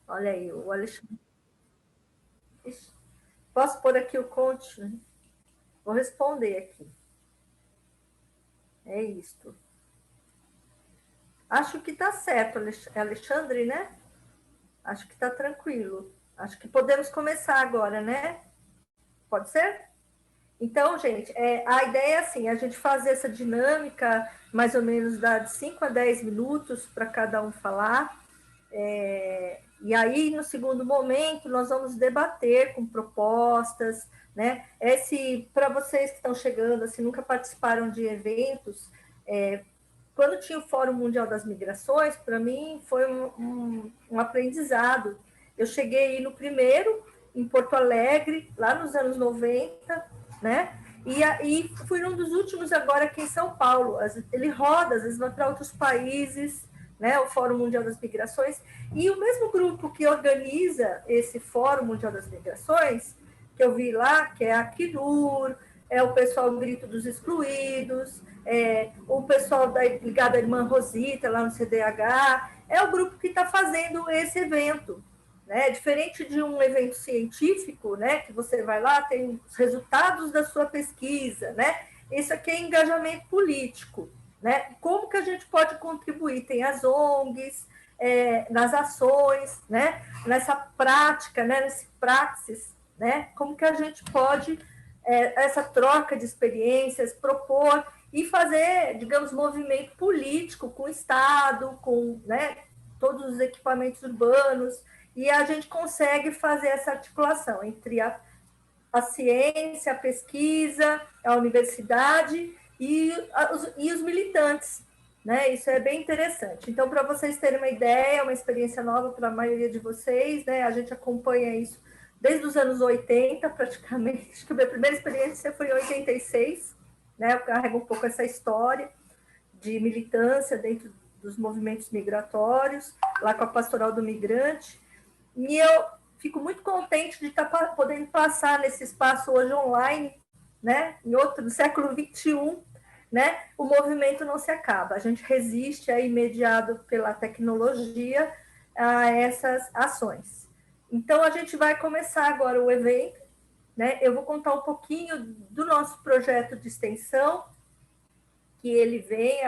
Olha aí, o Alexandre. Posso pôr aqui o conte? Vou responder aqui. É isto. Acho que está certo, Alexandre, né? Acho que está tranquilo. Acho que podemos começar agora, né? Pode ser? Então, gente, a ideia é assim, a gente fazer essa dinâmica, mais ou menos, de 5 a 10 minutos para cada um falar. E aí, no segundo momento, nós vamos debater com propostas, né? Para vocês que estão chegando, assim, nunca participaram de eventos, quando tinha o Fórum Mundial das Migrações, para mim foi um aprendizado. Eu cheguei no primeiro, em Porto Alegre, lá nos anos 90, né? E fui um dos últimos agora aqui em São Paulo. Ele roda, às vezes vai para outros países, né? O Fórum Mundial das Migrações. E o mesmo grupo que organiza esse Fórum Mundial das Migrações, que eu vi lá, que é a Acnur, é o pessoal do Grito dos Excluídos, o pessoal ligado à Irmã Rosita, lá no CDH, é o grupo que está fazendo esse evento. Né? Diferente de um evento científico, né, que você vai lá, tem os resultados da sua pesquisa, né? Isso aqui é engajamento político. Né? Como que a gente pode contribuir? Tem as ONGs, nas ações, né? Nessa prática, né? Nesse praxis, né? Como que a gente pode, essa troca de experiências, propor e fazer, digamos, movimento político com o Estado, com, né, todos os equipamentos urbanos, e a gente consegue fazer essa articulação entre a ciência, a pesquisa, a universidade e os militantes. Né? Isso é bem interessante. Então, para vocês terem uma ideia, uma experiência nova para a maioria de vocês, né? A gente acompanha isso desde os anos 80, praticamente. Acho que a minha primeira experiência foi em 86, né? Eu carrego um pouco essa história de militância dentro dos movimentos migratórios, lá com a Pastoral do Migrante. E eu fico muito contente de estar podendo passar nesse espaço hoje online, né? Em outro, no século XXI, né? O movimento não se acaba. A gente resiste aí, mediado pela tecnologia, a essas ações. Então, a gente vai começar agora o evento, né? Eu vou contar um pouquinho do nosso projeto de extensão, que ele vem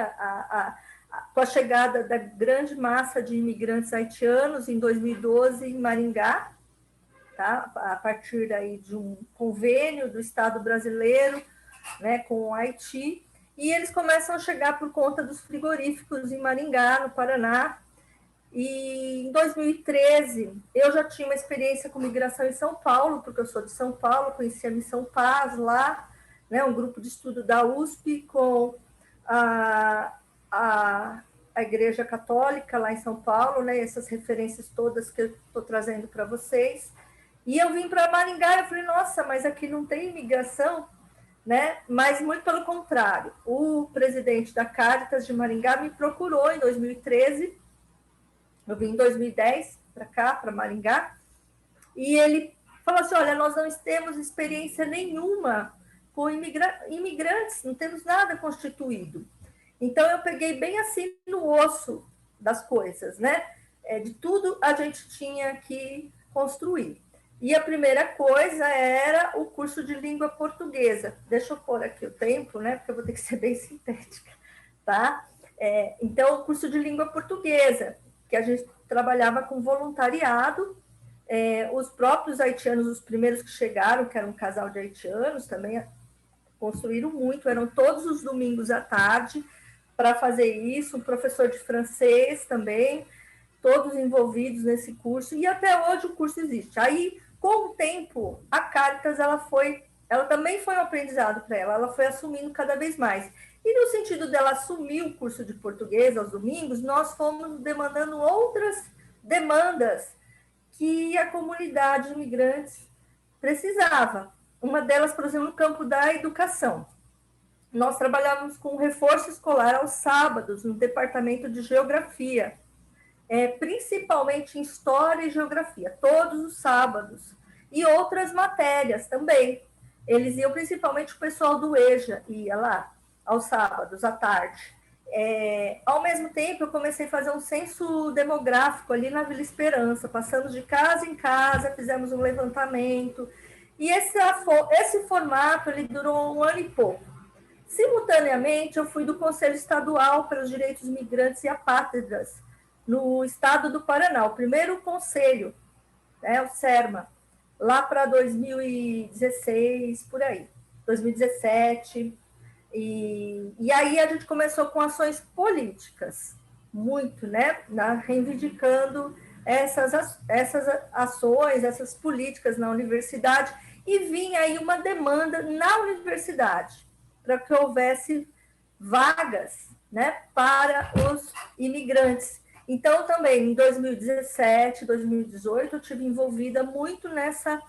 com a chegada da grande massa de imigrantes haitianos em 2012 em Maringá, tá? A partir aí de um convênio do Estado brasileiro, né, com o Haiti, e eles começam a chegar por conta dos frigoríficos em Maringá, no Paraná. E em 2013, eu já tinha uma experiência com migração em São Paulo, porque eu sou de São Paulo, conheci a Missão Paz lá, né, um grupo de estudo da USP com a, a, a Igreja Católica lá em São Paulo, né, essas referências todas que eu estou trazendo para vocês. E eu vim para Maringá e falei, nossa, mas aqui não tem imigração, né? Mas muito pelo contrário. O presidente da Caritas de Maringá me procurou em 2013, eu vim em 2010 para cá, para Maringá, e ele falou assim, olha, nós não temos experiência nenhuma com imigrantes, não temos nada constituído. Então, eu peguei bem assim no osso das coisas, né? De tudo a gente tinha que construir. E a primeira coisa era o curso de língua portuguesa. Deixa eu pôr aqui o tempo, né? Porque eu vou ter que ser bem sintética, tá? Então, o curso de língua portuguesa, que a gente trabalhava com voluntariado. Os próprios haitianos, os primeiros que chegaram, que era um casal de haitianos, também construíram muito, eram todos os domingos à tarde para fazer isso, um professor de francês também, todos envolvidos nesse curso, e até hoje o curso existe. Aí, com o tempo, a Caritas, ela também foi um aprendizado para ela foi assumindo cada vez mais. E no sentido dela assumir o curso de português aos domingos, nós fomos demandando outras demandas que a comunidade de imigrantes precisava. Uma delas, por exemplo, no campo da educação. Nós trabalhávamos com reforço escolar aos sábados no departamento de geografia, principalmente em história e geografia, todos os sábados, e outras matérias também. Eles iam, principalmente o pessoal do EJA ia lá, aos sábados, à tarde. Ao mesmo tempo, eu comecei a fazer um censo demográfico ali na Vila Esperança, passando de casa em casa, fizemos um levantamento, e esse formato ele durou 1 ano e pouco. Simultaneamente, eu fui do Conselho Estadual para os Direitos Migrantes e Apátridas, no estado do Paraná, o primeiro conselho, né, o SERMA, lá para 2016, por aí, 2017. E aí a gente começou com ações políticas, muito, né, reivindicando essas ações, essas políticas na universidade, e vinha aí uma demanda na universidade, para que houvesse vagas, né, para os imigrantes. Então, também, em 2017, 2018, eu tive envolvida muito nessa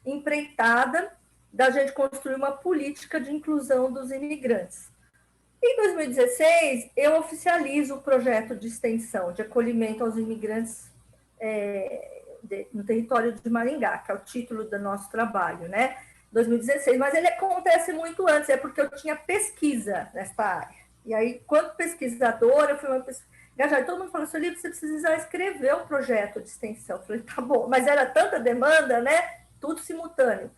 empreitada da gente construir uma política de inclusão dos imigrantes. Em 2016, eu oficializo o projeto de extensão de acolhimento aos imigrantes no território de Maringá, que é o título do nosso trabalho, né? 2016, mas ele acontece muito antes, é porque eu tinha pesquisa nesta área. E aí, quando pesquisadora, eu fui uma pesquisa engajada. Todo mundo falou, Sueli, você precisa escrever um projeto de extensão. Eu falei, tá bom, mas era tanta demanda, né? Tudo simultâneo.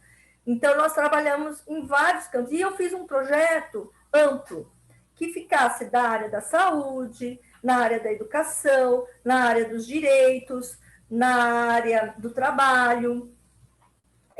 Então, nós trabalhamos em vários campos. E eu fiz um projeto amplo, que ficasse da área da saúde, na área da educação, na área dos direitos, na área do trabalho,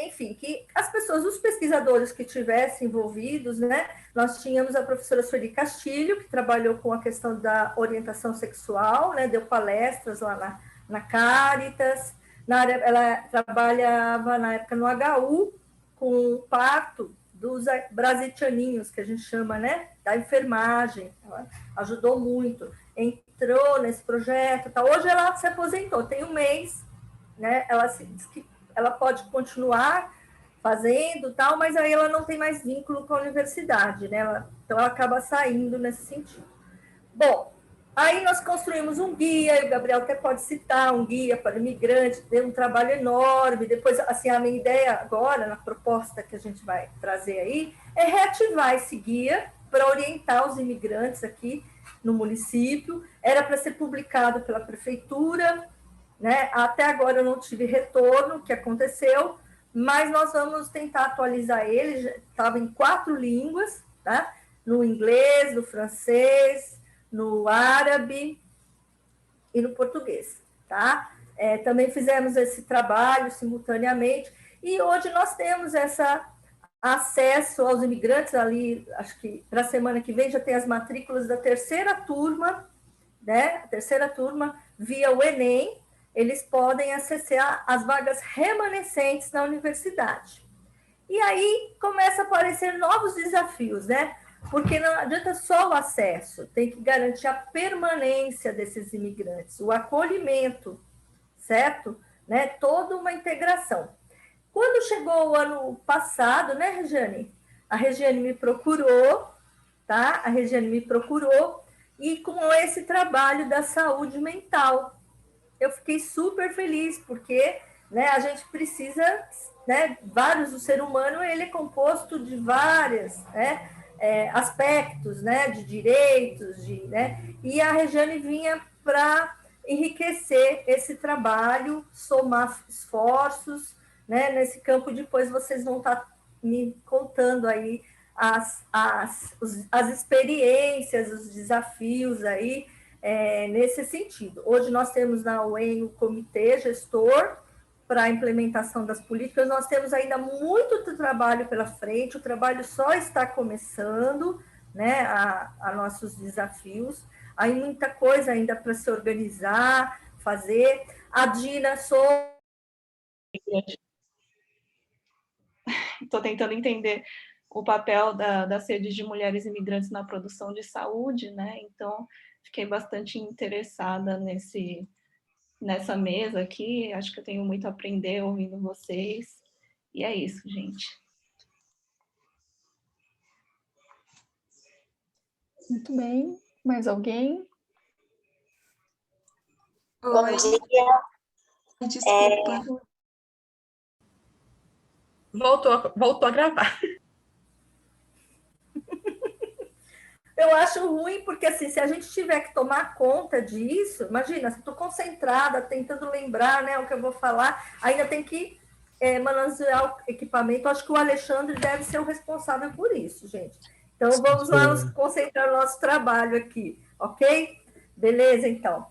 enfim, que as pessoas, os pesquisadores que tivessem envolvidos, né, nós tínhamos a professora Sueli Castilho, que trabalhou com a questão da orientação sexual, né, deu palestras lá na Caritas, na área, ela trabalhava na época no HU, com o parto dos brasilianinhos, que a gente chama, né, da enfermagem, ela ajudou muito, entrou nesse projeto, tá? Hoje ela se aposentou, tem um mês, né, ela diz que ela pode continuar fazendo tal, mas aí ela não tem mais vínculo com a universidade, né? Então ela acaba saindo nesse sentido. Bom, aí nós construímos um guia, e o Gabriel até pode citar um guia para imigrantes, deu um trabalho enorme. Depois, assim, a minha ideia agora, na proposta que a gente vai trazer aí, é reativar esse guia para orientar os imigrantes aqui no município. Era para ser publicado pela prefeitura, né? Até agora eu não tive retorno, o que aconteceu, mas nós vamos tentar atualizar ele, estava em 4 línguas, tá? No inglês, no francês, no árabe e no português, tá? Também fizemos esse trabalho simultaneamente, e hoje nós temos essa acesso aos imigrantes ali, acho que para a semana que vem já tem as matrículas da terceira turma, né? A terceira turma, via o Enem, eles podem acessar as vagas remanescentes na universidade. E aí começa a aparecer novos desafios, né? Porque não adianta só o acesso, tem que garantir a permanência desses imigrantes, o acolhimento, certo? Né? Toda uma integração. Quando chegou o ano passado, né, Regiane? A Regiane me procurou, tá? A Regiane me procurou, e com esse trabalho da saúde mental. Eu fiquei super feliz, porque, né, a gente precisa, né, o ser humano ele é composto de vários, né, aspectos, né, de direitos, né, e a Regiane vinha para enriquecer esse trabalho, somar esforços, né, nesse campo. Depois vocês vão estar me contando aí as experiências, os desafios aí, nesse sentido. Hoje nós temos na UEM o comitê gestor para a implementação das políticas. Nós temos ainda muito trabalho pela frente, o trabalho só está começando, né, a nossos desafios. Aí muita coisa ainda para se organizar, fazer. A Dina, estou tentando entender o papel das redes de mulheres imigrantes na produção de saúde, né? Então, fiquei bastante interessada nessa mesa aqui. Acho que eu tenho muito a aprender ouvindo vocês. E é isso, gente. Muito bem. Mais alguém? Bom dia. Desculpa. Voltou a gravar. Eu acho ruim, porque assim, se a gente tiver que tomar conta disso, imagina, se estou concentrada, tentando lembrar, né, o que eu vou falar, ainda tem que manusear o equipamento. Acho que o Alexandre deve ser o responsável por isso, gente. Então, vamos lá nos concentrar no nosso trabalho aqui, ok? Beleza, então.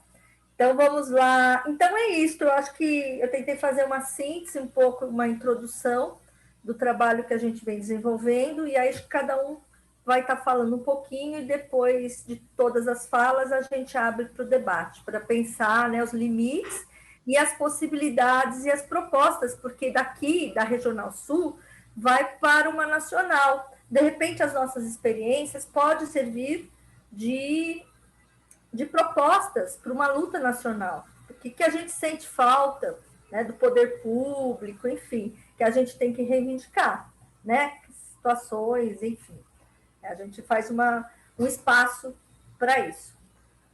Então, vamos lá. Então, é isso. Eu acho que eu tentei fazer uma síntese, um pouco, uma introdução do trabalho que a gente vem desenvolvendo, e aí acho que cada um vai estar falando um pouquinho, e depois de todas as falas, a gente abre para o debate, para pensar, né, os limites e as possibilidades e as propostas, porque daqui, da Regional Sul, vai para uma nacional. De repente, as nossas experiências podem servir de propostas para uma luta nacional. O que a gente sente falta, né, do poder público, enfim, que a gente tem que reivindicar, né? Situações, enfim. A gente faz um espaço para isso.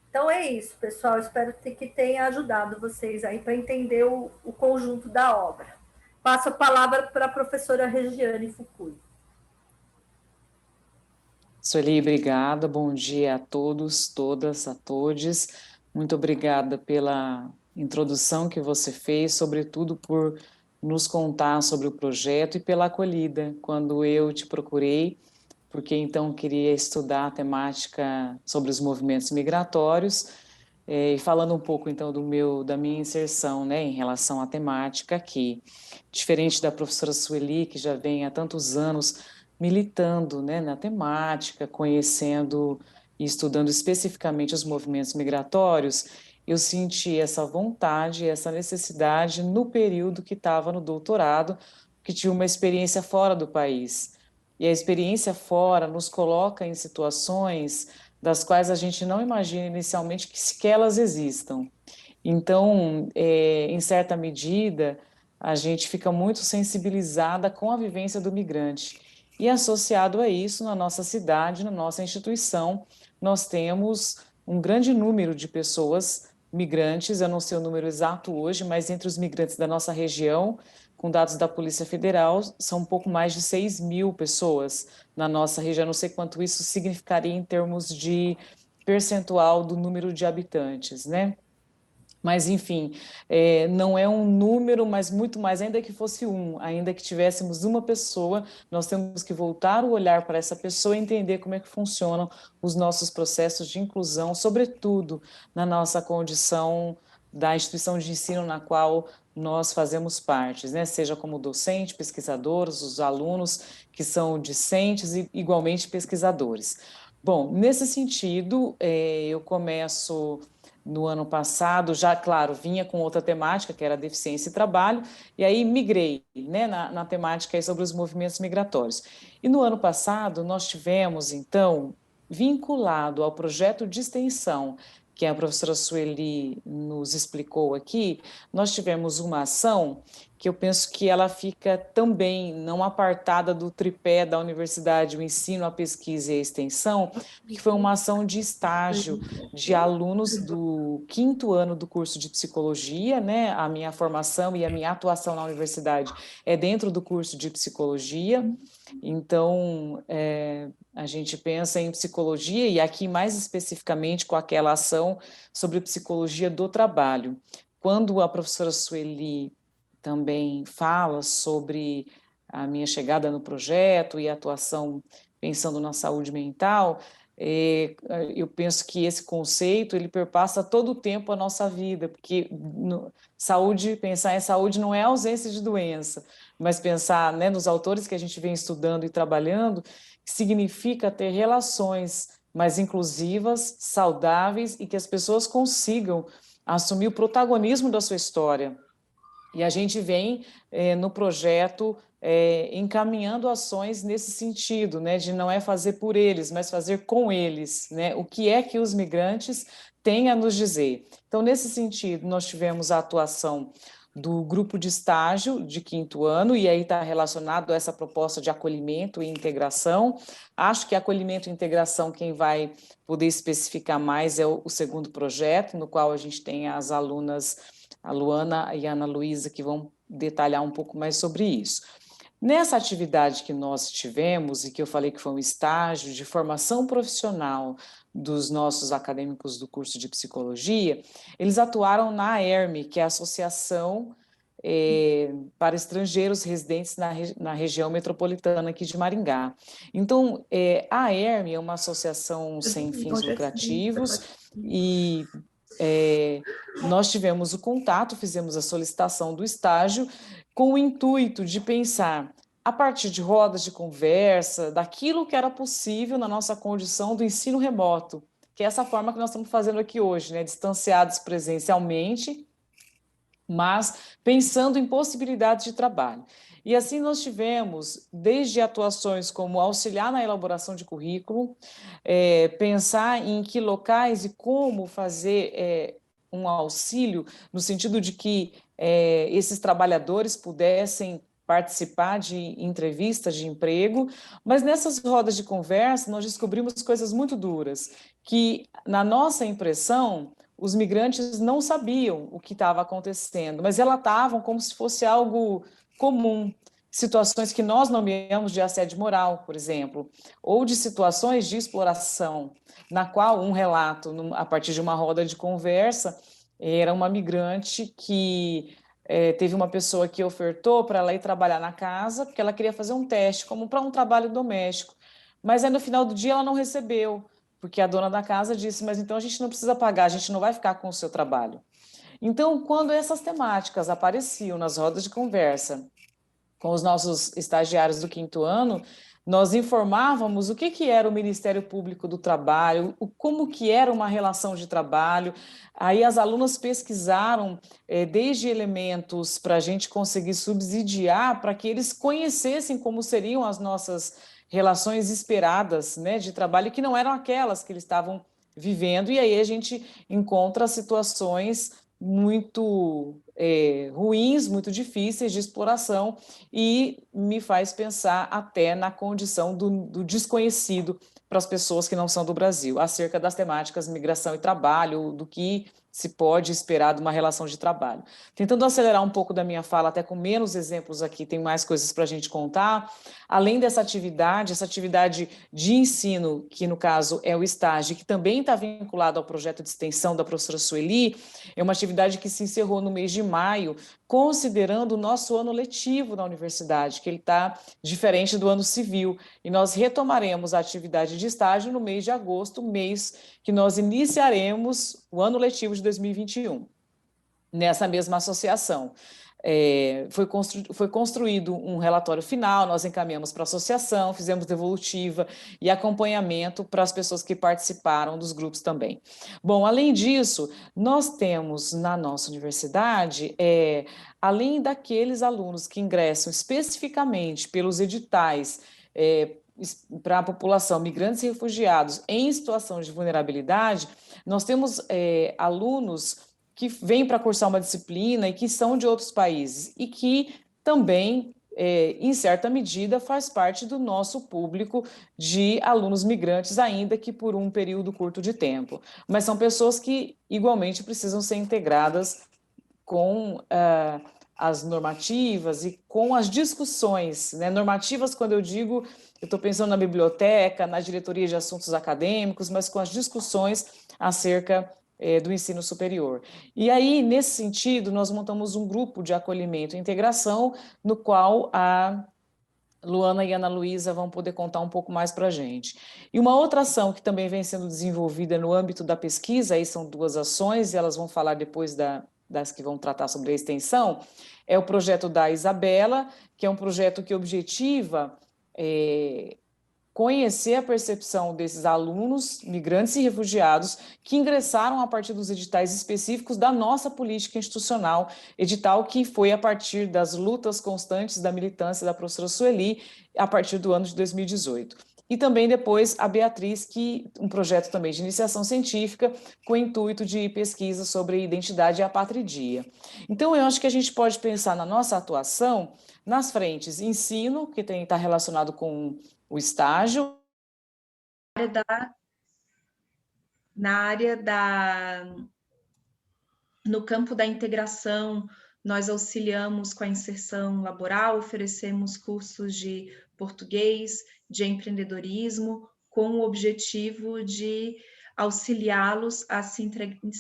Então é isso, pessoal. Espero que tenha ajudado vocês aí para entender o conjunto da obra. Passo a palavra para a professora Regiane Fukui. Sueli, obrigada. Bom dia a todos, todas, a todos. Muito obrigada pela introdução que você fez, sobretudo por nos contar sobre o projeto e pela acolhida quando eu te procurei, porque então queria estudar a temática sobre os movimentos migratórios, e falando um pouco então da minha inserção, né, em relação à temática aqui. Diferente da professora Sueli, que já vem há tantos anos militando, né, na temática, conhecendo e estudando especificamente os movimentos migratórios, eu senti essa vontade, essa necessidade no período que estava no doutorado, que tive uma experiência fora do país. E a experiência fora nos coloca em situações das quais a gente não imagina inicialmente que sequer elas existam. Então, em certa medida, a gente fica muito sensibilizada com a vivência do migrante. E associado a isso, na nossa cidade, na nossa instituição, nós temos um grande número de pessoas migrantes, eu não sei o número exato hoje, mas entre os migrantes da nossa região, com dados da Polícia Federal, são um pouco mais de 6.000 pessoas na nossa região. Não sei quanto isso significaria em termos de percentual do número de habitantes, né? Mas, enfim, não é um número, mas muito mais, ainda que fosse ainda que tivéssemos uma pessoa, nós temos que voltar o olhar para essa pessoa e entender como é que funcionam os nossos processos de inclusão, sobretudo na nossa condição da instituição de ensino na qual nós fazemos parte, né? Seja como docente, pesquisadores, os alunos que são discentes e igualmente pesquisadores. Bom, nesse sentido, eu começo no ano passado, já, claro, vinha com outra temática, que era deficiência e trabalho, e aí migrei, né, na temática aí sobre os movimentos migratórios. E no ano passado, nós tivemos, então, vinculado ao projeto de extensão, que a professora Sueli nos explicou aqui, nós tivemos uma ação que eu penso que ela fica também não apartada do tripé da universidade, o ensino, a pesquisa e a extensão, que foi uma ação de estágio de alunos do 5º ano do curso de psicologia, né? A minha formação e a minha atuação na universidade é dentro do curso de psicologia, então a gente pensa em psicologia, e aqui mais especificamente com aquela ação sobre psicologia do trabalho. Quando a professora Sueli também fala sobre a minha chegada no projeto e a atuação pensando na saúde mental, eu penso que esse conceito ele perpassa todo o tempo a nossa vida, porque saúde, pensar em saúde não é ausência de doença, mas pensar, né, nos autores que a gente vem estudando e trabalhando, significa ter relações mais inclusivas, saudáveis e que as pessoas consigam assumir o protagonismo da sua história. E a gente vem no projeto encaminhando ações nesse sentido, né, de não é fazer por eles, mas fazer com eles, né, o que é que os migrantes têm a nos dizer. Então, nesse sentido, nós tivemos a atuação do grupo de estágio de 5º ano, e aí está relacionado a essa proposta de acolhimento e integração. Acho que acolhimento e integração, quem vai poder especificar mais é o segundo projeto, no qual a gente tem as alunas, a Luana e a Ana Luísa, que vão detalhar um pouco mais sobre isso. Nessa atividade que nós tivemos, e que eu falei que foi um estágio de formação profissional dos nossos acadêmicos do curso de psicologia, eles atuaram na AERME, que é a Associação para Estrangeiros Residentes na região metropolitana aqui de Maringá. Então, a AERME é uma associação sem fins lucrativos e nós tivemos o contato, fizemos a solicitação do estágio com o intuito de pensar a partir de rodas de conversa, daquilo que era possível na nossa condição do ensino remoto, que é essa forma que nós estamos fazendo aqui hoje, né, distanciados presencialmente, mas pensando em possibilidades de trabalho. E assim nós tivemos, desde atuações como auxiliar na elaboração de currículo, pensar em que locais e como fazer um auxílio, no sentido de que esses trabalhadores pudessem participar de entrevistas de emprego, mas nessas rodas de conversa nós descobrimos coisas muito duras, que na nossa impressão os migrantes não sabiam o que estava acontecendo, mas relatavam como se fosse algo comum, situações que nós nomeamos de assédio moral, por exemplo, ou de situações de exploração, na qual um relato, a partir de uma roda de conversa, era uma migrante que teve uma pessoa que ofertou para ela ir trabalhar na casa, porque ela queria fazer um teste, como para um trabalho doméstico, mas aí no final do dia ela não recebeu, porque a dona da casa disse, mas então a gente não precisa pagar, a gente não vai ficar com o seu trabalho. Então, quando essas temáticas apareciam nas rodas de conversa com os nossos estagiários do 5º ano, nós informávamos o que era o Ministério Público do Trabalho, como que era uma relação de trabalho. Aí as alunas pesquisaram desde elementos para a gente conseguir subsidiar, para que eles conhecessem como seriam as nossas relações esperadas, né, de trabalho, que não eram aquelas que eles estavam vivendo, e aí a gente encontra situações muito ruins, muito difíceis de exploração, e me faz pensar até na condição do desconhecido para as pessoas que não são do Brasil, acerca das temáticas migração e trabalho, do que se pode esperar de uma relação de trabalho. Tentando acelerar um pouco da minha fala, até com menos exemplos aqui, tem mais coisas para a gente contar. Além dessa atividade, essa atividade de ensino, que no caso é o estágio, que também está vinculado ao projeto de extensão da professora Sueli, é uma atividade que se encerrou no mês de maio, considerando o nosso ano letivo na universidade, que ele está diferente do ano civil, e nós retomaremos a atividade de estágio no mês de agosto, mês que nós iniciaremos o ano letivo de 2021, nessa mesma associação. Foi construído um relatório final, nós encaminhamos para a associação, fizemos devolutiva e acompanhamento para as pessoas que participaram dos grupos também. Bom, além disso, nós temos na nossa universidade, além daqueles alunos que ingressam especificamente pelos editais para a população, migrantes e refugiados em situação de vulnerabilidade, nós temos alunos que vêm para cursar uma disciplina e que são de outros países e que também, em certa medida, faz parte do nosso público de alunos migrantes, ainda que por um período curto de tempo. Mas são pessoas que, igualmente, precisam ser integradas com as normativas e com as discussões, né? Normativas, quando eu digo, eu estou pensando na biblioteca, na diretoria de assuntos acadêmicos, mas com as discussões acerca do ensino superior. E aí, nesse sentido, nós montamos um grupo de acolhimento e integração, no qual a Luana e a Ana Luísa vão poder contar um pouco mais para a gente. E uma outra ação que também vem sendo desenvolvida no âmbito da pesquisa, aí são 2 ações, e elas vão falar depois das que vão tratar sobre a extensão, é o projeto da Isabela, que é um projeto que objetiva conhecer a percepção desses alunos, migrantes e refugiados, que ingressaram a partir dos editais específicos da nossa política institucional, edital que foi a partir das lutas constantes da militância da professora Sueli, a partir do ano de 2018. E também depois a Beatriz, que um projeto também de iniciação científica, com o intuito de pesquisa sobre identidade e apatridia. Então, eu acho que a gente pode pensar na nossa atuação nas frentes ensino, que está relacionado com o estágio, no campo da integração, nós auxiliamos com a inserção laboral, oferecemos cursos de português, de empreendedorismo, com o objetivo de auxiliá-los a se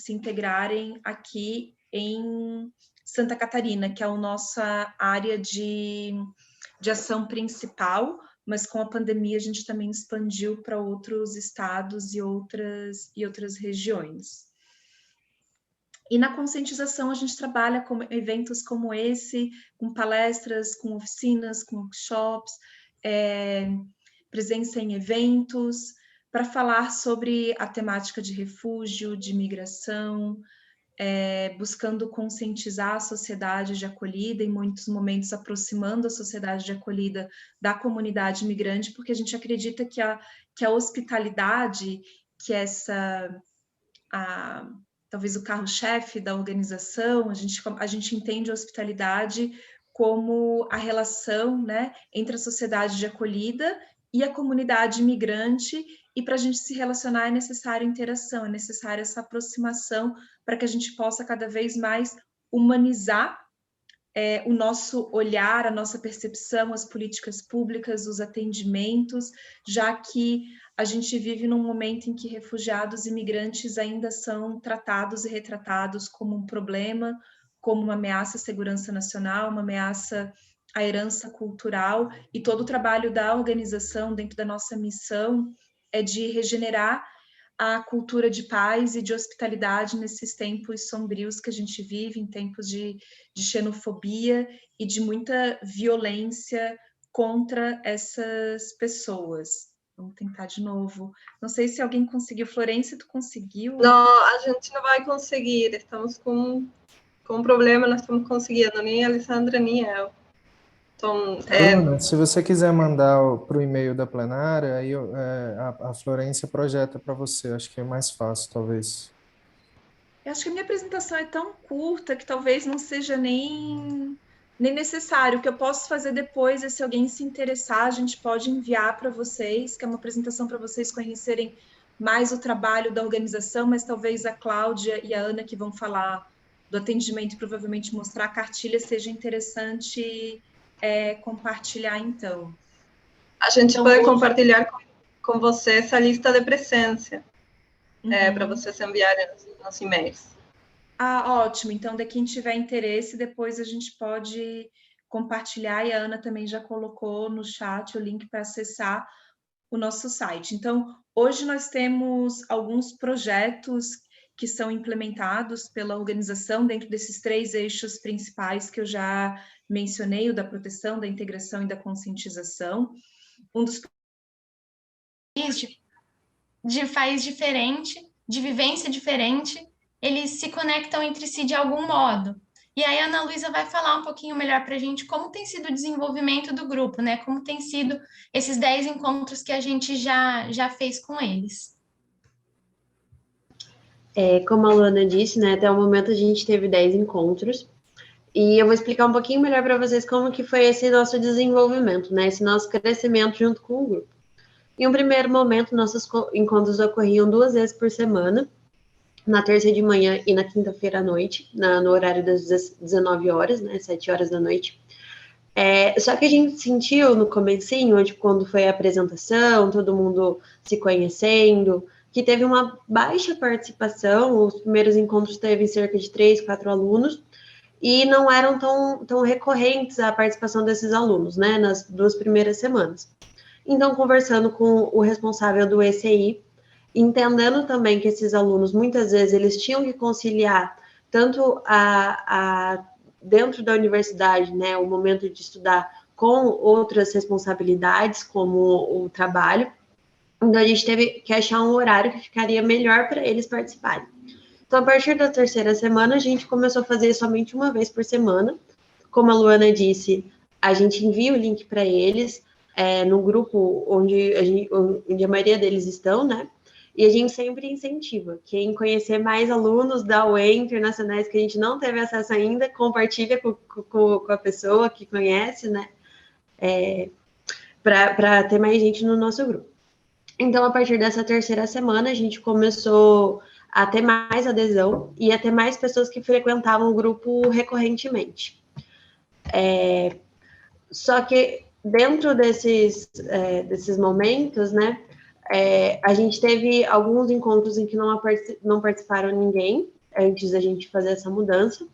integrarem aqui em Santa Catarina, que é a nossa área de ação principal, mas com a pandemia a gente também expandiu para outros estados e outras regiões. E na conscientização a gente trabalha com eventos como esse, com palestras, com oficinas, com workshops, presença em eventos, para falar sobre a temática de refúgio, de migração, buscando conscientizar a sociedade de acolhida, em muitos momentos aproximando a sociedade de acolhida da comunidade imigrante, porque a gente acredita que a hospitalidade, que talvez o carro-chefe da organização, a gente entende a hospitalidade como a relação, né, entre a sociedade de acolhida e a comunidade imigrante, e para a gente se relacionar é necessária interação, é necessária essa aproximação para que a gente possa cada vez mais humanizar o nosso olhar, a nossa percepção, as políticas públicas, os atendimentos, já que a gente vive num momento em que refugiados e imigrantes ainda são tratados e retratados como um problema, como uma ameaça à segurança nacional, uma ameaça à herança cultural, e todo o trabalho da organização dentro da nossa missão é de regenerar a cultura de paz e de hospitalidade nesses tempos sombrios que a gente vive, em tempos de xenofobia e de muita violência contra essas pessoas. Vamos tentar de novo. Não sei se alguém conseguiu. Florência, tu conseguiu? Não, a gente não vai conseguir. Estamos com um problema, não estamos conseguindo, nem a Alessandra, nem eu. Então, Bruna, se você quiser mandar para o e-mail da plenária, aí a Florência projeta para você. Acho que é mais fácil, talvez. Eu acho que a minha apresentação é tão curta que talvez não seja nem necessário. O que eu posso fazer depois é, se alguém se interessar, a gente pode enviar para vocês, que é uma apresentação para vocês conhecerem mais o trabalho da organização, mas talvez a Cláudia e a Ana, que vão falar do atendimento e provavelmente mostrar a cartilha, seja interessante compartilhar, então. A gente pode compartilhar com você essa lista de presença, para vocês enviarem nos e-mails. Ótimo. Então, de quem tiver interesse, depois a gente pode compartilhar, e a Ana também já colocou no chat o link para acessar o nosso site. Então, hoje nós temos alguns projetos que são implementados pela organização dentro desses 3 eixos principais que eu já mencionei, o da proteção, da integração e da conscientização. Um dos de país diferente, de vivência diferente, eles se conectam entre si de algum modo. E aí a Ana Luísa vai falar um pouquinho melhor para a gente como tem sido o desenvolvimento do grupo, né? Como tem sido esses 10 encontros que a gente já fez com eles. Como a Luana disse, né, até o momento a gente teve 10 encontros, e eu vou explicar um pouquinho melhor para vocês como que foi esse nosso desenvolvimento, né, esse nosso crescimento junto com o grupo. Em um primeiro momento, nossos encontros ocorriam 2 vezes por semana, na terça de manhã e na quinta-feira à noite, no horário das 19 horas, né, 7 horas da noite. Só que a gente sentiu no comecinho, quando foi a apresentação, todo mundo se conhecendo, que teve uma baixa participação. Os primeiros encontros teve cerca de 3, 4 alunos, e não eram tão recorrentes a participação desses alunos, né, nas 2 primeiras semanas. Então, conversando com o responsável do ECI, entendendo também que esses alunos, muitas vezes, eles tinham que conciliar tanto dentro da universidade, né, o momento de estudar com outras responsabilidades, como o trabalho. Então, a gente teve que achar um horário que ficaria melhor para eles participarem. Então, a partir da terceira semana, a gente começou a fazer somente 1 vez por semana. Como a Luana disse, a gente envia o link para eles, no grupo onde a maioria deles estão, né? E a gente sempre incentiva. Quem conhecer mais alunos da UE internacionais que a gente não teve acesso ainda, compartilha com a pessoa que conhece, né? Para ter mais gente no nosso grupo. Então, a partir dessa terceira semana, a gente começou a ter mais adesão e a ter mais pessoas que frequentavam o grupo recorrentemente. Só que dentro desses momentos, né, a gente teve alguns encontros em que não participaram ninguém, antes da gente fazer essa mudança,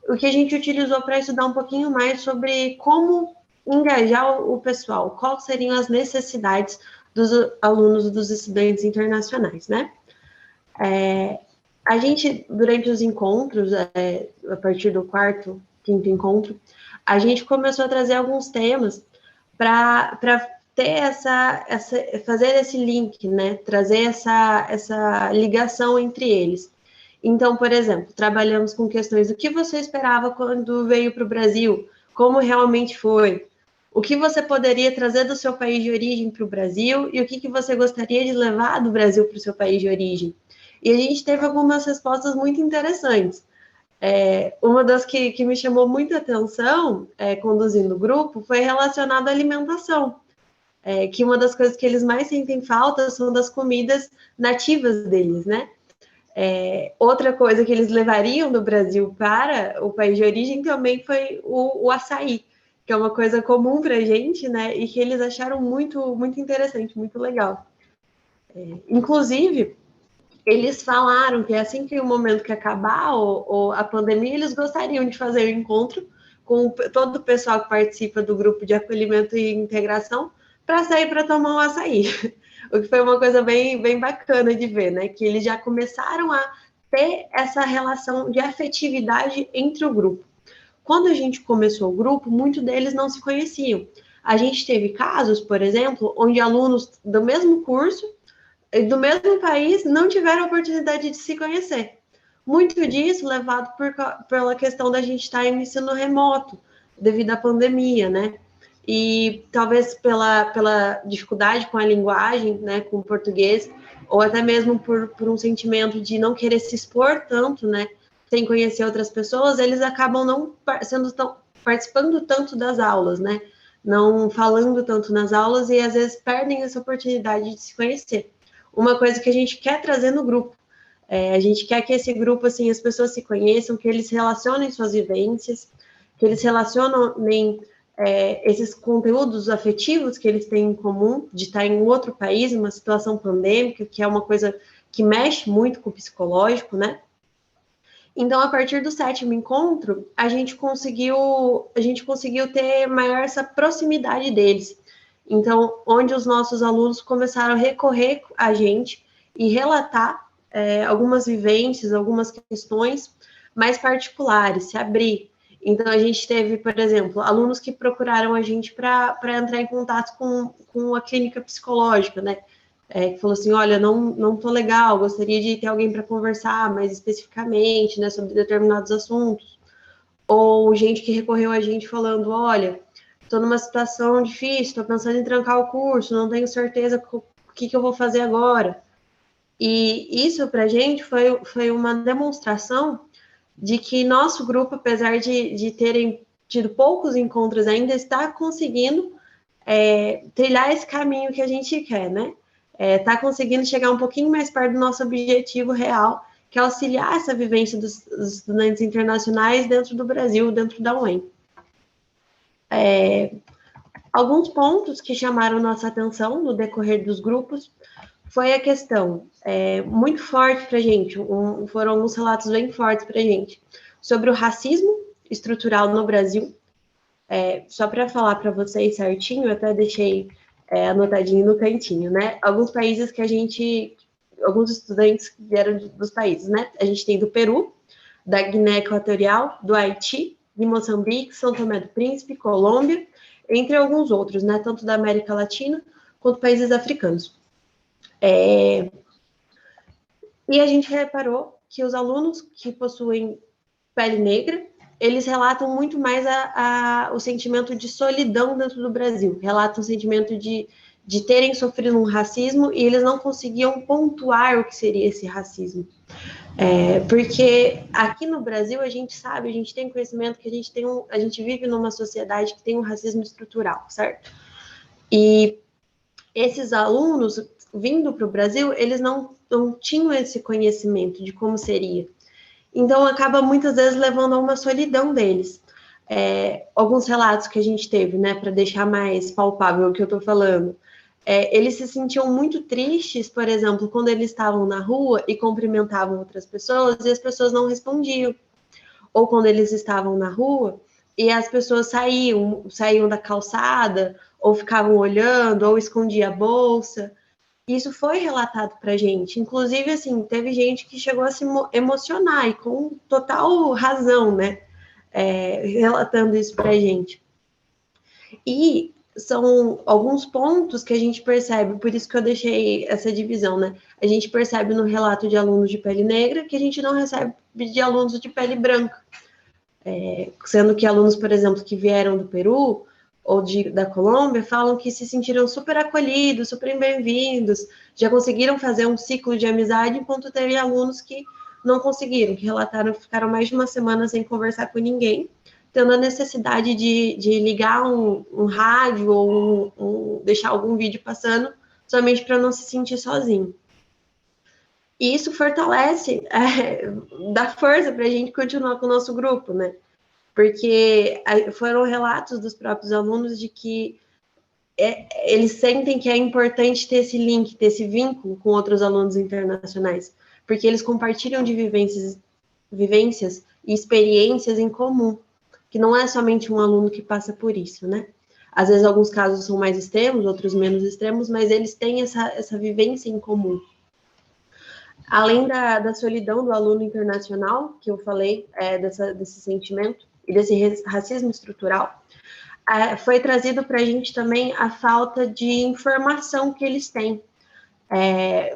o que a gente utilizou para estudar um pouquinho mais sobre como engajar o pessoal, quais seriam as necessidades dos alunos, dos estudantes internacionais, né? A gente, durante os encontros, a partir do quarto, quinto encontro, a gente começou a trazer alguns temas para ter fazer esse link, né? Trazer essa ligação entre eles. Então, por exemplo, trabalhamos com questões do que você esperava quando veio para o Brasil, como realmente foi, o que você poderia trazer do seu país de origem para o Brasil e o que você gostaria de levar do Brasil para o seu país de origem. E a gente teve algumas respostas muito interessantes. Uma das que me chamou muita atenção, conduzindo o grupo, foi relacionada à alimentação, que uma das coisas que eles mais sentem falta são das comidas nativas deles, né? Outra coisa que eles levariam do Brasil para o país de origem também foi o açaí, que é uma coisa comum para a gente, né? E que eles acharam muito, muito interessante, muito legal. Inclusive, eles falaram que assim que o momento que acabar a pandemia, eles gostariam de fazer um encontro com todo o pessoal que participa do grupo de acolhimento e integração para sair para tomar um açaí. O que foi uma coisa bem, bem bacana de ver, né? Que eles já começaram a ter essa relação de afetividade entre o grupo. Quando a gente começou o grupo, muitos deles não se conheciam. A gente teve casos, por exemplo, onde alunos do mesmo curso, do mesmo país, não tiveram a oportunidade de se conhecer. Muito disso levado pela questão da gente estar em ensino remoto, devido à pandemia, né? E talvez pela dificuldade com a linguagem, né, com o português, ou até mesmo por um sentimento de não querer se expor tanto, né, sem conhecer outras pessoas, eles acabam não participando tanto das aulas, né, não falando tanto nas aulas e às vezes perdem essa oportunidade de se conhecer. Uma coisa que a gente quer trazer no grupo, a gente quer que esse grupo, assim, as pessoas se conheçam, que eles relacionem suas vivências, que eles relacionem esses conteúdos afetivos que eles têm em comum, de estar em outro país, uma situação pandêmica, que é uma coisa que mexe muito com o psicológico, né? Então, a partir do 7º encontro, a gente conseguiu ter maior essa proximidade deles. Então, onde os nossos alunos começaram a recorrer a gente e relatar algumas vivências, algumas questões mais particulares, se abrir. Então, a gente teve, por exemplo, alunos que procuraram a gente para entrar em contato com a clínica psicológica, né? Que falou assim, olha, não tô legal, gostaria de ter alguém para conversar mais especificamente, né, sobre determinados assuntos. Ou gente que recorreu a gente falando, olha, estou numa situação difícil, estou pensando em trancar o curso, não tenho certeza o que eu vou fazer agora. E isso, para a gente, foi uma demonstração de que nosso grupo, apesar de terem tido poucos encontros, ainda está conseguindo trilhar esse caminho que a gente quer, né? Está conseguindo chegar um pouquinho mais perto do nosso objetivo real, que é auxiliar essa vivência dos estudantes internacionais dentro do Brasil, dentro da UEM. Alguns pontos que chamaram nossa atenção no decorrer dos grupos foi a questão muito forte para a gente, foram alguns relatos bem fortes para a gente, sobre o racismo estrutural no Brasil. Só para falar para vocês certinho, eu até deixei anotadinho no cantinho, né? Alguns países alguns estudantes vieram dos países, né? A gente tem do Peru, da Guiné Equatorial, do Haiti, de Moçambique, São Tomé do Príncipe, Colômbia, entre alguns outros, né? Tanto da América Latina quanto países africanos. E a gente reparou que os alunos que possuem pele negra, eles relatam muito mais o sentimento de solidão dentro do Brasil, relatam o sentimento de terem sofrido um racismo e eles não conseguiam pontuar o que seria esse racismo. Porque aqui no Brasil a gente sabe, a gente tem conhecimento que a gente vive numa sociedade que tem um racismo estrutural, certo? E esses alunos vindo para o Brasil, eles não tinham esse conhecimento de como seria. Então, acaba muitas vezes levando a uma solidão deles. Alguns relatos que a gente teve, né, para deixar mais palpável o que eu estou falando, eles se sentiam muito tristes, por exemplo, quando eles estavam na rua e cumprimentavam outras pessoas e as pessoas não respondiam. Ou quando eles estavam na rua e as pessoas saíam da calçada, ou ficavam olhando, ou escondiam a bolsa. Isso foi relatado para a gente. Inclusive, assim, teve gente que chegou a se emocionar, e com total razão, né? Relatando isso para a gente. E são alguns pontos que a gente percebe, por isso que eu deixei essa divisão, né? A gente percebe no relato de alunos de pele negra que a gente não recebe de alunos de pele branca. Sendo que alunos, por exemplo, que vieram do Peru ou da Colômbia, falam que se sentiram super acolhidos, super bem-vindos, já conseguiram fazer um ciclo de amizade, enquanto teve alunos que não conseguiram, que relataram que ficaram mais de uma semana sem conversar com ninguém, tendo a necessidade de ligar um rádio ou deixar algum vídeo passando, somente para não se sentir sozinho. E isso fortalece, dá força para a gente continuar com o nosso grupo, né? Porque foram relatos dos próprios alunos de que eles sentem que é importante ter esse link, ter esse vínculo com outros alunos internacionais, porque eles compartilham de vivências e experiências em comum, que não é somente um aluno que passa por isso, né? Às vezes alguns casos são mais extremos, outros menos extremos, mas eles têm essa vivência em comum. Além da solidão do aluno internacional, que eu falei, desse sentimento e desse racismo estrutural, foi trazido para a gente também a falta de informação que eles têm,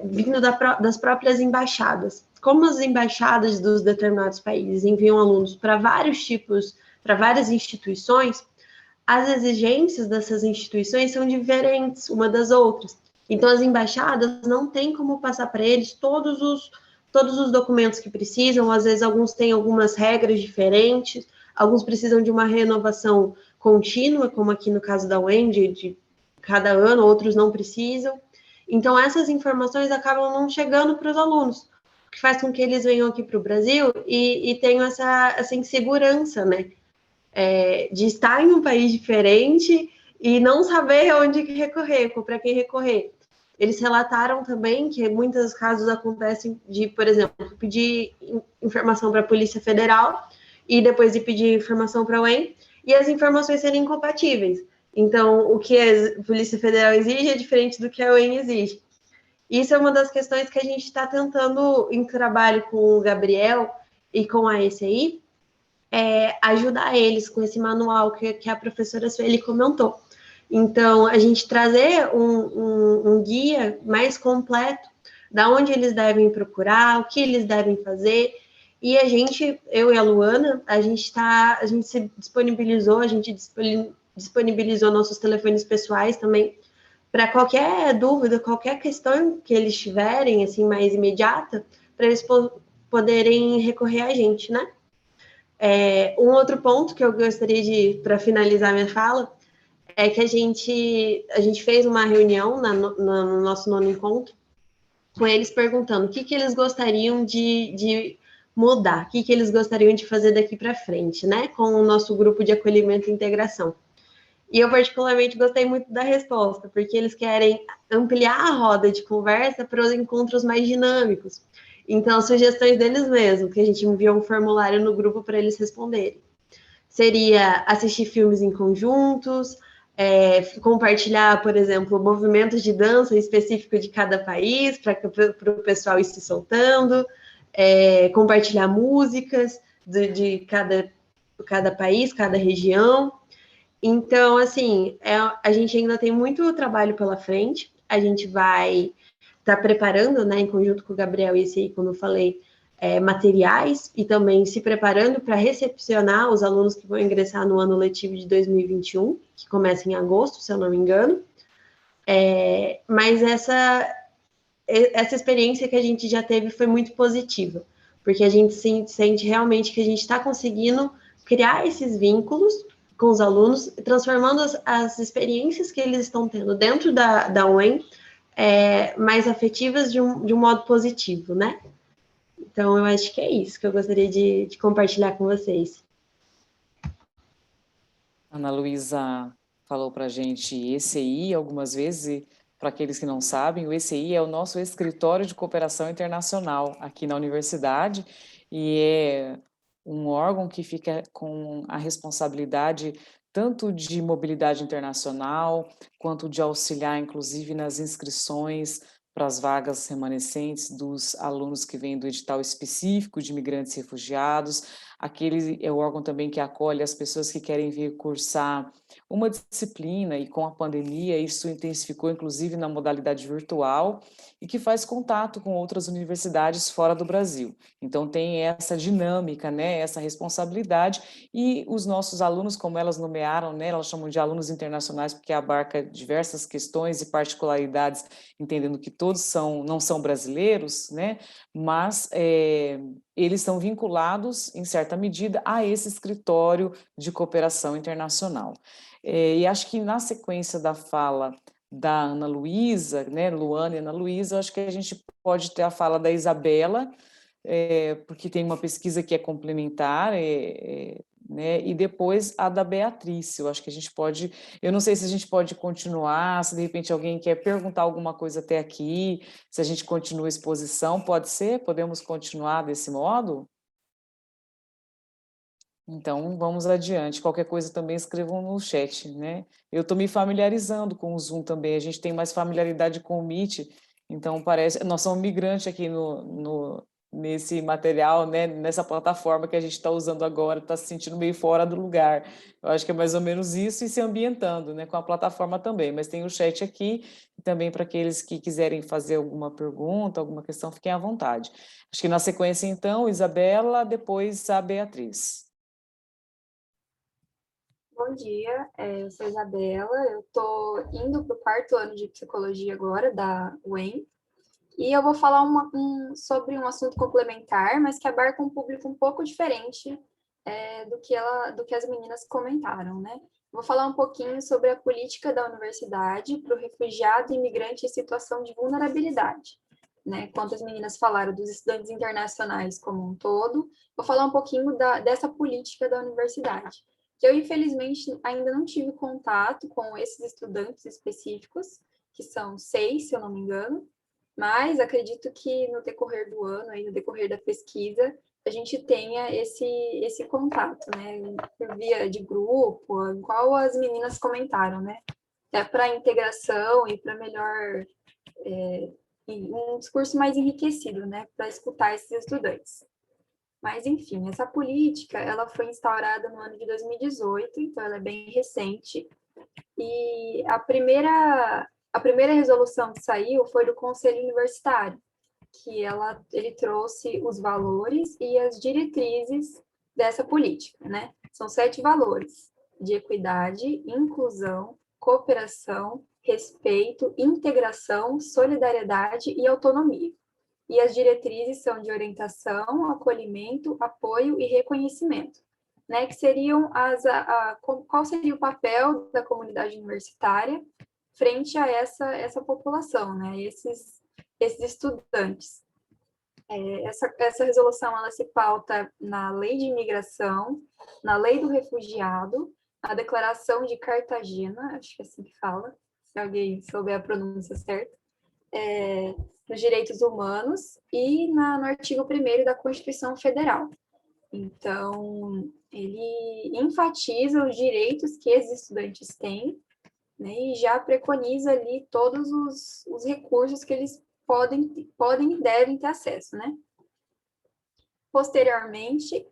vindo das próprias embaixadas. Como as embaixadas dos determinados países enviam alunos para vários tipos, para várias instituições, as exigências dessas instituições são diferentes uma das outras. Então, as embaixadas não têm como passar para eles todos os documentos que precisam, às vezes alguns têm algumas regras diferentes, alguns precisam de uma renovação contínua, como aqui no caso da UEM, de cada ano, outros não precisam. Então, essas informações acabam não chegando para os alunos, o que faz com que eles venham aqui para o Brasil e tenham essa insegurança, né? De estar em um país diferente e não saber onde recorrer, para quem recorrer. Eles relataram também que muitos casos acontecem de, por exemplo, pedir informação para a Polícia Federal e depois de pedir informação para a UEM e as informações serem incompatíveis. Então, o que a Polícia Federal exige é diferente do que a UEM exige. Isso é uma das questões que a gente está tentando, em trabalho com o Gabriel e com a ECI, ajudar eles com esse manual que a professora Sueli comentou. Então, a gente trazer um guia mais completo da onde eles devem procurar, o que eles devem fazer, e eu e a Luana, a gente se disponibilizou, a gente disponibilizou nossos telefones pessoais também, para qualquer dúvida, qualquer questão que eles tiverem, assim, mais imediata, para eles poderem recorrer a gente, né? Um outro ponto que eu gostaria para finalizar minha fala, é que a gente fez uma reunião no nosso nono encontro, com eles perguntando o que eles gostariam de mudar, o que eles gostariam de fazer daqui para frente, né, com o nosso grupo de acolhimento e integração. E eu particularmente gostei muito da resposta, porque eles querem ampliar a roda de conversa para os encontros mais dinâmicos. Então, sugestões deles mesmos, que a gente enviou um formulário no grupo para eles responderem. Seria assistir filmes em conjuntos, compartilhar, por exemplo, movimentos de dança específico de cada país, para o pessoal ir se soltando, compartilhar músicas de cada país, cada região. Então, assim, a gente ainda tem muito trabalho pela frente, a gente vai estar preparando, né, em conjunto com o Gabriel e esse aí, como eu falei, materiais, e também se preparando para recepcionar os alunos que vão ingressar no ano letivo de 2021, que começa em agosto, se eu não me engano. Mas essa experiência que a gente já teve foi muito positiva, porque a gente sente realmente que a gente está conseguindo criar esses vínculos com os alunos, transformando as experiências que eles estão tendo dentro da UEM mais afetivas de um modo positivo, né? Então, eu acho que é isso que eu gostaria de compartilhar com vocês. Ana Luísa falou para a gente ECI algumas vezes, e para aqueles que não sabem, o ECI é o nosso Escritório de Cooperação Internacional aqui na universidade, e é um órgão que fica com a responsabilidade tanto de mobilidade internacional, quanto de auxiliar, inclusive, nas inscrições para as vagas remanescentes dos alunos que vêm do edital específico de imigrantes e refugiados. Aquele é o órgão também que acolhe as pessoas que querem vir cursar uma disciplina, e com a pandemia isso intensificou, inclusive, na modalidade virtual, e que faz contato com outras universidades fora do Brasil. Então, tem essa dinâmica, né, essa responsabilidade, e os nossos alunos, como elas nomearam, né, elas chamam de alunos internacionais porque abarca diversas questões e particularidades, entendendo que todos não são brasileiros, né, mas eles estão vinculados, em certa medida, a esse escritório de cooperação internacional. E acho que na sequência da fala da Ana Luísa, né, Luana e Ana Luísa, acho que a gente pode ter a fala da Isabela, porque tem uma pesquisa que é complementar, né, e depois a da Beatriz. Eu acho que a gente pode, eu não sei se a gente pode continuar, se de repente alguém quer perguntar alguma coisa até aqui, se a gente continua a exposição, pode ser? Podemos continuar desse modo? Então, vamos adiante. Qualquer coisa também escrevam no chat, né? Eu estou me familiarizando com o Zoom também, a gente tem mais familiaridade com o Meet, então parece... Nós somos migrantes aqui nesse material, né? Nessa plataforma que a gente está usando agora, está se sentindo meio fora do lugar. Eu acho que é mais ou menos isso, e se ambientando, né? Com a plataforma também, mas tem o chat aqui, e também para aqueles que quiserem fazer alguma pergunta, alguma questão, fiquem à vontade. Acho que na sequência, então, Isabela, depois a Beatriz. Bom dia, eu sou Isabela, eu estou indo para o 4º ano de psicologia agora, da UEM, e eu vou falar sobre um assunto complementar, mas que abarca um público um pouco diferente do que as meninas comentaram, né? Vou falar um pouquinho sobre a política da universidade para o refugiado e imigrante em situação de vulnerabilidade, né? Enquanto as meninas falaram dos estudantes internacionais como um todo, vou falar um pouquinho dessa política da universidade, que eu, infelizmente, ainda não tive contato com esses estudantes específicos, que são 6, se eu não me engano, mas acredito que no decorrer do ano, aí, no decorrer da pesquisa, a gente tenha esse contato, né, por via de grupo, igual as meninas comentaram, né, para integração e para melhor, um discurso mais enriquecido, né, para escutar esses estudantes. Mas, enfim, essa política, ela foi instaurada no ano de 2018, então ela é bem recente, e a primeira resolução que saiu foi do Conselho Universitário, que ele trouxe os valores e as diretrizes dessa política, né? São 7 valores: de equidade, inclusão, cooperação, respeito, integração, solidariedade e autonomia. E as diretrizes são de orientação, acolhimento, apoio e reconhecimento, né? Que seriam qual seria o papel da comunidade universitária frente a essa população, né? Esses estudantes. Essa resolução, ela se pauta na Lei de Imigração, na Lei do Refugiado, na Declaração de Cartagena, acho que é assim que fala, se alguém souber a pronúncia certa, nos direitos humanos e no artigo 1º da Constituição Federal. Então, ele enfatiza os direitos que esses estudantes têm, né, e já preconiza ali todos os recursos que eles podem e devem ter acesso, né? Posteriormente,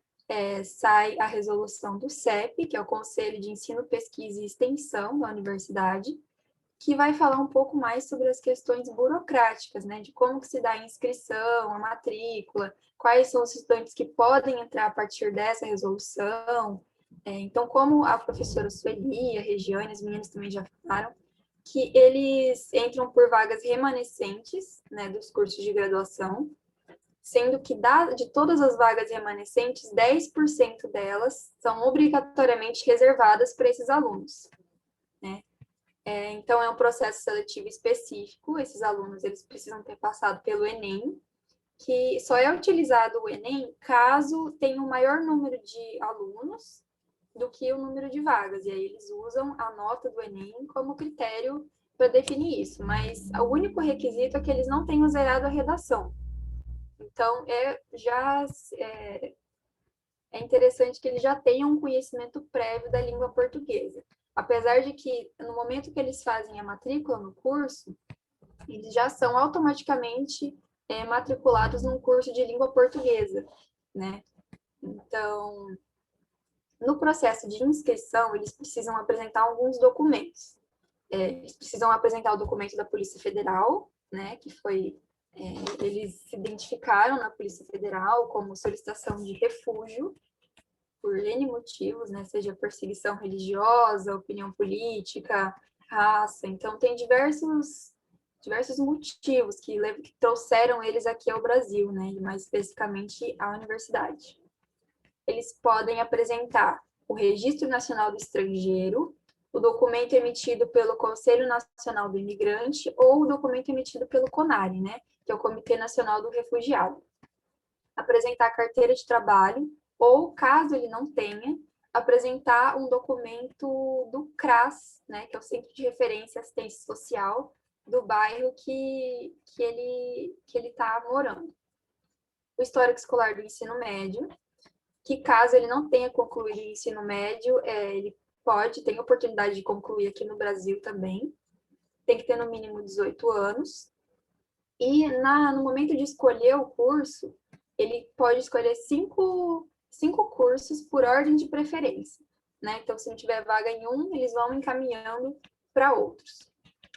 sai a resolução do CEP, que é o Conselho de Ensino, Pesquisa e Extensão da universidade, que vai falar um pouco mais sobre as questões burocráticas, né, de como que se dá a inscrição, a matrícula, quais são os estudantes que podem entrar a partir dessa resolução. Então, como a professora Sueli, a Regiane, as meninas também já falaram, que eles entram por vagas remanescentes, né, dos cursos de graduação, sendo que de todas as vagas remanescentes, 10% delas são obrigatoriamente reservadas para esses alunos, né? Então, é um processo seletivo específico, esses alunos eles precisam ter passado pelo Enem, que só é utilizado o Enem caso tenha um maior número de alunos do que o número de vagas, e aí eles usam a nota do Enem como critério para definir isso, mas o único requisito é que eles não tenham zerado a redação. Então, é interessante que eles já tenham um conhecimento prévio da língua portuguesa. Apesar de que, no momento que eles fazem a matrícula no curso, eles já são automaticamente matriculados num curso de língua portuguesa, né? Então, no processo de inscrição, eles precisam apresentar alguns documentos. Eles precisam apresentar o documento da Polícia Federal, né, que foi... eles se identificaram na Polícia Federal como solicitação de refúgio, por N motivos, né, seja perseguição religiosa, opinião política, raça. Então, tem diversos motivos que trouxeram eles aqui ao Brasil, né, e mais especificamente à universidade. Eles podem apresentar o Registro Nacional do Estrangeiro, o documento emitido pelo Conselho Nacional do Imigrante ou o documento emitido pelo CONARE, né, que é o Comitê Nacional do Refugiado. Apresentar a carteira de trabalho ou, caso ele não tenha, apresentar um documento do CRAS, né, que é o Centro de Referência e Assistência Social do bairro que ele está morando. O histórico escolar do ensino médio, que caso ele não tenha concluído o ensino médio, ele tem oportunidade de concluir aqui no Brasil também. Tem que ter no mínimo 18 anos. E no momento de escolher o curso, ele pode escolher cinco cursos por ordem de preferência, né? Então, se não tiver vaga em um, eles vão encaminhando para outros.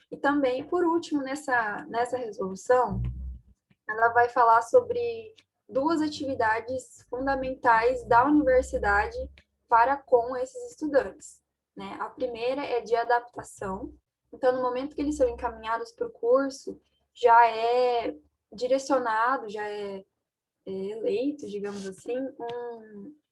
E também, por último, nessa resolução, ela vai falar sobre 2 atividades fundamentais da universidade para com esses estudantes, né? A primeira é de adaptação. Então, no momento que eles são encaminhados para o curso, já é direcionado, já é eleito, digamos assim,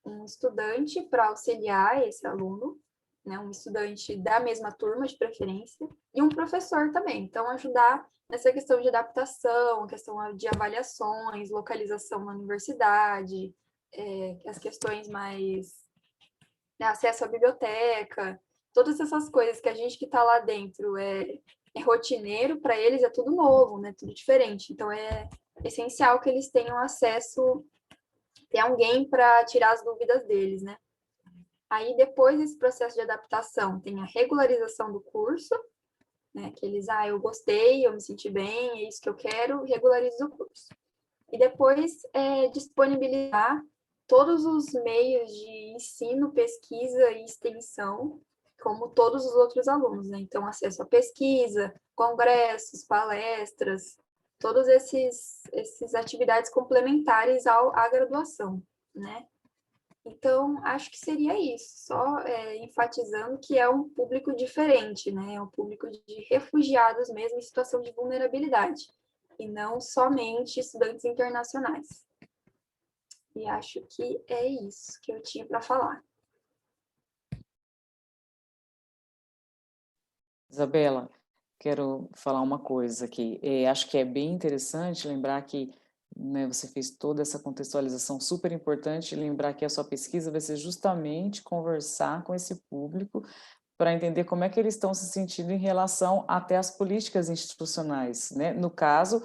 um estudante para auxiliar esse aluno, né, um estudante da mesma turma, de preferência, e um professor também. Então, ajudar nessa questão de adaptação, questão de avaliações, localização na universidade, as questões mais... né, acesso à biblioteca, todas essas coisas que a gente que está lá dentro é rotineiro, para eles é tudo novo, né, tudo diferente. Então, é essencial que eles tenham acesso, ter alguém para tirar as dúvidas deles, né? Aí, depois desse processo de adaptação, tem a regularização do curso, né? Que eles, eu gostei, eu me senti bem, é isso que eu quero, regularizo o curso. E depois, disponibilizar todos os meios de ensino, pesquisa e extensão, como todos os outros alunos, né? Então, acesso à pesquisa, congressos, palestras, todas essas atividades complementares à graduação, né? Então, acho que seria isso, só enfatizando que é um público diferente, né? É um público de refugiados mesmo em situação de vulnerabilidade, e não somente estudantes internacionais. E acho que é isso que eu tinha para falar. Isabela, quero falar uma coisa aqui. Acho que é bem interessante lembrar que, né, você fez toda essa contextualização super importante, lembrar que a sua pesquisa vai ser justamente conversar com esse público para entender como é que eles estão se sentindo em relação até às políticas institucionais, né? No caso,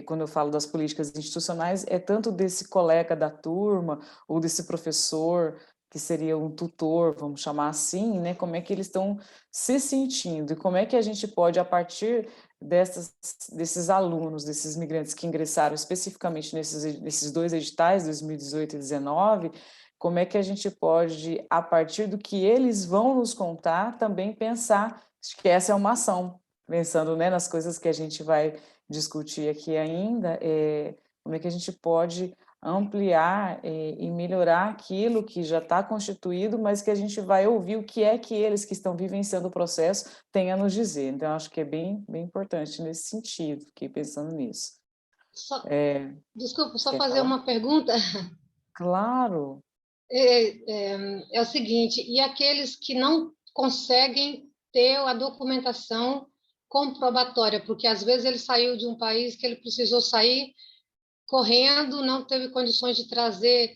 quando eu falo das políticas institucionais, é tanto desse colega da turma ou desse professor que seria um tutor, vamos chamar assim, né? Como é que eles estão se sentindo e como é que a gente pode, a partir desses alunos, desses migrantes que ingressaram especificamente nesses 2 editais, 2018 e 2019, como é que a gente pode, a partir do que eles vão nos contar, também pensar, acho que essa é uma ação, pensando, né, nas coisas que a gente vai discutir aqui ainda, como é que a gente pode ampliar e melhorar aquilo que já está constituído, mas que a gente vai ouvir o que é que eles que estão vivenciando o processo têm a nos dizer. Então, acho que é bem, bem importante nesse sentido, fiquei pensando nisso. Desculpa, só quer fazer falar? uma pergunta. Claro. É o seguinte, e aqueles que não conseguem ter a documentação comprobatória, porque às vezes ele saiu de um país que ele precisou sair correndo, não teve condições de trazer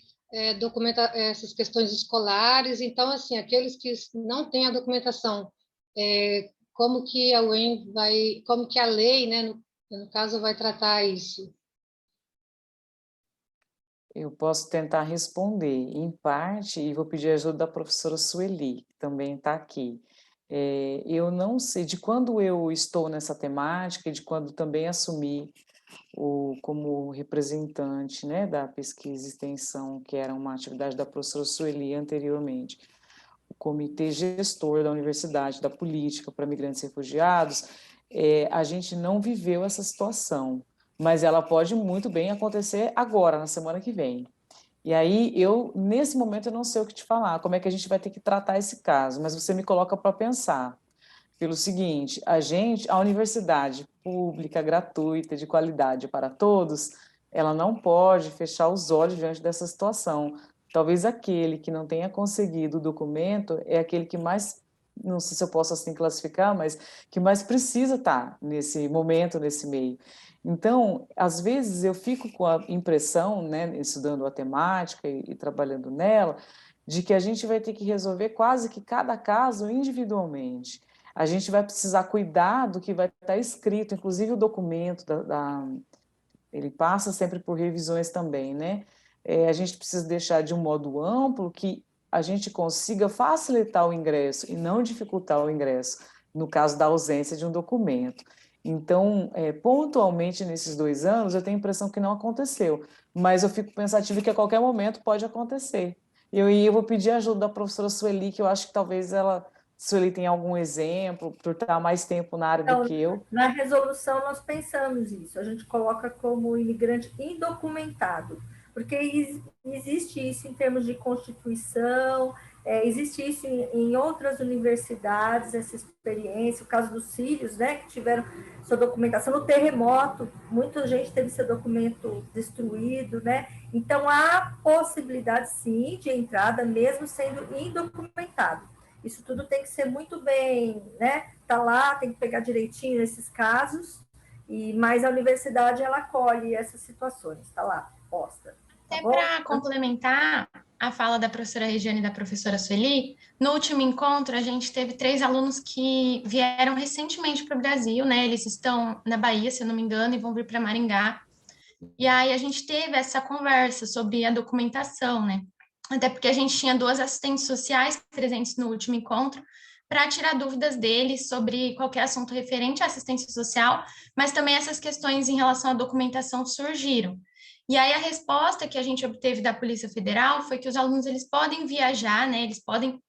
essas questões escolares. Então, assim, aqueles que não têm a documentação, como que a UEM vai, como que a lei, né, no caso, vai tratar isso? Eu posso tentar responder, em parte, e vou pedir a ajuda da professora Sueli, que também está aqui. Eu não sei de quando eu estou nessa temática e de quando também assumi como representante, né, da pesquisa e extensão, que era uma atividade da professora Sueli anteriormente, o comitê gestor da universidade, da política para migrantes e refugiados, a gente não viveu essa situação, mas ela pode muito bem acontecer agora, na semana que vem. E aí, nesse momento, eu não sei o que te falar, como é que a gente vai ter que tratar esse caso, mas você me coloca para pensar. Pelo seguinte, a universidade pública, gratuita, de qualidade para todos, ela não pode fechar os olhos diante dessa situação. Talvez aquele que não tenha conseguido o documento é aquele que mais, não sei se eu posso assim classificar, mas que mais precisa estar nesse momento, nesse meio. Então, às vezes eu fico com a impressão, né, estudando a temática e trabalhando nela, de que a gente vai ter que resolver quase que cada caso individualmente. A gente vai precisar cuidar do que vai estar escrito, inclusive o documento, ele passa sempre por revisões também, né? A gente precisa deixar de um modo amplo que a gente consiga facilitar o ingresso e não dificultar o ingresso, no caso da ausência de um documento. Então, pontualmente nesses 2 anos, eu tenho a impressão que não aconteceu, mas eu fico pensativa que a qualquer momento pode acontecer. Eu vou pedir a ajuda da professora Sueli, que eu acho que talvez Sueli tenha algum exemplo, por estar mais tempo na área Então, do que eu. na resolução, nós pensamos isso, a gente coloca como imigrante indocumentado, porque existe isso em termos de Constituição, existe isso em outras universidades, essa experiência, o caso dos sírios, né, que tiveram sua documentação no terremoto, muita gente teve seu documento destruído, né, então há possibilidade, sim, de entrada, mesmo sendo indocumentado. Isso tudo tem que ser muito bem, né, tá lá, tem que pegar direitinho esses casos, mas a universidade, ela acolhe essas situações, tá lá, posta. Até para complementar a fala da professora Regiane e da professora Sueli, no último encontro a gente teve 3 alunos que vieram recentemente para o Brasil, né? Eles estão na Bahia, se eu não me engano, e vão vir para Maringá. E aí a gente teve essa conversa sobre a documentação, né? Até porque a gente tinha 2 assistentes sociais presentes no último encontro para tirar dúvidas deles sobre qualquer assunto referente à assistência social, mas também essas questões em relação à documentação surgiram. E aí a resposta que a gente obteve da Polícia Federal foi que os alunos eles podem viajar, né? Eles podem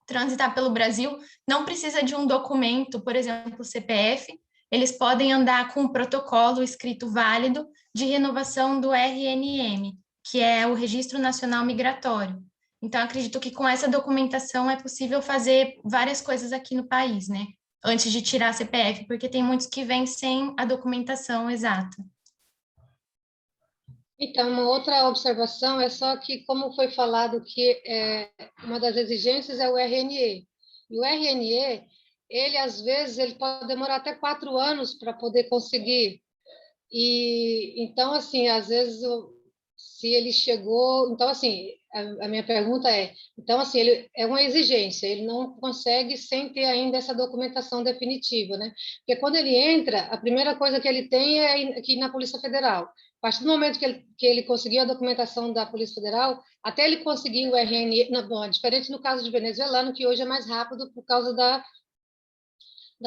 transitar pelo Brasil, não precisa de um documento, por exemplo, CPF, eles podem andar com um protocolo escrito válido de renovação do RNM, que é o Registro Nacional Migratório. Então, acredito que com essa documentação é possível fazer várias coisas aqui no país, né? Antes de tirar a CPF, porque tem muitos que vêm sem a documentação exata. Então, uma outra observação é só que, como foi falado que uma das exigências é o RNE. E o RNE, ele, às vezes, ele pode demorar até 4 anos para poder conseguir. E, então, assim, às vezes, se ele chegou... Então, assim, a minha pergunta é... Então, assim, ele é uma exigência, ele não consegue sem ter ainda essa documentação definitiva, né? Porque quando ele entra, a primeira coisa que ele tem é aqui na Polícia Federal. A partir do momento que ele conseguiu a documentação da Polícia Federal, até ele conseguir o RNE, não, diferente no caso de venezuelano, que hoje é mais rápido por causa da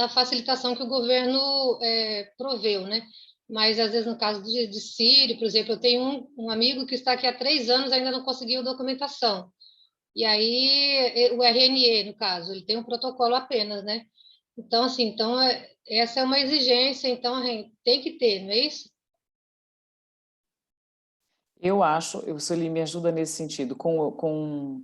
facilitação que o governo proveu, né? Mas, às vezes, no caso de sírio, por exemplo, eu tenho um amigo que está aqui há 3 anos e ainda não conseguiu documentação. E aí, o RNE, no caso, ele tem um protocolo apenas, né? Então, assim, essa é uma exigência, então, tem que ter, não é isso? Eu acho, o Sueli me ajuda nesse sentido,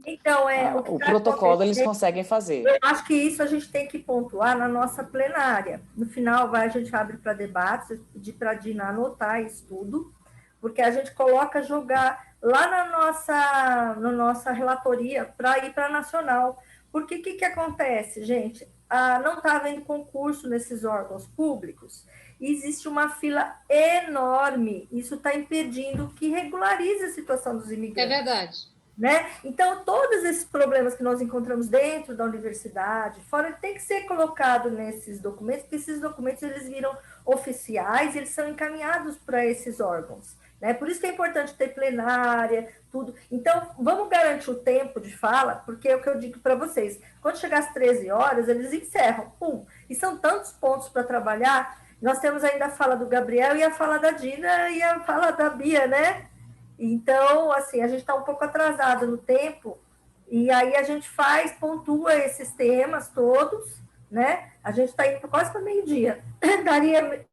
então, o protocolo eles conseguem fazer. Eu acho que isso a gente tem que pontuar na nossa plenária. No final, a gente abre para debates, pedir para a Dina anotar isso tudo, porque a gente coloca jogar lá na nossa relatoria para ir para a nacional. Porque o que acontece, gente? não está havendo concurso nesses órgãos públicos, e existe uma fila enorme, isso está impedindo que regularize a situação dos imigrantes. É verdade. Né? Então, todos esses problemas que nós encontramos dentro da universidade, fora, tem que ser colocado nesses documentos, porque esses documentos eles viram oficiais, eles são encaminhados para esses órgãos. Né? Por isso que é importante ter plenária, tudo. Então, vamos garantir o tempo de fala, porque é o que eu digo para vocês. Quando chegar às 13 horas, eles encerram. Pum. E são tantos pontos para trabalhar. Nós temos ainda a fala do Gabriel e a fala da Dina e a fala da Bia, né? Então, assim, a gente está um pouco atrasado no tempo, e aí a gente pontua esses temas todos, né? A gente está indo quase para meio-dia. Daria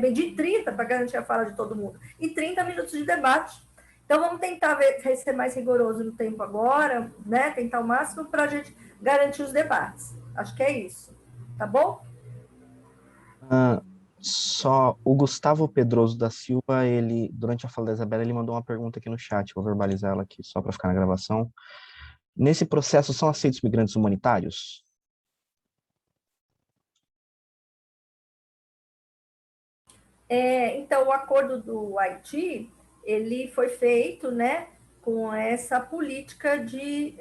meio-dia e 30 para garantir a fala de todo mundo, e 30 minutos de debate. Então, vamos tentar ser mais rigoroso no tempo agora, né? Tentar o máximo para a gente garantir os debates. Acho que é isso. Tá bom? Só o Gustavo Pedroso da Silva, ele, durante a fala da Isabela, ele mandou uma pergunta aqui no chat, vou verbalizar ela aqui só para ficar na gravação. Nesse processo, são aceitos migrantes humanitários? Então, o acordo do Haiti, ele foi feito, né, com essa política de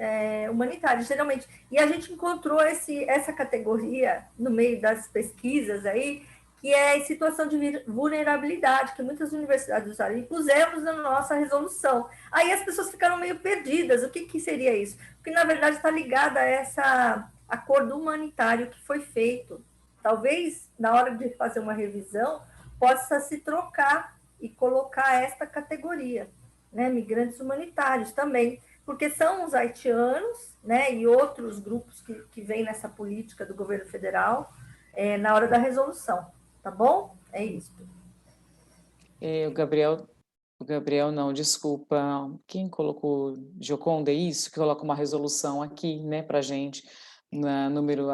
humanitária, geralmente. E a gente encontrou essa categoria no meio das pesquisas aí, que é em situação de vulnerabilidade, que muitas universidades usaram, e pusemos na nossa resolução. Aí as pessoas ficaram meio perdidas, o que seria isso? Porque, na verdade, está ligado a esse acordo humanitário que foi feito. Talvez, na hora de fazer uma revisão, possa se trocar e colocar esta categoria, né? Migrantes humanitários também, porque são os haitianos, né, e outros grupos que vêm nessa política do governo federal na hora da resolução. Tá bom? É isso. O Gabriel não, desculpa. Quem colocou Gioconda, é isso? Que coloca uma resolução aqui, né, para a gente, número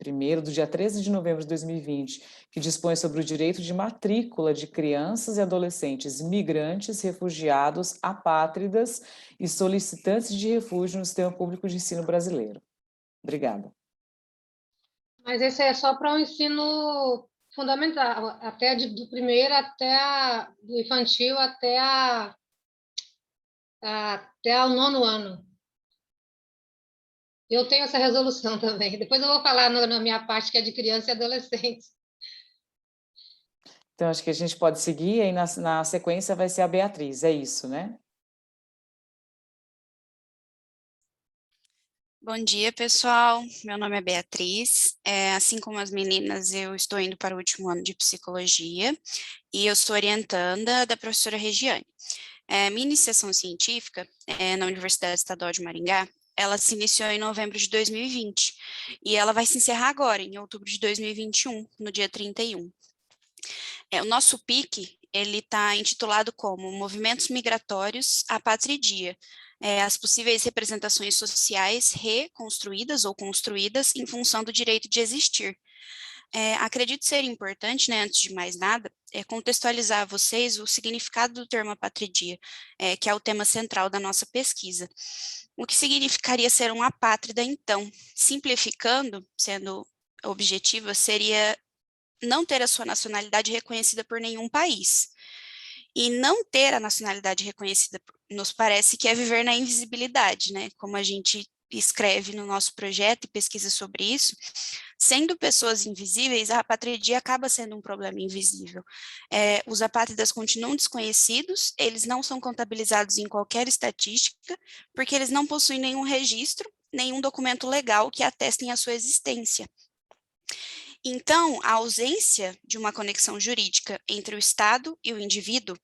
1º, do dia 13 de novembro de 2020, que dispõe sobre o direito de matrícula de crianças e adolescentes migrantes, refugiados, apátridas e solicitantes de refúgio no sistema público de ensino brasileiro. Obrigada. Mas esse é só para o ensino fundamental, até do primeiro do infantil até o 9º ano. Eu tenho essa resolução também. Depois eu vou falar na minha parte, que é de criança e adolescente. Então, acho que a gente pode seguir, e aí na sequência vai ser a Beatriz, é isso, né? Bom dia, pessoal. Meu nome é Beatriz. Assim como as meninas, eu estou indo para o último ano de psicologia e eu sou orientanda da professora Regiane. Minha iniciação científica na Universidade Estadual de Maringá, ela se iniciou em novembro de 2020 e ela vai se encerrar agora, em outubro de 2021, no dia 31. O nosso PIC, ele está intitulado como Movimentos Migratórios à Patridia, as possíveis representações sociais reconstruídas ou construídas em função do direito de existir. Acredito ser importante, né, antes de mais nada, contextualizar a vocês o significado do termo apatridia, que é o tema central da nossa pesquisa. O que significaria ser um apátrida, então? Simplificando, sendo objetiva, seria não ter a sua nacionalidade reconhecida por nenhum país. E não ter a nacionalidade reconhecida nos parece que é viver na invisibilidade, né? Como a gente escreve no nosso projeto e pesquisa sobre isso, sendo pessoas invisíveis, a apatridia acaba sendo um problema invisível. Os apátridas continuam desconhecidos, eles não são contabilizados em qualquer estatística, porque eles não possuem nenhum registro, nenhum documento legal que atestem a sua existência. Então, a ausência de uma conexão jurídica entre o Estado e o indivíduo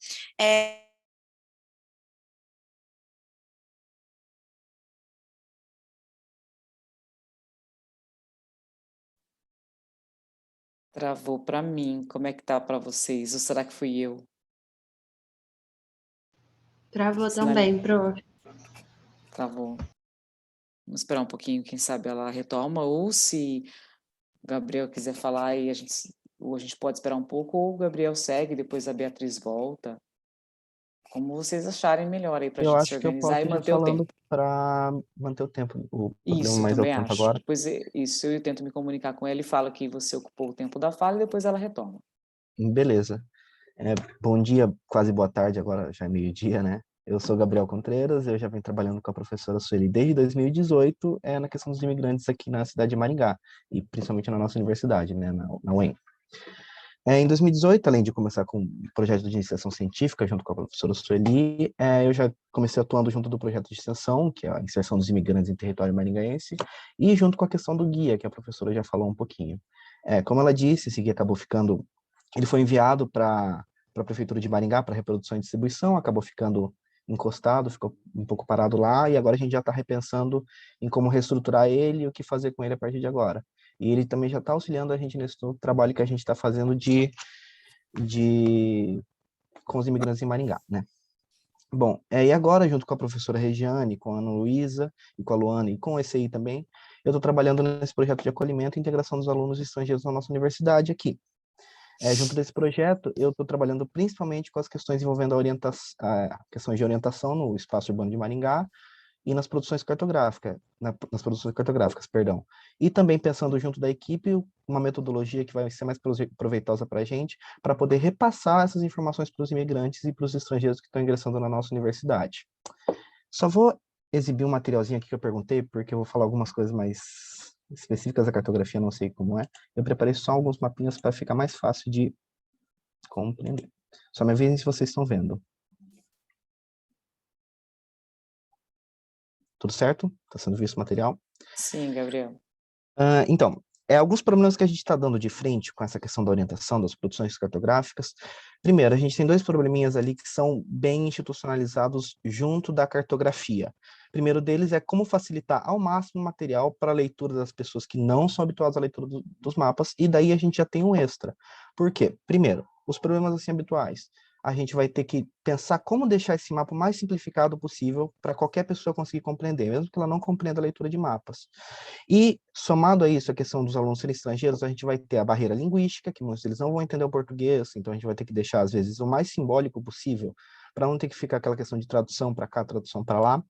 Travou para mim. Como é que tá para vocês? Ou será que fui eu? Travou também, Pro. Travou. Vamos esperar um pouquinho, quem sabe ela retoma, ou se o Gabriel quiser falar, e a gente pode esperar um pouco, ou o Gabriel segue, depois a Beatriz volta. como vocês acharem melhor aí para a Eu gente se acho que eu organizar posso e ir manter o tempo. falando para manter o tempo. O problema Isso, mais é o também tempo acho. agora. Depois, isso, eu tento me comunicar com ela e falo que você ocupou o tempo da fala e depois ela retoma. Beleza. Bom dia, quase boa tarde, agora já é meio-dia, né? Eu sou Gabriel Contreiras, eu já venho trabalhando com a professora Sueli desde 2018, na questão dos imigrantes aqui na cidade de Maringá, e principalmente na nossa universidade, né, na UEM. Em 2018, além de começar com o projeto de iniciação científica, junto com a professora Sueli, eu já comecei atuando junto do projeto de extensão, que é a inserção dos imigrantes em território maringaense, e junto com a questão do guia, que a professora já falou um pouquinho. Como ela disse, esse guia acabou ficando... Ele foi enviado para a Prefeitura de Maringá para reprodução e distribuição, acabou ficando encostado, ficou um pouco parado lá, e agora a gente já está repensando em como reestruturar ele e o que fazer com ele a partir de agora. E ele também já está auxiliando a gente nesse trabalho que a gente está fazendo com os imigrantes em Maringá, né? Bom, e agora, junto com a professora Regiane, com a Ana Luísa, e com a Luana, e com o ECI também, eu estou trabalhando nesse projeto de acolhimento e integração dos alunos estrangeiros na nossa universidade aqui. Junto desse projeto, eu estou trabalhando principalmente com as questões envolvendo questões de orientação no espaço urbano de Maringá e nas produções cartográficas, perdão. E também pensando junto da equipe uma metodologia que vai ser mais proveitosa para a gente, para poder repassar essas informações para os imigrantes e para os estrangeiros que estão ingressando na nossa universidade. Só vou exibir um materialzinho aqui que eu perguntei, porque eu vou falar algumas coisas mais específicas da cartografia, não sei como é. Eu preparei só alguns mapinhas para ficar mais fácil de compreender. Só me avisem se vocês estão vendo. Tudo certo? Está sendo visto o material? Sim, Gabriel. Então, alguns problemas que a gente está dando de frente com essa questão da orientação das produções cartográficas. Primeiro, a gente tem dois probleminhas ali que são bem institucionalizados junto da cartografia. O primeiro deles é como facilitar ao máximo o material para a leitura das pessoas que não são habituadas à leitura dos mapas, e daí a gente já tem um extra. Por quê? Primeiro, os problemas assim habituais. A gente vai ter que pensar como deixar esse mapa o mais simplificado possível para qualquer pessoa conseguir compreender, mesmo que ela não compreenda a leitura de mapas. E, somado a isso, a questão dos alunos serem estrangeiros, a gente vai ter a barreira linguística, que muitos deles não vão entender o português, então a gente vai ter que deixar, às vezes, o mais simbólico possível, para não ter que ficar aquela questão de tradução para cá, tradução para lá.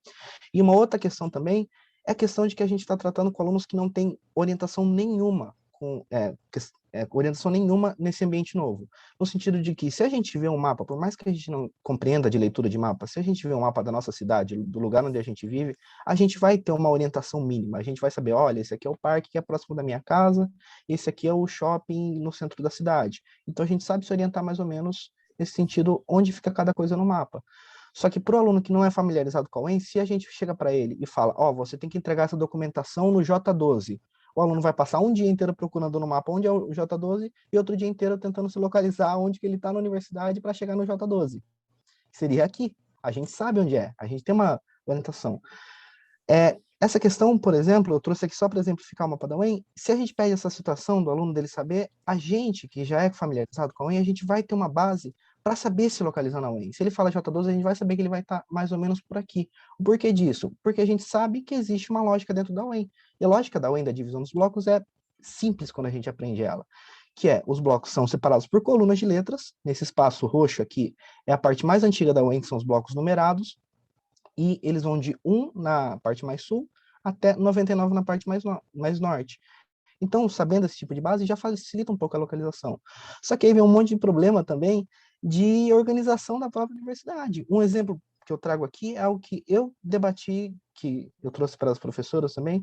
E uma outra questão também é a questão de que a gente está tratando com alunos que não têm orientação nenhuma, orientação nenhuma nesse ambiente novo. No sentido de que, se a gente vê um mapa, por mais que a gente não compreenda de leitura de mapa, se a gente vê um mapa da nossa cidade, do lugar onde a gente vive, a gente vai ter uma orientação mínima. A gente vai saber, olha, esse aqui é o parque que é próximo da minha casa, esse aqui é o shopping no centro da cidade. Então, a gente sabe se orientar mais ou menos nesse sentido, onde fica cada coisa no mapa. Só que para o aluno que não é familiarizado com a UEM, se a gente chega para ele e fala, você tem que entregar essa documentação no J12, o aluno vai passar um dia inteiro procurando no mapa onde é o J12 e outro dia inteiro tentando se localizar onde que ele está na universidade para chegar no J12. Seria aqui. A gente sabe onde é. A gente tem uma orientação. Essa questão, por exemplo, eu trouxe aqui só para exemplificar o mapa da UEM. Se a gente pede essa situação do aluno dele saber, a gente, que já é familiarizado com a UEM, a gente vai ter uma base para saber se localizar na UEM. Se ele fala J12, a gente vai saber que ele vai estar mais ou menos por aqui. O porquê disso? Porque a gente sabe que existe uma lógica dentro da UEM. E a lógica da UEM, da divisão dos blocos, é simples quando a gente aprende ela. Que os blocos são separados por colunas de letras. Nesse espaço roxo aqui é a parte mais antiga da UEM, que são os blocos numerados. E eles vão de 1 na parte mais sul até 99 na parte mais norte. Então, sabendo esse tipo de base, já facilita um pouco a localização. Só que aí vem um monte de problema também de organização da própria universidade. Um exemplo que eu trago aqui é o que eu debati, que eu trouxe para as professoras também,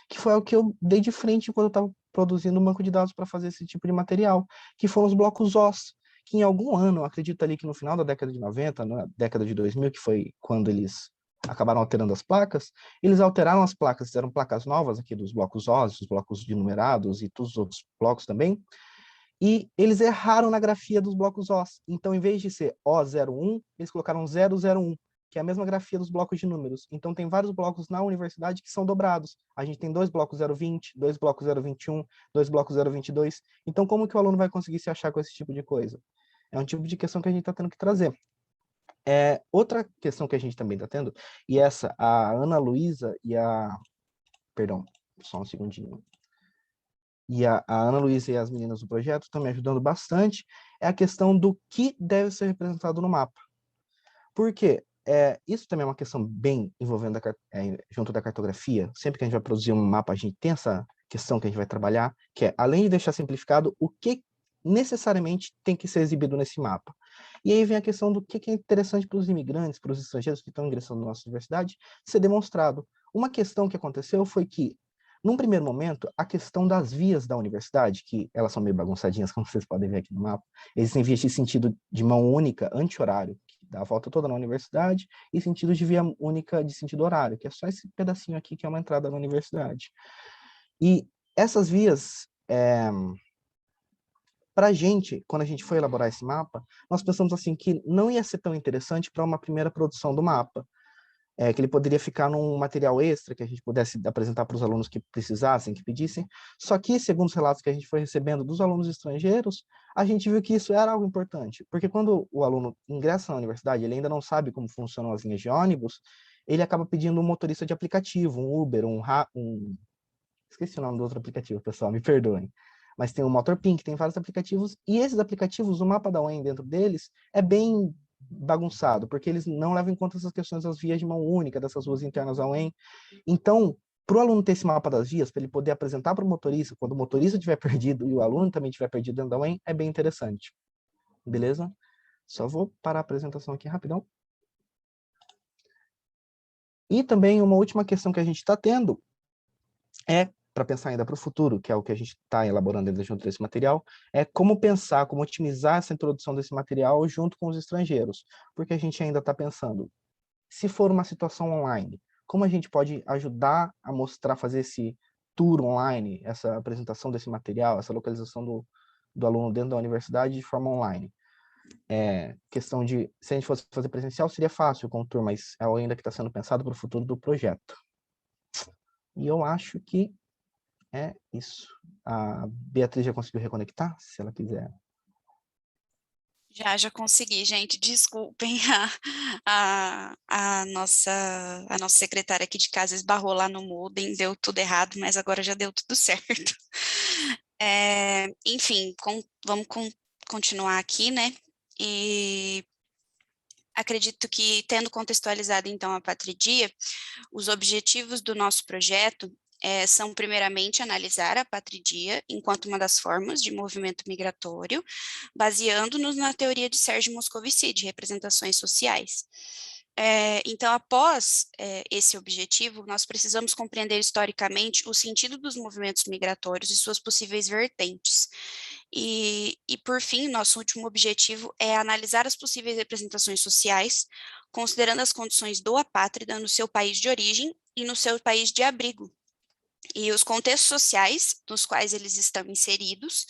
que foi o que eu dei de frente quando eu estava produzindo um banco de dados para fazer esse tipo de material, que foram os blocos OS, que em algum ano, acredito ali que no final da década de 90, na década de 2000, que foi quando eles acabaram alterando as placas, eles alteraram as placas, fizeram placas novas aqui dos blocos OS, os blocos de numerados e todos os outros blocos também, e eles erraram na grafia dos blocos OS. Então, em vez de ser O01, eles colocaram 001, que é a mesma grafia dos blocos de números. Então, tem vários blocos na universidade que são dobrados. A gente tem 2 blocos 020, 2 blocos 021, 2 blocos 022. Então, como que o aluno vai conseguir se achar com esse tipo de coisa? É um tipo de questão que a gente está tendo que trazer. Outra questão que a gente também está tendo, e essa, a Ana Luísa e a... Perdão, só um segundinho. E a Ana Luísa e as meninas do projeto estão me ajudando bastante, é a questão do que deve ser representado no mapa. Por quê? Isso também é uma questão bem envolvendo junto da cartografia. Sempre que a gente vai produzir um mapa, a gente tem essa questão que a gente vai trabalhar, que é, além de deixar simplificado, o que necessariamente tem que ser exibido nesse mapa. E aí vem a questão do que é interessante para os imigrantes, para os estrangeiros que estão ingressando na nossa universidade, ser demonstrado. Uma questão que aconteceu foi que, num primeiro momento, a questão das vias da universidade, que elas são meio bagunçadinhas, como vocês podem ver aqui no mapa, existem vias de sentido de mão única, anti-horário, que dá a volta toda na universidade, e sentido de via única de sentido horário, que é só esse pedacinho aqui que é uma entrada na universidade. E essas vias, para a gente, quando a gente foi elaborar esse mapa, nós pensamos assim que não ia ser tão interessante para uma primeira produção do mapa, que ele poderia ficar num material extra que a gente pudesse apresentar para os alunos que precisassem, que pedissem. Só que, segundo os relatos que a gente foi recebendo dos alunos estrangeiros, a gente viu que isso era algo importante, porque quando o aluno ingressa na universidade, ele ainda não sabe como funcionam as linhas de ônibus, ele acaba pedindo um motorista de aplicativo, um Uber, esqueci o nome do outro aplicativo, pessoal, me perdoem. Mas tem o Motorpink, tem vários aplicativos, e esses aplicativos, o mapa da UEM dentro deles é bem bagunçado, porque eles não levam em conta essas questões das vias de mão única, dessas ruas internas da UEM. Então, para o aluno ter esse mapa das vias, para ele poder apresentar para o motorista, quando o motorista estiver perdido e o aluno também estiver perdido dentro da UEM, é bem interessante. Beleza? Só vou parar a apresentação aqui rapidão. E também uma última questão que a gente está tendo para pensar ainda para o futuro, que é o que a gente está elaborando junto desse material, é como pensar, como otimizar essa introdução desse material junto com os estrangeiros, porque a gente ainda está pensando, se for uma situação online, como a gente pode ajudar a mostrar, fazer esse tour online, essa apresentação desse material, essa localização do aluno dentro da universidade de forma online. Questão de, se a gente fosse fazer presencial, seria fácil com o tour, mas é ainda que está sendo pensado para o futuro do projeto. E eu acho que é isso. A Beatriz já conseguiu reconectar, se ela quiser. Já consegui, gente. Desculpem, a nossa secretária aqui de casa esbarrou lá no Moodle, deu tudo errado, mas agora já deu tudo certo. Enfim, vamos continuar aqui, né? E acredito que, tendo contextualizado, então, a Patridia, os objetivos do nosso projeto são, primeiramente, analisar a patridia enquanto uma das formas de movimento migratório, baseando-nos na teoria de Sérgio Moscovici, de representações sociais. Então, após esse objetivo, nós precisamos compreender historicamente o sentido dos movimentos migratórios e suas possíveis vertentes. E, por fim, nosso último objetivo é analisar as possíveis representações sociais, considerando as condições do apátrida no seu país de origem e no seu país de abrigo, e os contextos sociais nos quais eles estão inseridos,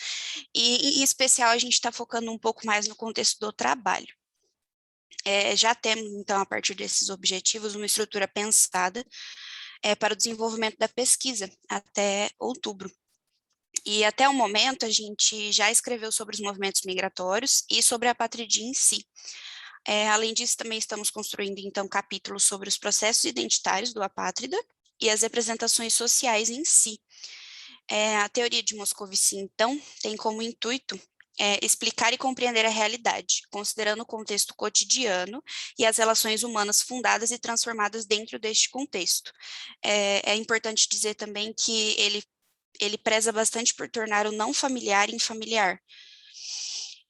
e, em especial, a gente está focando um pouco mais no contexto do trabalho. Já temos, então, a partir desses objetivos, uma estrutura pensada para o desenvolvimento da pesquisa até outubro. E até o momento a gente já escreveu sobre os movimentos migratórios e sobre a patridia em si. Além disso, também estamos construindo, então, capítulos sobre os processos identitários do apátrida e as representações sociais em si. A teoria de Moscovici, então, tem como intuito explicar e compreender a realidade, considerando o contexto cotidiano e as relações humanas fundadas e transformadas dentro deste contexto. É importante dizer também que ele preza bastante por tornar o não familiar infamiliar.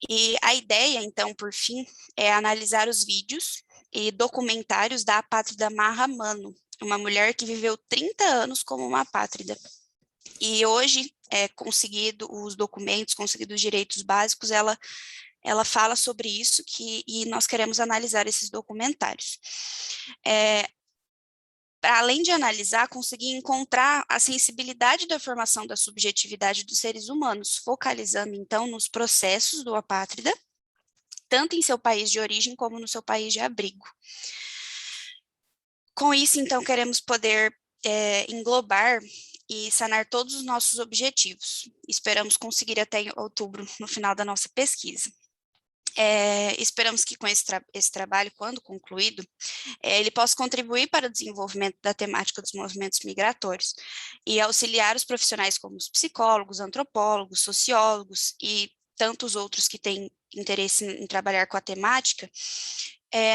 E a ideia, então, por fim, é analisar os vídeos e documentários da apátrida Marra Mano, uma mulher que viveu 30 anos como uma apátrida. E hoje, conseguido os documentos, conseguido os direitos básicos, ela fala sobre isso e nós queremos analisar esses documentários. Além de analisar, conseguir encontrar a sensibilidade da formação da subjetividade dos seres humanos, focalizando, então, nos processos do apátrida, tanto em seu país de origem como no seu país de abrigo. Com isso, então, queremos poder englobar e sanar todos os nossos objetivos. Esperamos conseguir até outubro, no final da nossa pesquisa. Esperamos que com esse trabalho, quando concluído, ele possa contribuir para o desenvolvimento da temática dos movimentos migratórios e auxiliar os profissionais como os psicólogos, antropólogos, sociólogos e tantos outros que têm interesse em trabalhar com a temática,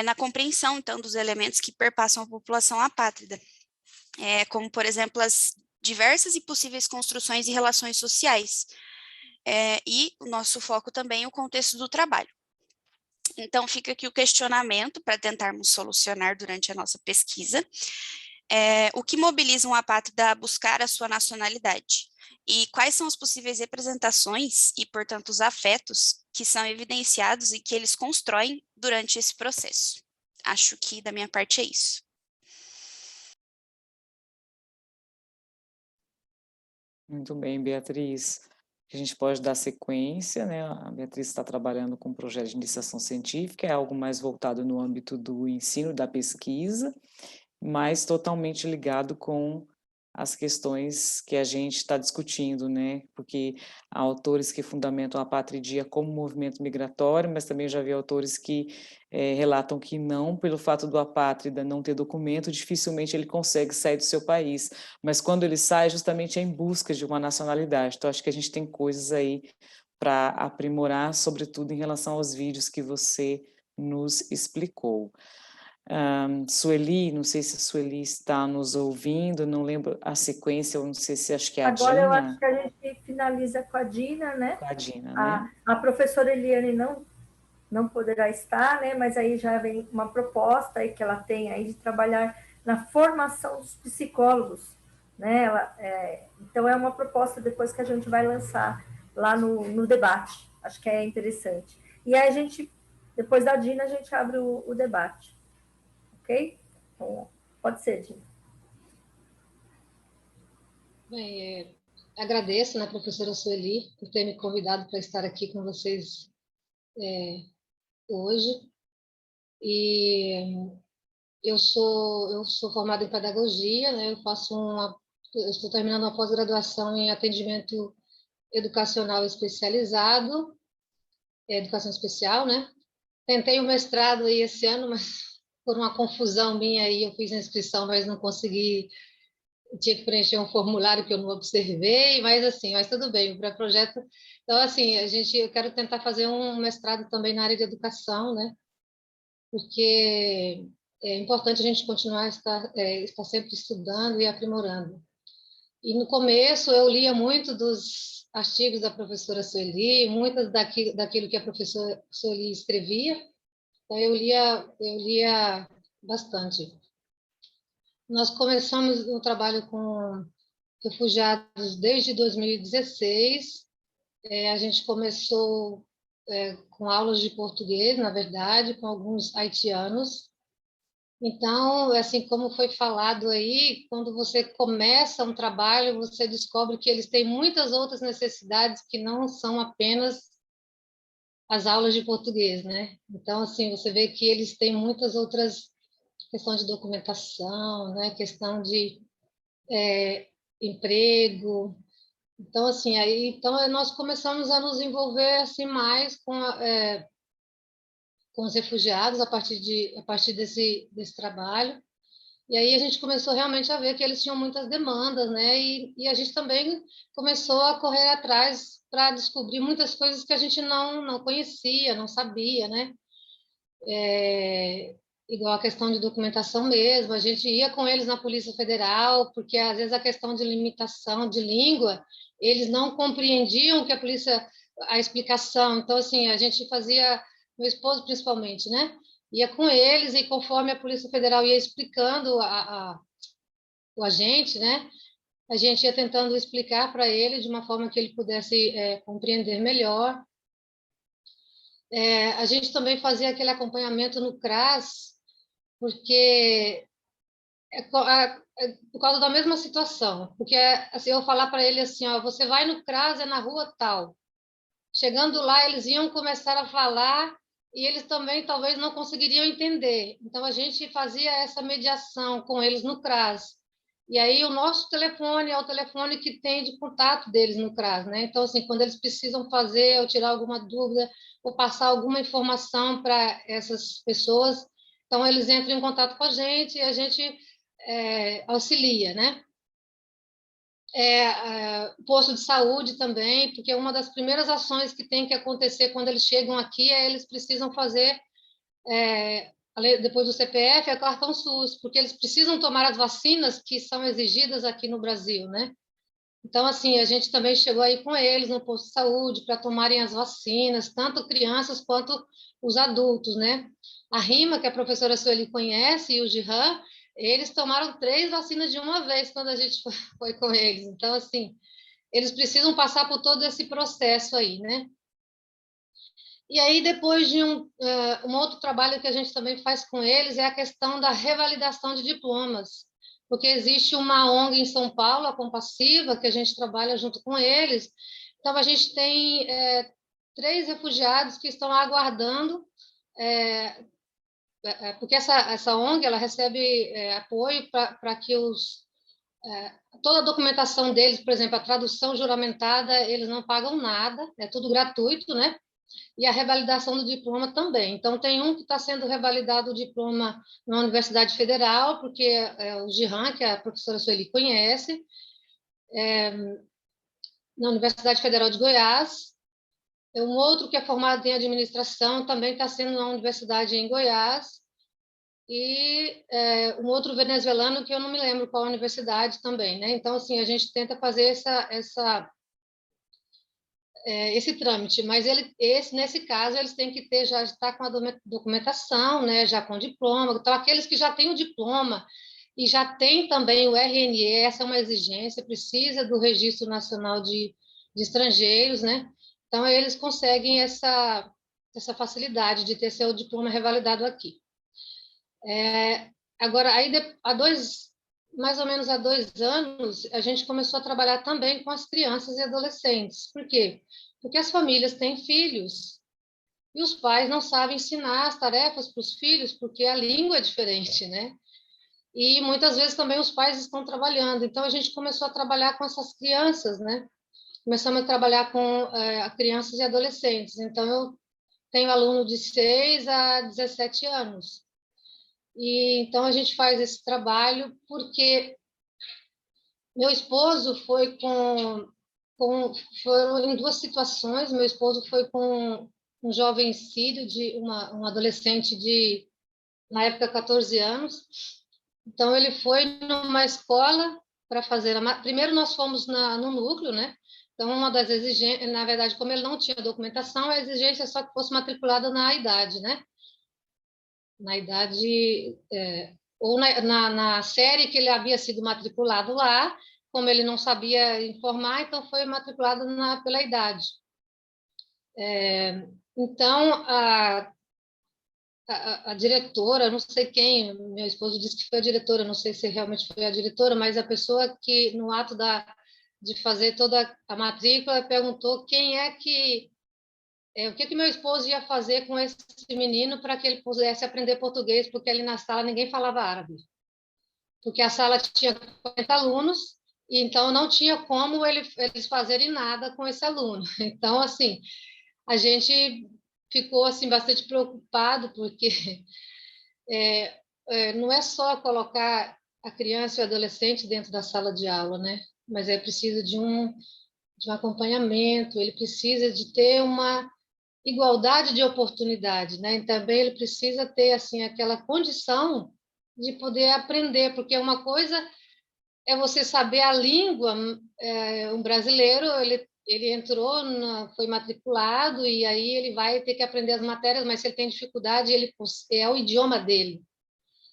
na compreensão, então, dos elementos que perpassam a população apátrida, como, por exemplo, as diversas e possíveis construções e relações sociais, e o nosso foco também é o contexto do trabalho. Então, fica aqui o questionamento para tentarmos solucionar durante a nossa pesquisa. O que mobiliza um apátrida a buscar a sua nacionalidade? E quais são as possíveis representações e, portanto, os afetos que são evidenciados e que eles constroem durante esse processo? Acho que da minha parte é isso. Muito bem, Beatriz. A gente pode dar sequência, né? A Beatriz está trabalhando com um projeto de iniciação científica, é algo mais voltado no âmbito do ensino, da pesquisa, mas totalmente ligado com as questões que a gente está discutindo, né? Porque há autores que fundamentam a apatridia como movimento migratório, mas também já vi autores que relatam que não, pelo fato do apátrida não ter documento, dificilmente ele consegue sair do seu país, mas quando ele sai, justamente é em busca de uma nacionalidade. Então, acho que a gente tem coisas aí para aprimorar, sobretudo em relação aos vídeos que você nos explicou. Sueli, não sei se a Sueli está nos ouvindo, não lembro a sequência, eu não sei se acho que é a Agora Dina. eu acho que a gente finaliza com a Dina, né? Com a Dina, né? A professora Eliane não poderá estar, né? Mas aí já vem uma proposta aí que ela tem aí de trabalhar na formação dos psicólogos, né? Então é uma proposta depois que a gente vai lançar lá no debate. Acho que é interessante. E aí a gente, depois da Dina, a gente abre o debate. Ok? Então, pode ser, Dina. Bem, agradeço, né, professora Sueli, por ter me convidado para estar aqui com vocês hoje. E eu sou formada em pedagogia, né? Eu estou terminando uma pós-graduação em atendimento educacional especializado, educação especial, né? Tentei o mestrado aí esse ano, mas por uma confusão minha aí, eu fiz a inscrição, mas não consegui, tinha que preencher um formulário que eu não observei, mas tudo bem, o pré-projeto. Então, assim, eu quero tentar fazer um mestrado também na área de educação, né? Porque é importante a gente continuar a estar sempre estudando e aprimorando. E no começo eu lia muito dos artigos da professora Sueli, muitas daquilo que a professora Sueli escrevia, então eu lia bastante. Nós começamos o trabalho com refugiados desde 2016. A gente começou com aulas de português, na verdade, com alguns haitianos. Então, assim como foi falado aí, quando você começa um trabalho, você descobre que eles têm muitas outras necessidades que não são apenas as aulas de português, né? Então, assim, você vê que eles têm muitas outras questões de documentação, né? Questão de emprego. Então, assim, então nós começamos a nos envolver assim mais com os refugiados a partir desse trabalho. E aí a gente começou realmente a ver que eles tinham muitas demandas, né? E a gente também começou a correr atrás para descobrir muitas coisas que a gente não conhecia, não sabia, né? Igual a questão de documentação mesmo, a gente ia com eles na Polícia Federal, porque às vezes a questão de limitação de língua, eles não compreendiam que a explicação. Então, assim, a gente fazia, meu esposo principalmente, né? Ia com eles e conforme a Polícia Federal ia explicando o agente, né? A gente ia tentando explicar para ele de uma forma que ele pudesse compreender melhor. A gente também fazia aquele acompanhamento no CRAS, porque por causa da mesma situação, porque assim, eu falar para ele assim, ó, você vai no CRAS, é na rua tal. Chegando lá, eles iam começar a falar e eles também talvez não conseguiriam entender. Então, a gente fazia essa mediação com eles no CRAS. E aí, o nosso telefone é o telefone que tem de contato deles no CRAS, né? Então, assim, quando eles precisam fazer ou tirar alguma dúvida ou passar alguma informação para essas pessoas, então, eles entram em contato com a gente e a gente auxilia, né? Posto de saúde também, porque uma das primeiras ações que tem que acontecer quando eles chegam aqui eles precisam fazer depois do CPF, é o cartão SUS, porque eles precisam tomar as vacinas que são exigidas aqui no Brasil, né? Então, assim, a gente também chegou aí com eles no posto de saúde para tomarem as vacinas, tanto crianças quanto os adultos, né? A Rima, que a professora Sueli conhece, e o Gihan, eles tomaram 3 vacinas de uma vez quando a gente foi com eles. Então, assim, eles precisam passar por todo esse processo aí, né? E aí, depois de um outro trabalho que a gente também faz com eles é a questão da revalidação de diplomas, porque existe uma ONG em São Paulo, a Compassiva, que a gente trabalha junto com eles. Então, a gente tem 3 refugiados que estão aguardando, porque essa ONG ela recebe apoio para que toda a documentação deles, por exemplo, a tradução juramentada, eles não pagam nada, é tudo gratuito, né? E a revalidação do diploma também. Então, tem um que está sendo revalidado o diploma na Universidade Federal, porque o Gihan, que a professora Sueli conhece, na Universidade Federal de Goiás. Um outro que é formado em administração também está sendo na Universidade em Goiás. E um outro venezuelano que eu não me lembro qual universidade também, né? Então, assim, a gente tenta fazer esse trâmite, mas nesse caso eles têm que já estar com a documentação, né, já com diploma. Então, aqueles que já têm o diploma e já têm também o RNE, essa é uma exigência, precisa do Registro Nacional de Estrangeiros, né? Então, eles conseguem essa facilidade de ter seu diploma revalidado aqui. Agora, aí, mais ou menos há 2 anos, a gente começou a trabalhar também com as crianças e adolescentes. Por quê? Porque as famílias têm filhos e os pais não sabem ensinar as tarefas para os filhos, porque a língua é diferente, né? E muitas vezes também os pais estão trabalhando. Então, a gente começou a trabalhar com essas crianças, né? Começamos a trabalhar com crianças e adolescentes. Então, eu tenho aluno de 6 a 17 anos. E então a gente faz esse trabalho porque meu esposo foram em 2 situações. Meu esposo foi com um jovem sírio, um adolescente de, na época, 14 anos. Então, ele foi numa escola para fazer primeiro nós fomos no núcleo, né? Então, uma das exigências, na verdade, como ele não tinha documentação, a exigência é só que fosse matriculado na idade, né? Na idade, ou na série que ele havia sido matriculado lá, como ele não sabia informar, então foi matriculado pela idade. Então, a diretora, não sei quem, meu esposo disse que foi a diretora, não sei se realmente foi a diretora, mas a pessoa que, no ato de fazer toda a matrícula, perguntou quem é que o que meu esposo ia fazer com esse menino para que ele pudesse aprender português, porque ali na sala ninguém falava árabe. Porque a sala tinha 40 alunos, e então não tinha como eles fazerem nada com esse aluno. Então, assim, a gente ficou assim, bastante preocupado, porque não é só colocar a criança e o adolescente dentro da sala de aula, né? Mas é preciso de um acompanhamento, ele precisa de ter uma igualdade de oportunidade, né? E também ele precisa ter assim aquela condição de poder aprender, porque uma coisa é você saber a língua. Um brasileiro ele entrou, foi matriculado e aí ele vai ter que aprender as matérias, mas se ele tem dificuldade, é o idioma dele.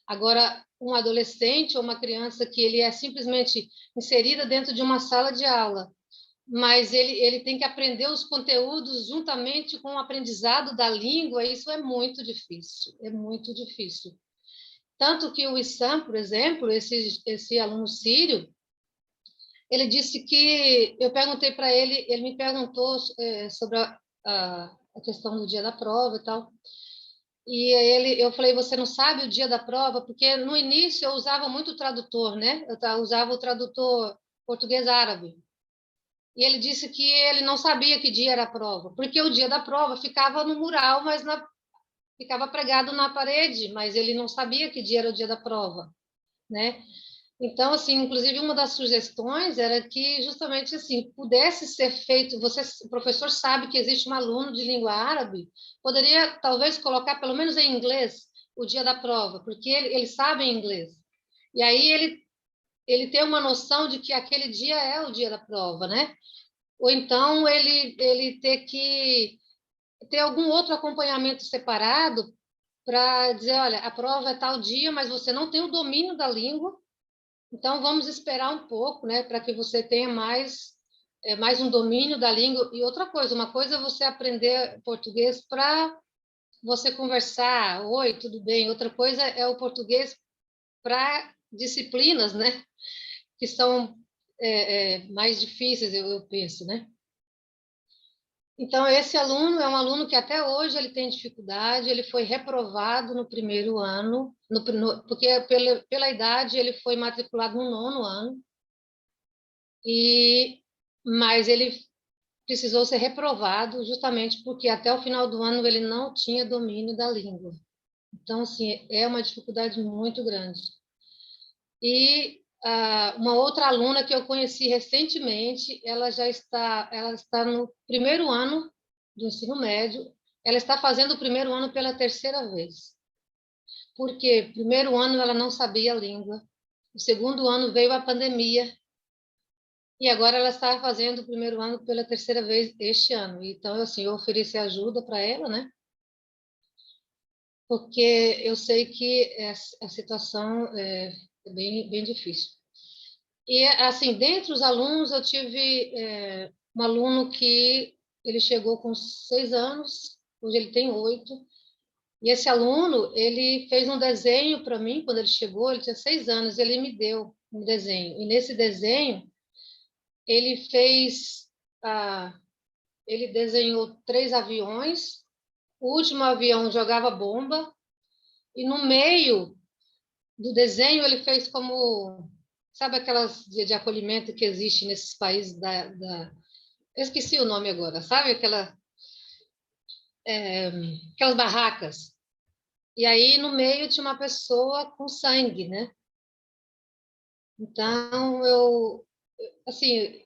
Agora, um adolescente ou uma criança que ele é simplesmente inserida dentro de uma sala de aula, mas ele tem que aprender os conteúdos juntamente com o aprendizado da língua, isso é muito difícil, é muito difícil. Tanto que o Issam, por exemplo, esse aluno sírio, ele disse que, eu perguntei para ele me perguntou sobre a questão do dia da prova e tal, e eu falei, você não sabe o dia da prova? Porque no início eu usava muito o tradutor, né? Eu usava o tradutor português-árabe. E ele disse que ele não sabia que dia era a prova, porque o dia da prova ficava no mural, mas ficava pregado na parede, mas ele não sabia que dia era o dia da prova, né? Então, assim, inclusive uma das sugestões era que justamente assim pudesse ser feito. O professor sabe que existe um aluno de língua árabe, poderia talvez colocar pelo menos em inglês o dia da prova, porque ele sabe inglês. E aí ele tem uma noção de que aquele dia é o dia da prova, né? Ou então ele ter que ter algum outro acompanhamento separado para dizer, olha, a prova é tal dia, mas você não tem o domínio da língua, então vamos esperar um pouco, né, para que você tenha mais um domínio da língua. E outra coisa, uma coisa é você aprender português para você conversar, oi, tudo bem. Outra coisa é o português para disciplinas, né, que são mais difíceis, eu penso, né? Então, esse aluno é um aluno que até hoje ele tem dificuldade, ele foi reprovado no primeiro ano, porque pela idade ele foi matriculado no 9º ano, mas ele precisou ser reprovado justamente porque até o final do ano ele não tinha domínio da língua. Então, assim, é uma dificuldade muito grande. E uma outra aluna que eu conheci recentemente, ela está no primeiro ano do ensino médio, ela está fazendo o primeiro ano pela 3ª vez. Porque primeiro ano ela não sabia a língua, o segundo ano veio a pandemia, e agora ela está fazendo o primeiro ano pela 3ª vez este ano. Então, assim, eu ofereci ajuda para ela, né? Porque eu sei que a situação é bem difícil. E, assim, dentre os alunos, eu tive um aluno que ele chegou com 6 anos, hoje ele tem 8, e esse aluno, ele fez um desenho para mim, quando ele chegou, ele tinha 6 anos, ele me deu um desenho, e nesse desenho, ele ele desenhou 3 aviões, o último avião jogava bomba, e no meio do desenho ele fez como, sabe aquelas de acolhimento que existe nesses países eu esqueci o nome agora, sabe aquelas barracas, e aí no meio tinha uma pessoa com sangue, né? Então assim,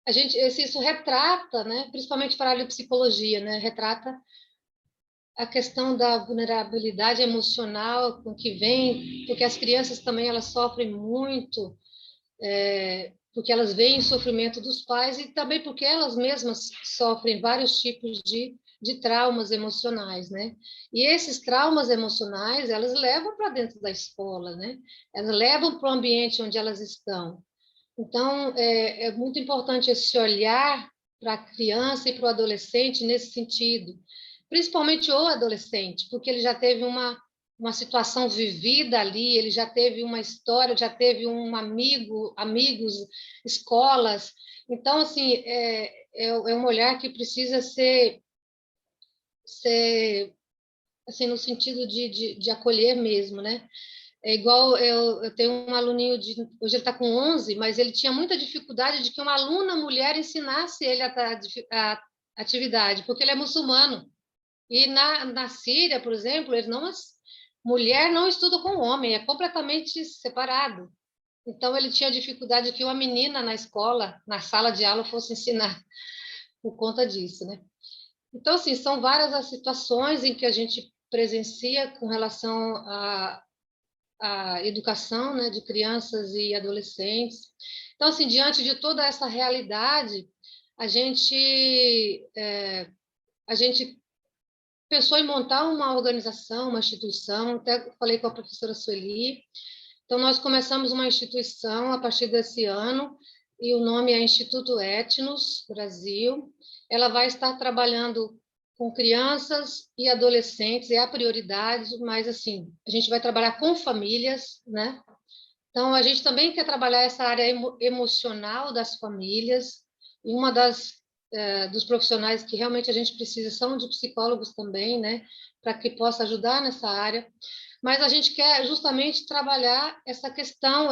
isso retrata, né, principalmente para a área de psicologia, né, retrata a questão da vulnerabilidade emocional com que vem, porque as crianças também elas sofrem muito, porque elas veem o sofrimento dos pais e também porque elas mesmas sofrem vários tipos de traumas emocionais, né? E esses traumas emocionais, elas levam para dentro da escola, né? Elas levam para o ambiente onde elas estão. Então, é muito importante esse olhar para a criança e para o adolescente nesse sentido, principalmente o adolescente, porque ele já teve uma situação vivida ali, ele já teve uma história, já teve amigos, escolas. Então, assim, é um olhar que precisa ser assim, no sentido de acolher mesmo, né? É igual, eu tenho um aluninho, hoje ele está com 11, mas ele tinha muita dificuldade de que uma aluna mulher ensinasse ele a atividade, porque ele é muçulmano. E na Síria, por exemplo, mulher não estuda com homem, é completamente separado. Então, ele tinha dificuldade que uma menina na escola, na sala de aula, fosse ensinar por conta disso, né? Então, assim, são várias as situações em que a gente presencia com relação à educação, né, de crianças e adolescentes. Então, assim, diante de toda essa realidade, a gente pensou em montar uma organização, uma instituição, até falei com a professora Sueli. Então, nós começamos uma instituição a partir desse ano, e o nome é Instituto Etnos Brasil. Ela vai estar trabalhando com crianças e adolescentes, é a prioridade, mas, assim, a gente vai trabalhar com famílias, né? Então, a gente também quer trabalhar essa área emocional das famílias, e uma dos profissionais que realmente a gente precisa são de psicólogos também, né, para que possa ajudar nessa área. Mas a gente quer justamente trabalhar essa questão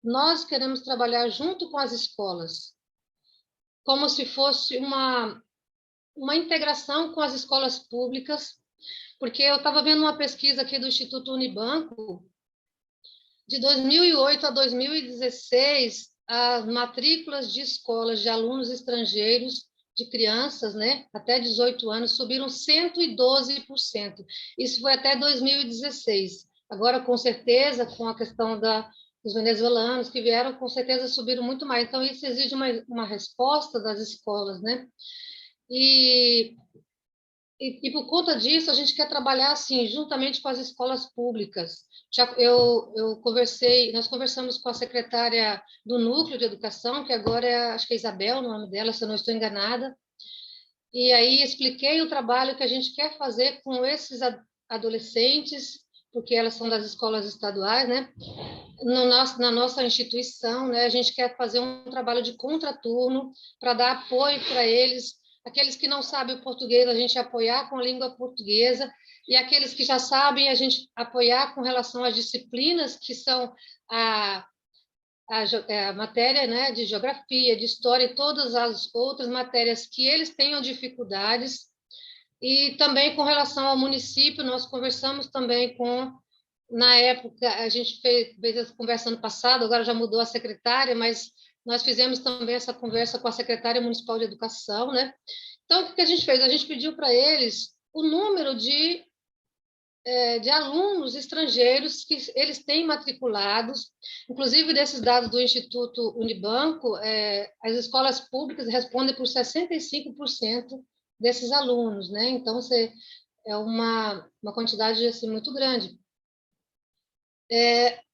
nós queremos trabalhar junto com as escolas, como se fosse uma integração com as escolas públicas, porque eu estava vendo uma pesquisa aqui do Instituto Unibanco, de 2008 a 2016, as matrículas de escolas de alunos estrangeiros de crianças, né, até 18 anos, subiram 112%. Isso foi até 2016. Agora, com certeza, com a questão dos venezuelanos que vieram, com certeza subiram muito mais. Então, isso exige uma resposta das escolas, né? E por conta disso, a gente quer trabalhar assim, juntamente com as escolas públicas. Nós conversamos com a secretária do Núcleo de Educação, que agora acho que é Isabel, o nome dela, se eu não estou enganada, e aí expliquei o trabalho que a gente quer fazer com esses adolescentes, porque elas são das escolas estaduais, né? Na nossa instituição, né? A gente quer fazer um trabalho de contraturno para dar apoio para eles. Aqueles que não sabem o português, a gente apoiar com a língua portuguesa, e aqueles que já sabem, a gente apoiar com relação às disciplinas, que são a matéria, né, de geografia, de história e todas as outras matérias que eles tenham dificuldades. E também com relação ao município, nós conversamos também na época, a gente fez essa conversa ano passado, agora já mudou a secretária, mas nós fizemos também essa conversa com a secretária municipal de educação, né? Então, o que a gente fez? A gente pediu para eles o número de alunos estrangeiros que eles têm matriculados, inclusive desses dados do Instituto Unibanco, as escolas públicas respondem por 65% desses alunos, né? Então, é uma quantidade assim, muito grande.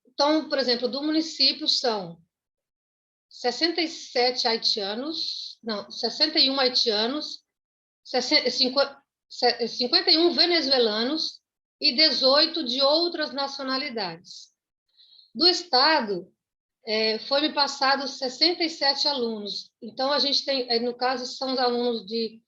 Então, por exemplo, do município são 61 haitianos, 51 venezuelanos e 18 de outras nacionalidades. Do estado, foi-me passado 67 alunos. Então, a gente tem, no caso, são os alunos de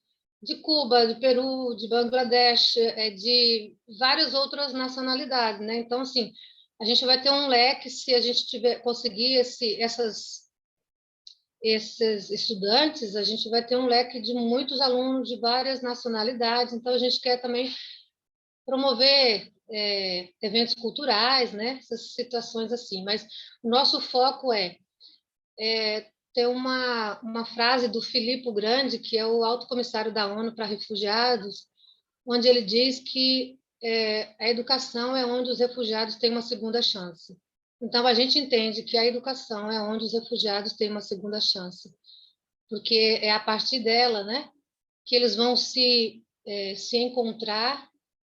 Cuba, de Peru, de Bangladesh, de várias outras nacionalidades, né? Então, assim, a gente vai ter um leque, se a gente conseguir esses estudantes, a gente vai ter um leque de muitos alunos de várias nacionalidades. Então, a gente quer também promover eventos culturais, né? Essas situações assim. Mas o nosso foco tem uma frase do Filippo Grandi, que é o alto comissário da ONU para refugiados, onde ele diz que a educação é onde os refugiados têm uma segunda chance. Então, a gente entende que a educação é onde os refugiados têm uma segunda chance, porque é a partir dela, né, que eles vão se encontrar,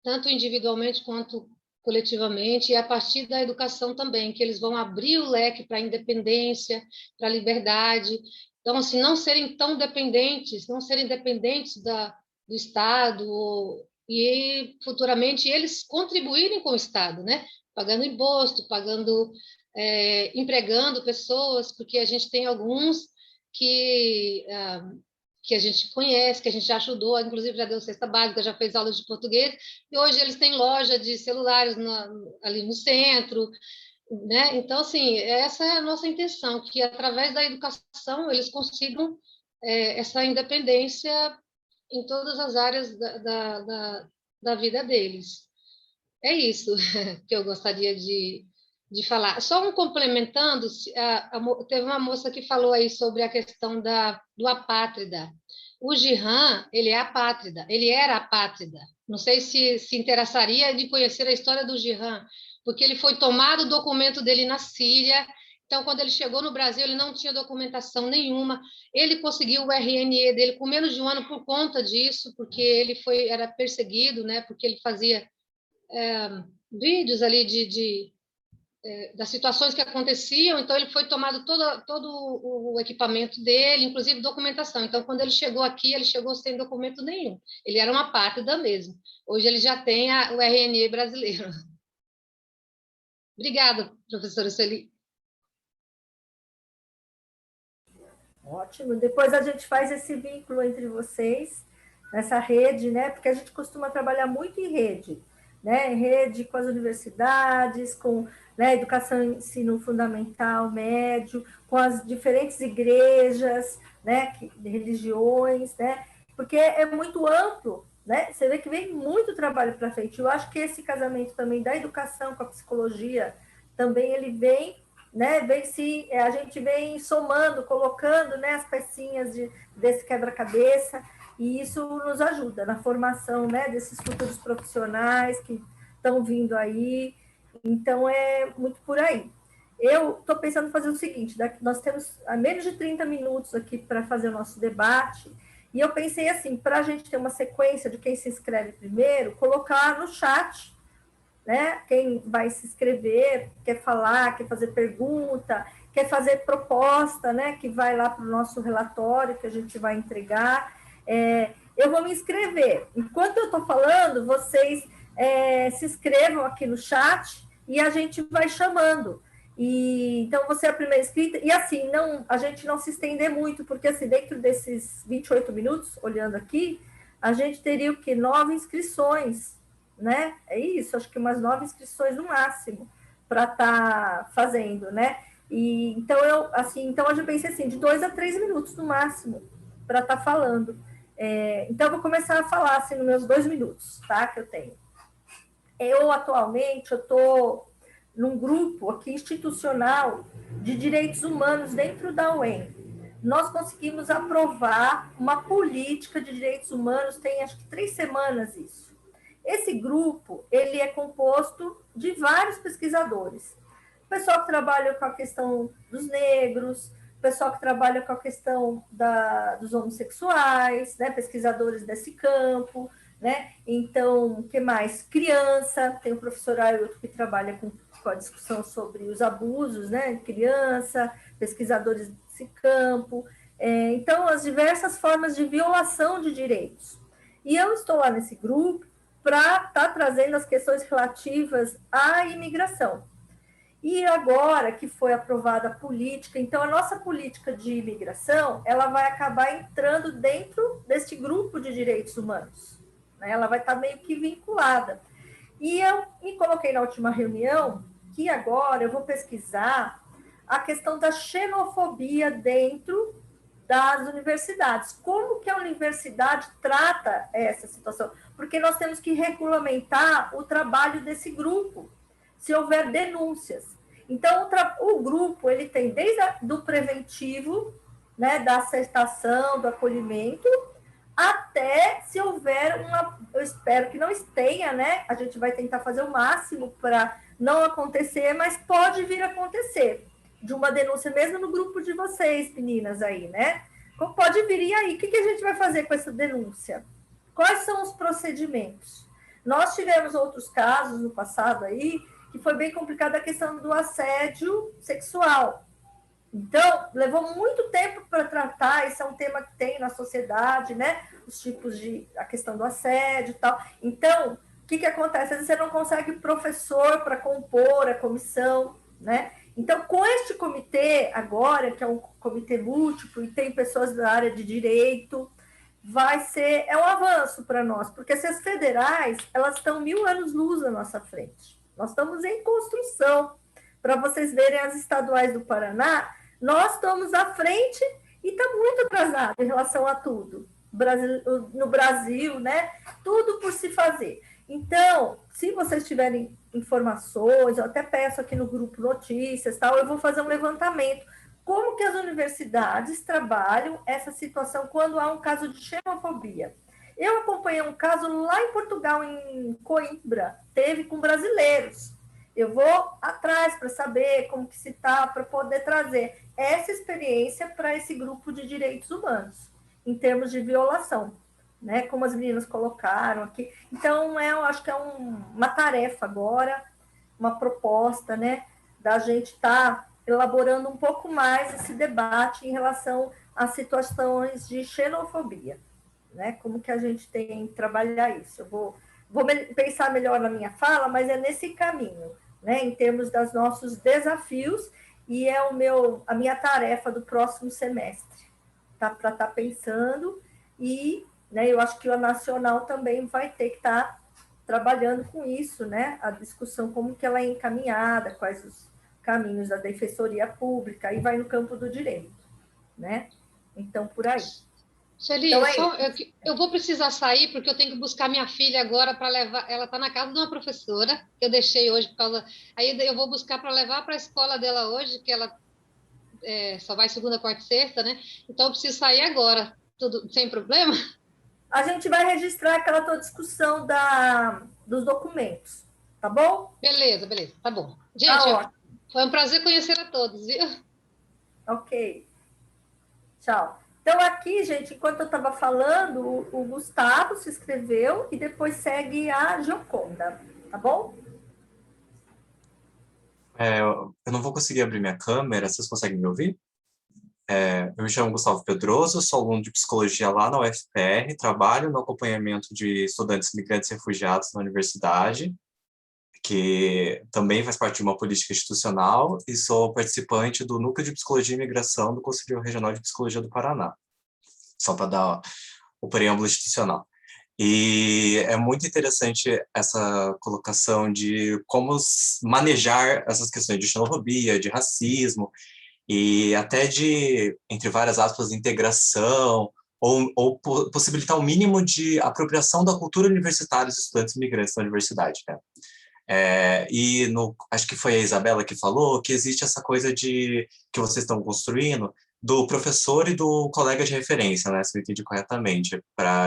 tanto individualmente quanto coletivamente, e a partir da educação também, que eles vão abrir o leque para a independência, para a liberdade. Então, assim, não serem dependentes do Estado, e futuramente eles contribuírem com o Estado, né? Pagando imposto, empregando pessoas, porque a gente tem alguns que a gente conhece, que a gente já ajudou, inclusive já deu cesta básica, já fez aulas de português, e hoje eles têm loja de celulares ali no centro, né? Então, assim, essa é a nossa intenção, que através da educação eles consigam essa independência em todas as áreas da vida deles. É isso que eu gostaria de falar. Só complementando, teve uma moça que falou aí sobre a questão do apátrida. O Gihan, ele é apátrida, ele era apátrida. Não sei se interessaria de conhecer a história do Gihan, porque ele foi tomado o documento dele na Síria. Então, quando ele chegou no Brasil, ele não tinha documentação nenhuma. Ele conseguiu o RNE dele com menos de um ano por conta disso, porque ele era perseguido, né? Porque ele fazia vídeos ali das situações que aconteciam. Então, ele foi tomado todo o equipamento dele, inclusive documentação. Então, quando ele chegou aqui, ele chegou sem documento nenhum. Ele era uma apátrida mesmo. Hoje, ele já tem o RNE brasileiro. Obrigada, professora Celi. Ótimo. Depois a gente faz esse vínculo entre vocês, nessa rede, né? Porque a gente costuma trabalhar muito em rede, né? Em rede com as universidades, com, né, educação e ensino fundamental, médio, com as diferentes igrejas, né? Religiões, né? Porque é muito amplo, né? Você vê que vem muito trabalho para frente. Eu acho que esse casamento também da educação com a psicologia, também ele vem né, a gente vem somando, colocando, né, as pecinhas desse quebra-cabeça, e isso nos ajuda na formação, né, desses futuros profissionais que estão vindo aí. Então, é muito por aí. Eu estou pensando em fazer o seguinte, nós temos menos de 30 minutos aqui para fazer o nosso debate, e eu pensei assim, para a gente ter uma sequência de quem se inscreve primeiro, colocar no chat, né, quem vai se inscrever, quer falar, quer fazer pergunta, quer fazer proposta, né, que vai lá para o nosso relatório que a gente vai entregar. Eu vou me inscrever. Enquanto eu estou falando, vocês se inscrevam aqui no chat e a gente vai chamando. Então, você é a primeira inscrita. E assim, a gente não se estender muito, porque assim, dentro desses 28 minutos, olhando aqui, a gente teria o quê? 9 inscrições, né? É isso, acho que umas 9 inscrições no máximo para estar fazendo, né? Então, eu já pensei assim, de 2 a 3 minutos no máximo para estar falando. Então, eu vou começar a falar assim, nos meus 2 minutos, tá? Que eu tenho. Atualmente, eu estou num grupo aqui institucional de direitos humanos dentro da UEM. Nós conseguimos aprovar uma política de direitos humanos, tem acho que 3 semanas isso. Esse grupo, ele é composto de vários pesquisadores. Pessoal que trabalha com a questão dos negros, pessoal que trabalha com a questão dos homossexuais, né, pesquisadores desse campo, né? Então, o que mais? Criança, tem o professor Ailton que trabalha com a discussão sobre os abusos, né? Criança, pesquisadores desse campo. Então, as diversas formas de violação de direitos. E eu estou lá nesse grupo para estar trazendo as questões relativas à imigração. E agora que foi aprovada a política, então a nossa política de imigração, ela vai acabar entrando dentro deste grupo de direitos humanos, né? Ela vai estar meio que vinculada. E eu me coloquei na última reunião que agora eu vou pesquisar a questão da xenofobia dentro das universidades. Como que a universidade trata essa situação? Porque nós temos que regulamentar o trabalho desse grupo, se houver denúncias. Então, o grupo, ele tem desde do preventivo, né, da aceitação, do acolhimento, até se houver eu espero que não tenha, né, a gente vai tentar fazer o máximo para não acontecer, mas pode vir a acontecer, de uma denúncia mesmo no grupo de vocês, meninas aí, né? Como pode vir, e aí, o que a gente vai fazer com essa denúncia? Quais são os procedimentos? Nós tivemos outros casos no passado aí, que foi bem complicada a questão do assédio sexual. Então, levou muito tempo para tratar, isso é um tema que tem na sociedade, né? Os tipos a questão do assédio e tal. Então, o que acontece? Às vezes você não consegue professor para compor a comissão, né? Então, com este comitê agora, que é um comitê múltiplo, e tem pessoas da área de direito, é um avanço para nós, porque essas federais, elas estão 1000 anos-luz à nossa frente. Nós estamos em construção. Para vocês verem as estaduais do Paraná, nós estamos à frente e está muito atrasado em relação a tudo. No Brasil, né? Tudo por se fazer. Então, se vocês tiverem informações, eu até peço aqui no grupo notícias, tal, eu vou fazer um levantamento. Como que as universidades trabalham essa situação quando há um caso de xenofobia? Eu acompanhei um caso lá em Portugal, em Coimbra, teve com brasileiros. Eu vou atrás para saber como que se está, para poder trazer essa experiência para esse grupo de direitos humanos, em termos de violação, né? Como as meninas colocaram aqui. Então, eu acho que é uma tarefa agora, uma proposta, né? Da gente estar elaborando um pouco mais esse debate em relação às situações de xenofobia, né? Como que a gente tem que trabalhar isso? Eu vou pensar melhor na minha fala, mas é nesse caminho, né? Em termos dos nossos desafios, e é a minha tarefa do próximo semestre, tá? Para estar pensando, e, né, eu acho que o nacional também vai ter que estar trabalhando com isso, né? A discussão, como que ela é encaminhada, quais os caminhos da defensoria pública, e vai no campo do direito, né? Então, por aí. Sueli, Então eu vou precisar sair porque eu tenho que buscar minha filha agora para levar. Ela está na casa de uma professora que eu deixei hoje por causa. Aí eu vou buscar para levar para a escola dela hoje, que ela só vai segunda, quarta e sexta, né? Então eu preciso sair agora. Tudo sem problema? A gente vai registrar aquela tua discussão dos documentos, tá bom? Beleza, tá bom. Gente, foi um prazer conhecer a todos, viu? Ok. Tchau. Então, aqui, gente, enquanto eu estava falando, o Gustavo se inscreveu e depois segue a Gioconda, tá bom? Eu não vou conseguir abrir minha câmera, vocês conseguem me ouvir? Eu me chamo Gustavo Pedroso, sou aluno de psicologia lá na UFPR, trabalho no acompanhamento de estudantes migrantes e refugiados na universidade, que também faz parte de uma política institucional, e sou participante do Núcleo de Psicologia e Imigração do Conselho Regional de Psicologia do Paraná, só para dar o preâmbulo institucional. E é muito interessante essa colocação de como manejar essas questões de xenofobia, de racismo, e até de, entre várias aspas, integração, ou possibilitar o mínimo de apropriação da cultura universitária dos estudantes imigrantes na universidade, né? Acho que foi a Isabela que falou que existe essa coisa que vocês estão construindo do professor e do colega de referência, né, se eu entendi corretamente,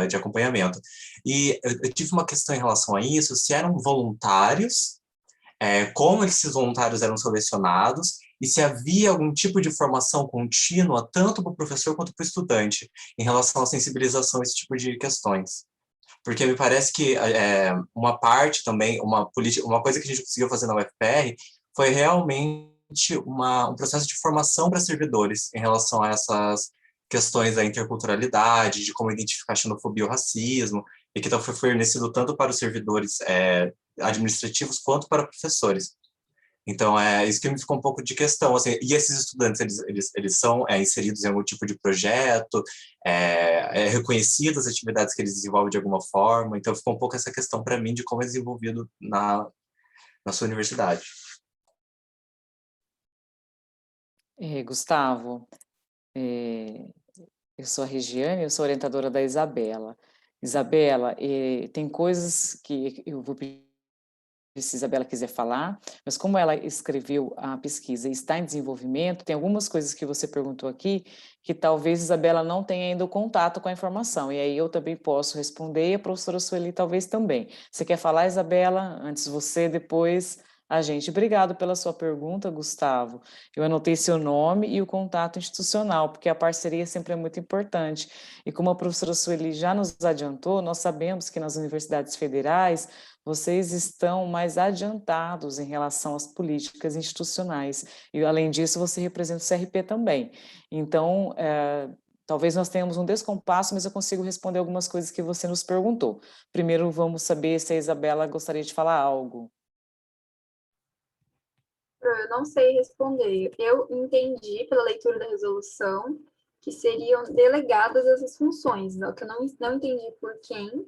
de acompanhamento. E eu tive uma questão em relação a isso, se eram voluntários, como esses voluntários eram selecionados, e se havia algum tipo de formação contínua, tanto para o professor quanto para o estudante, em relação à sensibilização a esse tipo de questões. Porque me parece que uma parte também, uma coisa que a gente conseguiu fazer na UFPR foi realmente um processo de formação para servidores em relação a essas questões da interculturalidade, de como identificar xenofobia ou racismo, e que então foi fornecido tanto para os servidores administrativos quanto para professores. Então, isso que me ficou um pouco de questão, assim, e esses estudantes, eles são inseridos em algum tipo de projeto, reconhecidas as atividades que eles desenvolvem de alguma forma, então ficou um pouco essa questão para mim de como é desenvolvido na sua universidade. Gustavo, eu sou a Regiane, eu sou orientadora da Isabela. Isabela, tem coisas que eu vou pedir se a Isabela quiser falar, mas como ela escreveu a pesquisa e está em desenvolvimento, tem algumas coisas que você perguntou aqui que talvez a Isabela não tenha ainda o contato com a informação, e aí eu também posso responder, e a professora Sueli talvez também. Você quer falar, Isabela? Antes você, depois a gente. Obrigado pela sua pergunta, Gustavo. Eu anotei seu nome e o contato institucional, porque a parceria sempre é muito importante. E como a professora Sueli já nos adiantou, nós sabemos que nas universidades federais vocês estão mais adiantados em relação às políticas institucionais. E, além disso, você representa o CRP também. Então, talvez nós tenhamos um descompasso, mas eu consigo responder algumas coisas que você nos perguntou. Primeiro, vamos saber se a Isabela gostaria de falar algo. Eu não sei responder. Eu entendi pela leitura da resolução que seriam delegadas essas funções, o que eu não entendi por quem,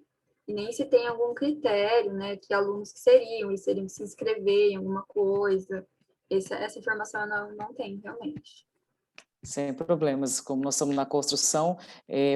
e nem se tem algum critério, né, que alunos que eles teriam que se inscrever em alguma coisa. Essa informação eu não tenho, realmente. Sem problemas, como nós estamos na construção,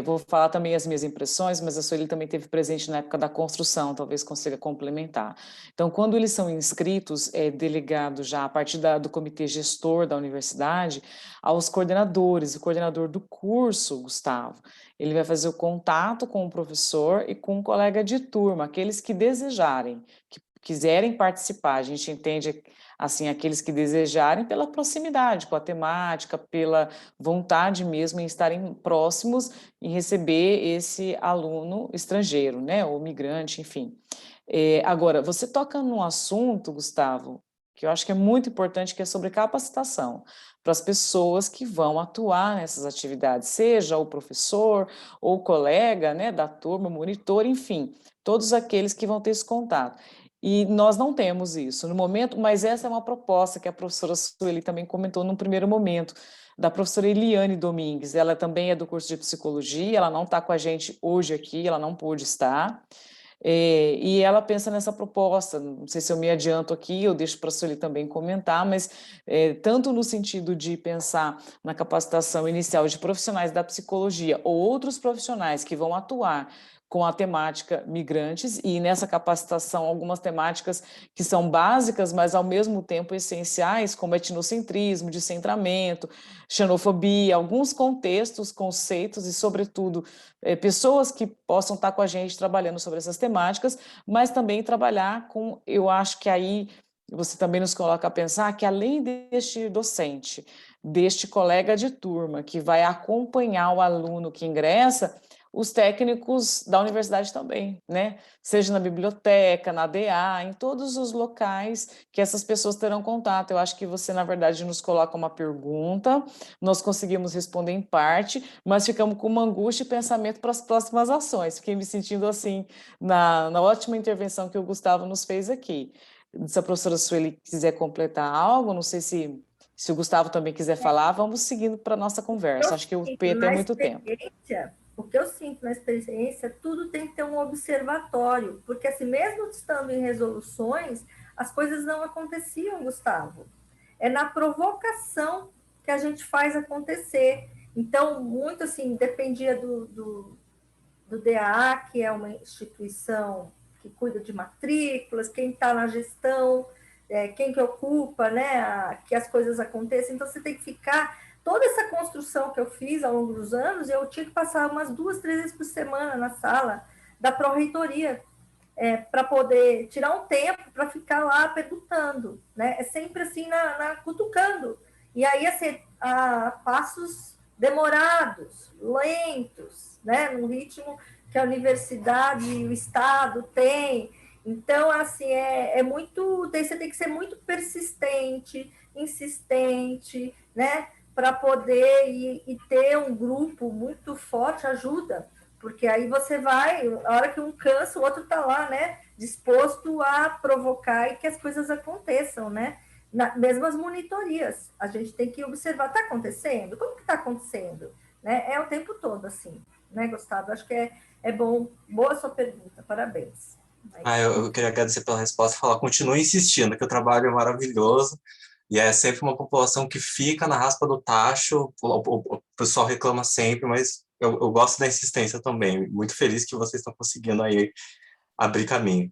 vou falar também as minhas impressões, mas a Sueli também esteve presente na época da construção, talvez consiga complementar. Então, quando eles são inscritos, é delegado já a partir do comitê gestor da universidade aos coordenadores, o coordenador do curso, Gustavo, ele vai fazer o contato com o professor e com o colega de turma, aqueles que desejarem, que quiserem participar. A gente entende assim, aqueles que desejarem pela proximidade com a temática, pela vontade mesmo em estarem próximos e receber esse aluno estrangeiro, né, ou migrante, enfim. Agora, você toca num assunto, Gustavo, que eu acho que é muito importante, que é sobre capacitação para as pessoas que vão atuar nessas atividades, seja o professor ou o colega, né, da turma, monitor, enfim, todos aqueles que vão ter esse contato. E nós não temos isso no momento, mas essa é uma proposta que a professora Sueli também comentou num primeiro momento, da professora Eliane Domingues. Ela também é do curso de psicologia, ela não está com a gente hoje aqui, ela não pôde estar. e ela pensa nessa proposta. Não sei se eu me adianto aqui, eu deixo para a Sueli também comentar, mas tanto no sentido de pensar na capacitação inicial de profissionais da psicologia ou outros profissionais que vão atuar com a temática migrantes, e nessa capacitação algumas temáticas que são básicas, mas ao mesmo tempo essenciais, como etnocentrismo, descentramento, xenofobia, alguns contextos, conceitos e, sobretudo, pessoas que possam estar com a gente trabalhando sobre essas temáticas, mas também trabalhar com, eu acho que aí você também nos coloca a pensar que além deste docente, deste colega de turma que vai acompanhar o aluno que ingressa, os técnicos da universidade também, né? Seja na biblioteca, na DA, em todos os locais que essas pessoas terão contato. Eu acho que você, na verdade, nos coloca uma pergunta, nós conseguimos responder em parte, mas ficamos com uma angústia e pensamento para as próximas ações. Fiquei me sentindo assim, na ótima intervenção que o Gustavo nos fez aqui. Se a professora Sueli quiser completar algo, não sei se o Gustavo também quiser falar, vamos seguindo para a nossa conversa. Acho que o P tem muito tempo. O que eu sinto na experiência, tudo tem que ter um observatório, porque assim, mesmo estando em resoluções, as coisas não aconteciam, Gustavo. É na provocação que a gente faz acontecer. Então, muito assim, dependia do DA, que é uma instituição que cuida de matrículas, quem está na gestão, quem que ocupa, né, que as coisas aconteçam. Então, você tem que ficar... Toda essa construção que eu fiz ao longo dos anos, eu tinha que passar umas 2, 3 vezes por semana na sala da pró-reitoria, para poder tirar um tempo para ficar lá perguntando, né? É sempre assim, cutucando. E aí, assim, a passos demorados, lentos, né? No ritmo que a universidade e o Estado tem. Então, assim, você tem que ser muito persistente, insistente, né? Para poder e ter um grupo muito forte ajuda, porque aí você vai, a hora que um cansa, o outro está lá, né, disposto a provocar e que as coisas aconteçam, né, mesmo as monitorias, a gente tem que observar, está acontecendo? Como que está acontecendo? Né? É o tempo todo assim, né, Gustavo? Acho que é bom, boa sua pergunta, parabéns. Eu queria agradecer pela resposta e falar, continue insistindo, que o trabalho é maravilhoso, e é sempre uma população que fica na raspa do tacho, o pessoal reclama sempre, mas eu gosto da insistência também. Muito feliz que vocês estão conseguindo aí abrir caminho.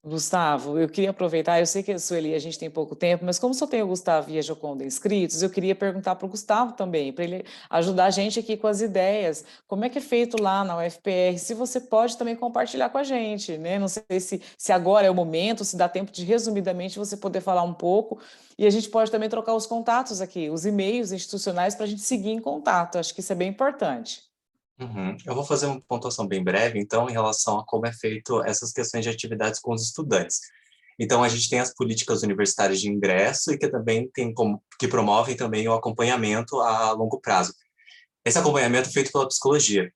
Gustavo, eu queria aproveitar, eu sei que a Sueli, a gente tem pouco tempo, mas como só tem o Gustavo e a Joconda inscritos, eu queria perguntar para o Gustavo também, para ele ajudar a gente aqui com as ideias, como é que é feito lá na UFPR, se você pode também compartilhar com a gente, né? Não sei se agora é o momento, se dá tempo de, resumidamente, você poder falar um pouco, e a gente pode também trocar os contatos aqui, os e-mails institucionais, para a gente seguir em contato, acho que isso é bem importante. Eu vou fazer uma pontuação bem breve, então, em relação a como é feito essas questões de atividades com os estudantes. Então, a gente tem as políticas universitárias de ingresso e que também que promovem também o acompanhamento a longo prazo. Esse acompanhamento é feito pela psicologia.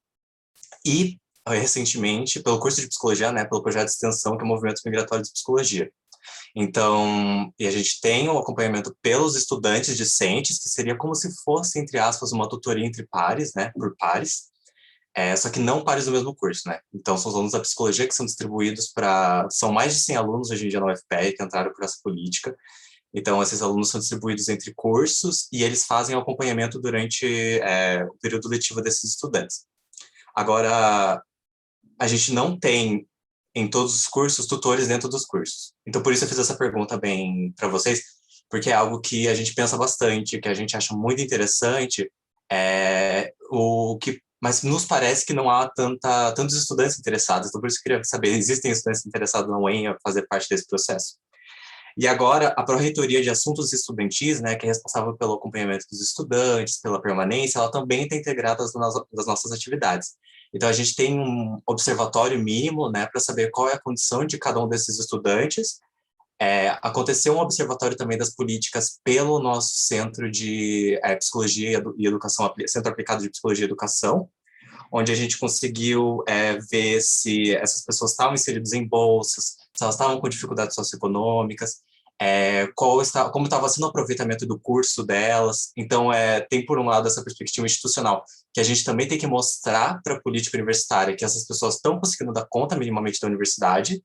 E, recentemente, pelo curso de psicologia, né, pelo projeto de extensão, que é o Movimento Migratório de Psicologia. Então, e a gente tem o acompanhamento pelos estudantes discentes, que seria como se fosse, entre aspas, uma tutoria entre pares, né, por pares. Só que não pares do mesmo curso, né? Então, são os alunos da psicologia que são distribuídos são mais de 100 alunos hoje em dia na UFPR que entraram por essa política. Então, esses alunos são distribuídos entre cursos e eles fazem o acompanhamento durante o período letivo desses estudantes. Agora, a gente não tem, em todos os cursos, tutores dentro dos cursos. Então, por isso eu fiz essa pergunta bem para vocês, porque é algo que a gente pensa bastante, que a gente acha muito interessante, mas nos parece que não há tantos estudantes interessados, então por isso eu queria saber, existem estudantes interessados na UEM a fazer parte desse processo? E agora, a Pró-Reitoria de Assuntos Estudantis, né, que é responsável pelo acompanhamento dos estudantes, pela permanência, ela também está integrada das nossas atividades. Então, a gente tem um observatório mínimo, né, para saber qual é a condição de cada um desses estudantes. Aconteceu um observatório também das políticas pelo nosso Centro de Psicologia e Educação, Centro Aplicado de Psicologia e Educação, onde a gente conseguiu ver se essas pessoas estavam inseridas em bolsas, se elas estavam com dificuldades socioeconômicas. como estava sendo o aproveitamento do curso delas. Então, tem, por um lado, essa perspectiva institucional, que a gente também tem que mostrar para a política universitária que essas pessoas estão conseguindo dar conta minimamente da universidade,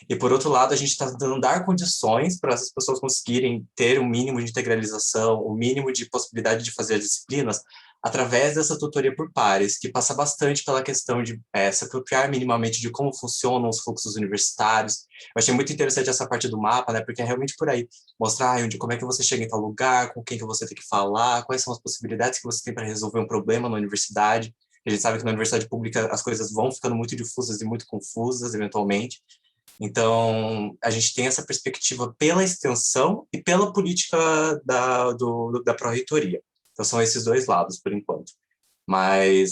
e, por outro lado, a gente está tentando dar condições para essas pessoas conseguirem ter um mínimo de integralização, o mínimo de possibilidade de fazer as disciplinas, através dessa tutoria por pares, que passa bastante pela questão de se apropriar minimamente de como funcionam os fluxos universitários. Eu achei muito interessante essa parte do mapa, né, porque é realmente por aí, mostrar como é que você chega em tal lugar, com quem que você tem que falar, quais são as possibilidades que você tem para resolver um problema na universidade. A gente sabe que na universidade pública as coisas vão ficando muito difusas e muito confusas, eventualmente. Então, a gente tem essa perspectiva pela extensão e pela política da pró-reitoria. Então, são esses dois lados, por enquanto. Mas,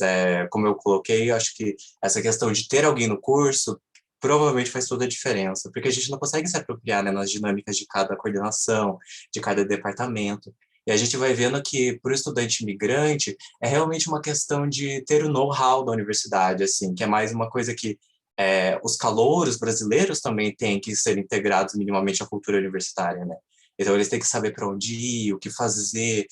como eu coloquei, eu acho que essa questão de ter alguém no curso provavelmente faz toda a diferença, porque a gente não consegue se apropriar, né, nas dinâmicas de cada coordenação, de cada departamento. E a gente vai vendo que, para o estudante imigrante, é realmente uma questão de ter o know-how da universidade, assim, que é mais uma coisa que os calouros brasileiros também têm que ser integrados minimamente à cultura universitária, né? Então, eles têm que saber para onde ir, o que fazer,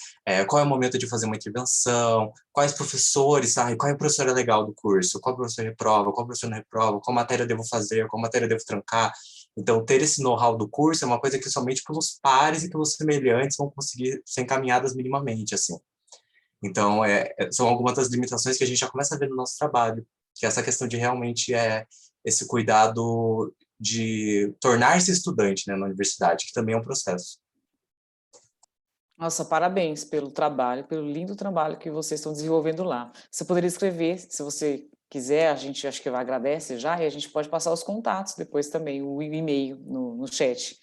qual é o momento de fazer uma intervenção, quais professores, qual é o professor legal do curso, qual professor reprova, qual professor não reprova, qual matéria eu devo fazer, qual matéria eu devo trancar. Então, ter esse know-how do curso é uma coisa que somente pelos pares e pelos semelhantes vão conseguir ser encaminhadas minimamente, assim. Então, são algumas das limitações que a gente já começa a ver no nosso trabalho, que essa questão de realmente esse cuidado de tornar-se estudante, né, na universidade, que também é um processo. Nossa, parabéns pelo trabalho, pelo lindo trabalho que vocês estão desenvolvendo lá. Você poderia escrever, se você quiser, a gente acho que agradece já, e a gente pode passar os contatos depois também, o e-mail no chat.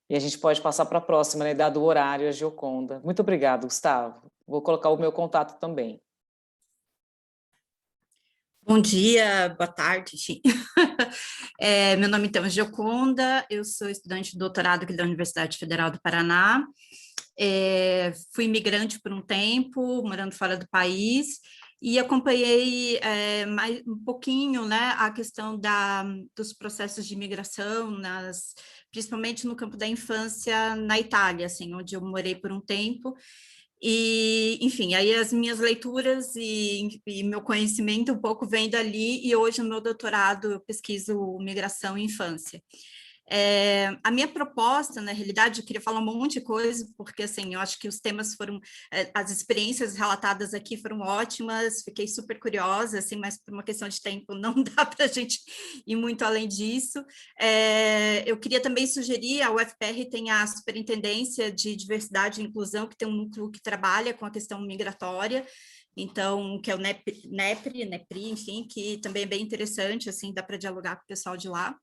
E a gente pode passar para a próxima, né, dado o horário, a Gioconda. Muito obrigada, Gustavo. Vou colocar o meu contato também. Bom dia, boa tarde, enfim. Meu nome então é Gioconda, eu sou estudante de doutorado aqui da Universidade Federal do Paraná. Fui imigrante por um tempo, morando fora do país, e acompanhei mais um pouquinho, né, a questão dos processos de imigração, principalmente no campo da infância na Itália, assim, onde eu morei por um tempo. E, enfim, aí as minhas leituras e meu conhecimento um pouco vem dali, e hoje no meu doutorado eu pesquiso migração e infância. A minha proposta, na realidade, eu queria falar um monte de coisa, porque, assim, eu acho que os temas foram, as experiências relatadas aqui foram ótimas, fiquei super curiosa, assim, mas por uma questão de tempo não dá para a gente ir muito além disso. Eu queria também sugerir, a UFPR tem a Superintendência de Diversidade e Inclusão, que tem um núcleo que trabalha com a questão migratória, então, que é o NEPRI, enfim, que também é bem interessante, assim, dá para dialogar com o pessoal de lá.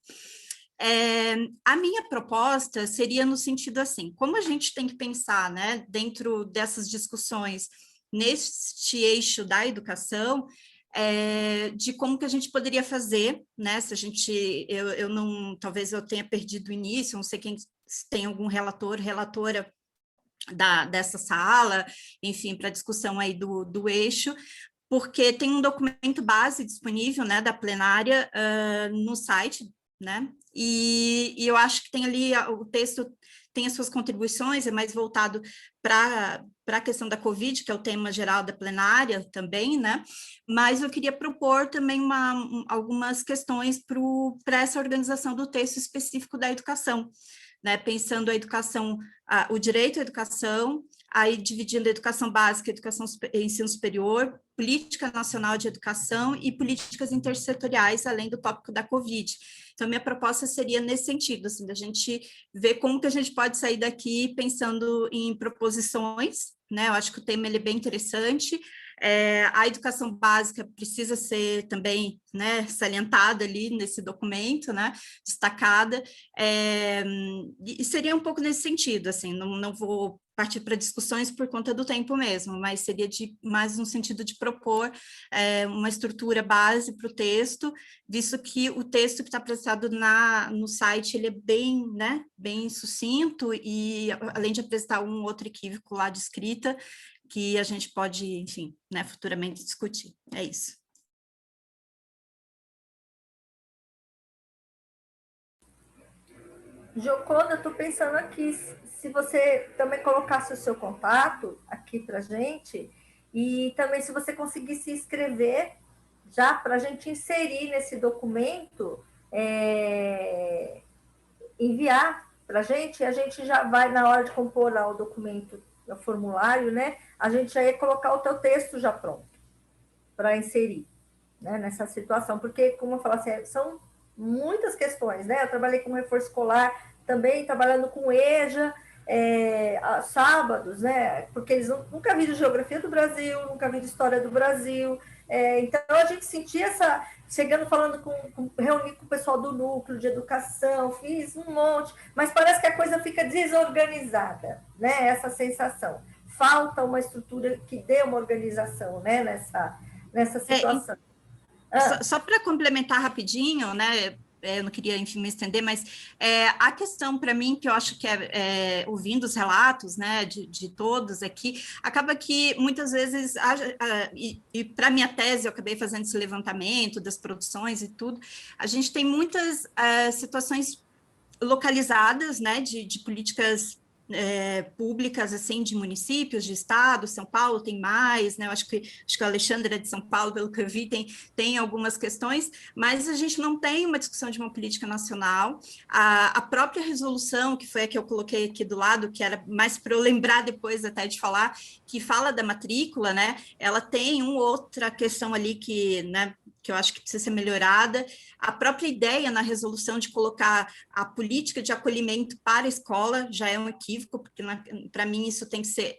A minha proposta seria no sentido assim, como a gente tem que pensar, né, dentro dessas discussões, neste eixo da educação, de como que a gente poderia fazer, né, se a gente, eu não, talvez eu tenha perdido o início, não sei quem tem algum relatora dessa sala, enfim, para discussão aí do eixo, porque tem um documento base disponível, né, da plenária no site, né, e eu acho que tem ali, o texto tem as suas contribuições, é mais voltado para a questão da Covid, que é o tema geral da plenária também, né, mas eu queria propor também algumas questões para essa organização do texto específico da educação, né, pensando a educação, o direito à educação, aí dividindo a educação básica, educação ensino superior, política nacional de educação e políticas intersetoriais, além do tópico da Covid. Então, minha proposta seria nesse sentido, assim, da gente ver como que a gente pode sair daqui pensando em proposições, né, eu acho que o tema ele é bem interessante, a educação básica precisa ser também, né, salientada ali nesse documento, né, destacada, e seria um pouco nesse sentido, assim, não vou partir para discussões por conta do tempo mesmo, mas seria mais no sentido de propor uma estrutura base para o texto, visto que o texto que está apresentado no site, ele é bem, né, bem sucinto, e além de apresentar um outro equívoco lá de escrita, que a gente pode, enfim, né, futuramente discutir. É isso. Gioconda, eu estou pensando aqui, se você também colocasse o seu contato aqui para a gente, e também se você conseguisse escrever, já para a gente inserir nesse documento, enviar para a gente já vai, na hora de compor lá o documento, o formulário, né? A gente já ia colocar o teu texto já pronto para inserir, né, nessa situação, porque, como eu falo assim, são muitas questões, né? Eu trabalhei com reforço escolar, também trabalhando com EJA, sábados, né? Porque eles nunca viram geografia do Brasil, nunca viram história do Brasil, então a gente sentia chegando falando reunir com o pessoal do núcleo de educação, fiz um monte, mas parece que a coisa fica desorganizada, né? Essa sensação. Falta uma estrutura que dê uma organização, né? Nessa situação. Só para complementar rapidinho, né? Eu não queria, enfim, me estender, mas a questão para mim, que eu acho que ouvindo os relatos, né, de todos aqui, acaba que muitas vezes, e para minha tese eu acabei fazendo esse levantamento das produções e tudo, a gente tem muitas situações localizadas, né, de políticas públicas, assim, de municípios, de estado. São Paulo tem mais, né? Eu acho que o Alexandre é de São Paulo, pelo que eu vi, tem algumas questões, mas a gente não tem uma discussão de uma política nacional. A própria resolução, que foi a que eu coloquei aqui do lado, que era mais para eu lembrar depois até de falar, que fala da matrícula, né? Ela tem outra questão ali né, que eu acho que precisa ser melhorada. A própria ideia na resolução de colocar a política de acolhimento para a escola já é um equívoco, porque para mim isso tem que ser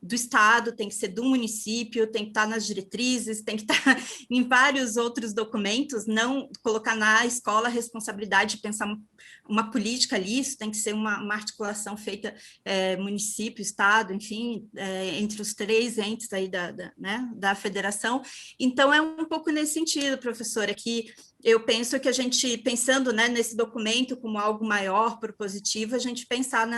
do Estado, tem que ser do município, tem que estar nas diretrizes, tem que estar em vários outros documentos, não colocar na escola a responsabilidade de pensar uma política ali. Isso tem que ser uma articulação feita município, Estado, enfim, entre os três entes aí da federação. Então, é um pouco nesse sentido, professora, que eu penso que a gente, pensando, né, nesse documento como algo maior, propositivo, a gente pensar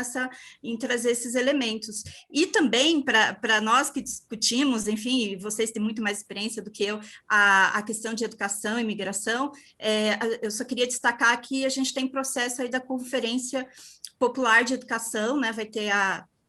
em trazer esses elementos. E também, para nós que discutimos, enfim, vocês têm muito mais experiência do que eu, a questão de educação e migração, eu só queria destacar que a gente tem processo aí da Conferência Popular de Educação, né, vai ter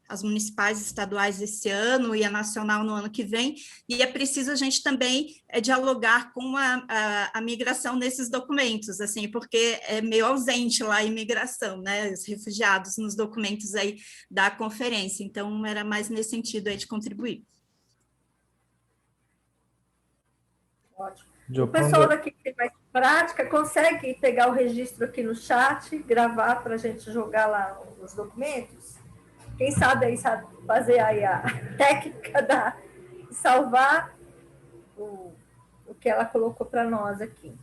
as municipais e estaduais esse ano e a nacional no ano que vem, e é preciso a gente também dialogar com a migração nesses documentos, assim, porque é meio ausente lá a imigração, né, os refugiados nos documentos aí da conferência. Então era mais nesse sentido aí de contribuir. Ótimo. O pessoal daqui que tem mais prática consegue pegar o registro aqui no chat, gravar para a gente jogar lá os documentos? Quem sabe aí sabe fazer aí a técnica de salvar o que ela colocou para nós aqui.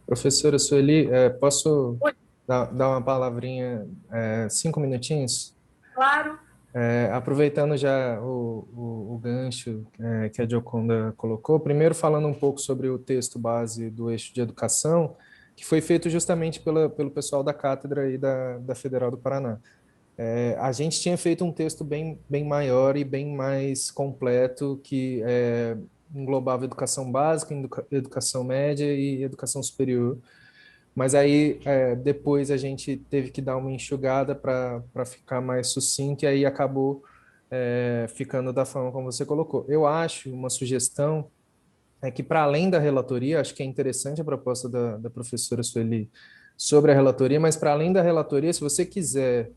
Professora Sueli, posso dar uma palavrinha, 5 minutinhos? Claro. Aproveitando já o gancho que a Gioconda colocou, primeiro falando um pouco sobre o texto base do eixo de educação, que foi feito justamente pelo pessoal da cátedra aí da Federal do Paraná. A gente tinha feito um texto bem maior e bem mais completo, que englobava educação básica, educação média e educação superior. Mas aí, depois a gente teve que dar uma enxugada para ficar mais sucinto, e aí acabou ficando da forma como você colocou. Eu acho uma sugestão que, para além da relatoria, acho que é interessante a proposta da professora Sueli sobre a relatoria, mas para além da relatoria, se você quiser,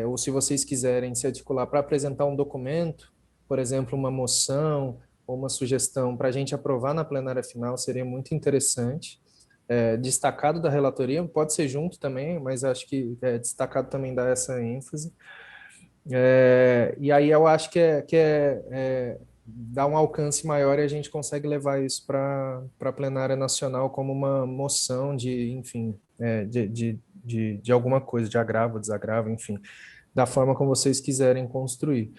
ou se vocês quiserem se articular para apresentar um documento, por exemplo, uma moção ou uma sugestão para a gente aprovar na plenária final, seria muito interessante. Destacado da relatoria, pode ser junto também, mas acho que destacado também dá essa ênfase. E aí eu acho que dá um alcance maior e a gente consegue levar isso para a plenária nacional como uma moção enfim, de alguma coisa, de agravo, desagravo, enfim, da forma como vocês quiserem construir,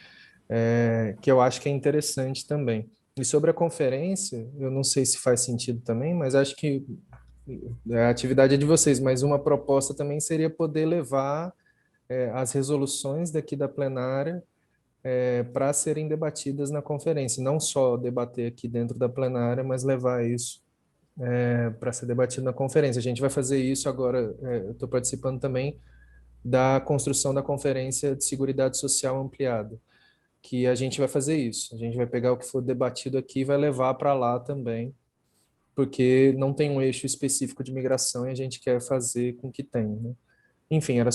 que eu acho que é interessante também. E sobre a conferência, eu não sei se faz sentido também, mas acho que a atividade é de vocês, mas uma proposta também seria poder levar as resoluções daqui da plenária para serem debatidas na conferência, não só debater aqui dentro da plenária, mas levar isso para ser debatido na conferência. A gente vai fazer isso agora, eu estou participando também da construção da Conferência de Seguridade Social Ampliada, que a gente vai fazer isso. A gente vai pegar o que for debatido aqui e vai levar para lá também, porque não tem um eixo específico de migração e a gente quer fazer com que tenha, né? Enfim, era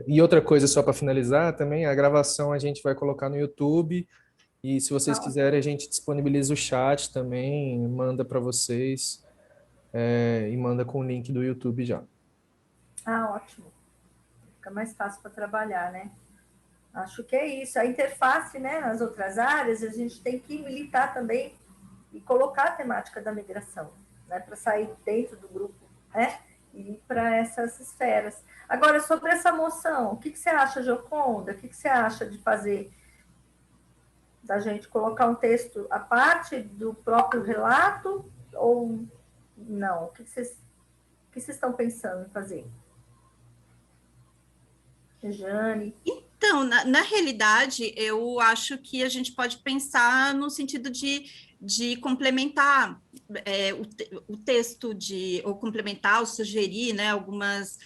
e outra coisa só para finalizar também, a gravação a gente vai colocar no YouTube e se vocês quiserem a gente disponibiliza o chat também, manda para vocês e manda com o link do YouTube já. Ótimo. Fica mais fácil para trabalhar, né? Acho que é isso. A interface, né, nas outras áreas, a gente tem que militar também e colocar a temática da migração, né, para sair dentro do grupo, né, e ir para essas esferas. Agora, sobre essa moção, o que você acha, Gioconda? O que você acha de fazer, da gente colocar um texto à parte do próprio relato ou não? O que vocês estão pensando em fazer? Jane? Então, na realidade, eu acho que a gente pode pensar no sentido de complementar o texto, ou complementar ou sugerir, né, algumas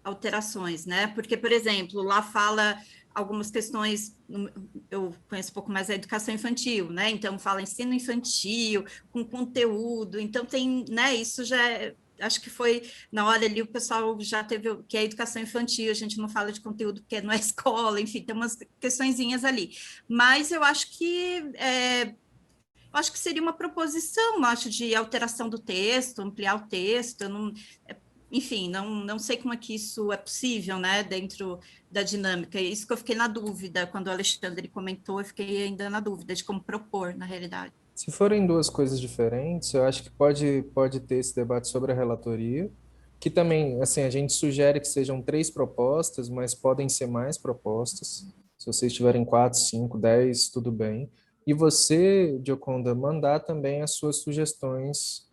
alterações, né? Porque, por exemplo, lá fala algumas questões, eu conheço um pouco mais a educação infantil, né? Então, fala ensino infantil, com conteúdo, então tem, né, isso já acho que foi na hora ali o pessoal já teve, que é a educação infantil, a gente não fala de conteúdo porque não é escola, enfim, tem umas questõezinhas ali, mas eu acho que seria uma proposição, acho, de alteração do texto, ampliar o texto, enfim, não sei como é que isso é possível, né, dentro da dinâmica, isso que eu fiquei na dúvida, quando o Alexandre comentou, eu fiquei ainda na dúvida de como propor, na realidade. Se forem duas coisas diferentes, eu acho que pode ter esse debate sobre a relatoria, que também, assim, a gente sugere que sejam 3 propostas, mas podem ser mais propostas. Se vocês tiverem 4, 5, 10, tudo bem. E você, Gioconda, mandar também as suas sugestões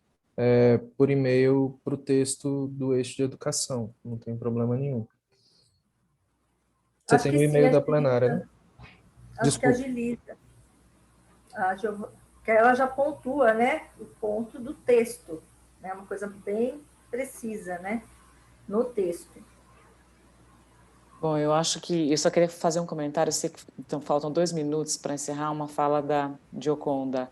por e-mail para o texto do eixo de educação, não tem problema nenhum. Você tem o e-mail da plenária, né? Acho que agiliza. Que ela já pontua, né, o ponto do texto, né, uma coisa bem precisa, né, no texto. Bom, eu acho que eu só queria fazer um comentário, eu sei que então, faltam 2 minutos para encerrar uma fala da Gioconda.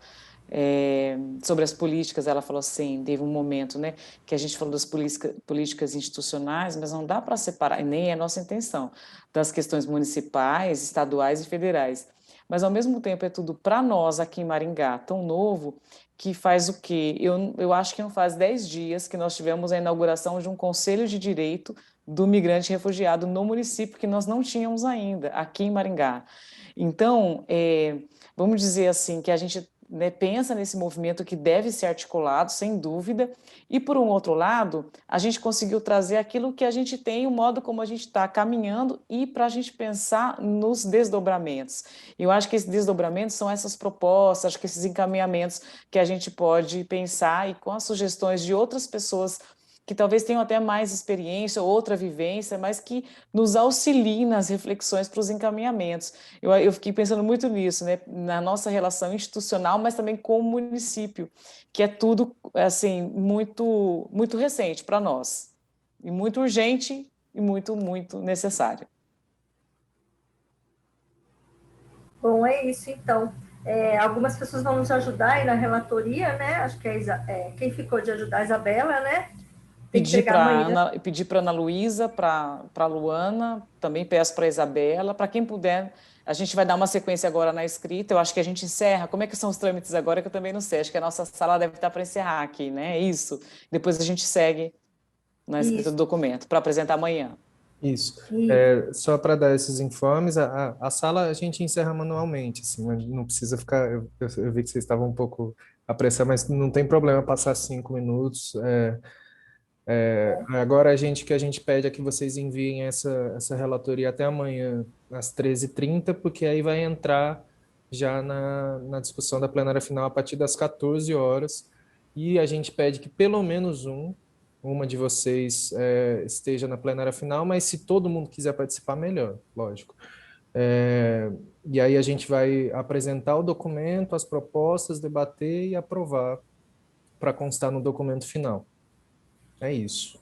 Sobre as políticas, ela falou assim, teve um momento, né, que a gente falou das políticas institucionais, mas não dá para separar, e nem é a nossa intenção, das questões municipais, estaduais e federais. Mas, ao mesmo tempo, é tudo para nós aqui em Maringá, tão novo, que faz o quê? Eu acho que não faz 10 dias que nós tivemos a inauguração de um Conselho de Direito do Migrante Refugiado no município, que nós não tínhamos ainda, aqui em Maringá. Então, vamos dizer assim, que a gente, né, pensa nesse movimento que deve ser articulado, sem dúvida, e, por um outro lado, a gente conseguiu trazer aquilo que a gente tem, o modo como a gente está caminhando e para a gente pensar nos desdobramentos. Eu acho que esses desdobramentos são essas propostas, acho que esses encaminhamentos que a gente pode pensar e com as sugestões de outras pessoas que talvez tenham até mais experiência, outra vivência, mas que nos auxiliem nas reflexões para os encaminhamentos. Eu fiquei pensando muito nisso, né? Na nossa relação institucional, mas também com o município, que é tudo assim, muito, muito recente para nós, e muito urgente e muito, muito necessário. Bom, é isso, então. Algumas pessoas vão nos ajudar aí na relatoria, né? Acho que quem ficou de ajudar a Isabela, né? Pedir para a Ana Luísa, para a Luana, também peço para a Isabela, para quem puder, a gente vai dar uma sequência agora na escrita, eu acho que a gente encerra, como é que são os trâmites agora, que eu também não sei, acho que a nossa sala deve estar para encerrar aqui, né? É isso. Depois a gente segue na escrita do documento, para apresentar amanhã. Isso. Só para dar esses informes, a sala a gente encerra manualmente, assim, não precisa ficar, eu vi que vocês estavam um pouco apressados, mas não tem problema passar 5 minutos, agora que a gente pede é que vocês enviem essa relatoria até amanhã, às 13h30, porque aí vai entrar já na discussão da plenária final a partir das 14 horas, e a gente pede que pelo menos uma de vocês esteja na plenária final, mas se todo mundo quiser participar, melhor, lógico. E aí a gente vai apresentar o documento, as propostas, debater e aprovar para constar no documento final. É isso.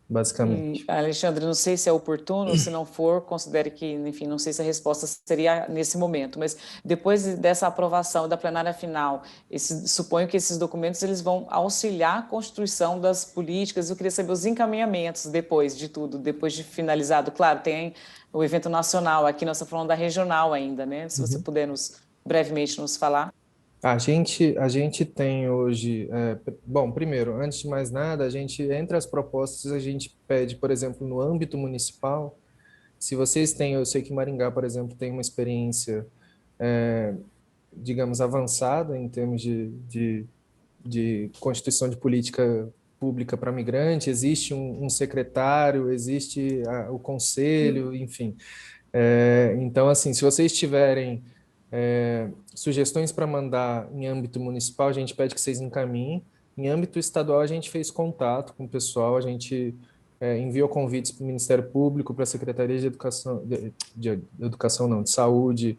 basicamente. Alexandre, não sei se é oportuno, se não for, considere que, enfim, não sei se a resposta seria nesse momento, mas depois dessa aprovação da plenária final, suponho que esses documentos eles vão auxiliar a constituição das políticas. Eu queria saber os encaminhamentos depois de tudo, depois de finalizado. Claro, tem o evento nacional, aqui nós estamos falando da regional ainda, né? Se você puder brevemente nos falar. A gente tem hoje, bom, primeiro, antes de mais nada, entre as propostas, a gente pede, por exemplo, no âmbito municipal, se vocês têm, eu sei que Maringá, por exemplo, tem uma experiência, digamos, avançada em termos de constituição de política pública para migrante, existe um secretário, existe o conselho, enfim. Então, assim, se vocês tiverem sugestões para mandar em âmbito municipal, a gente pede que vocês encaminhem. Em âmbito estadual, a gente fez contato com o pessoal, a gente enviou convites para o Ministério Público, para a Secretaria de Educação, de Saúde,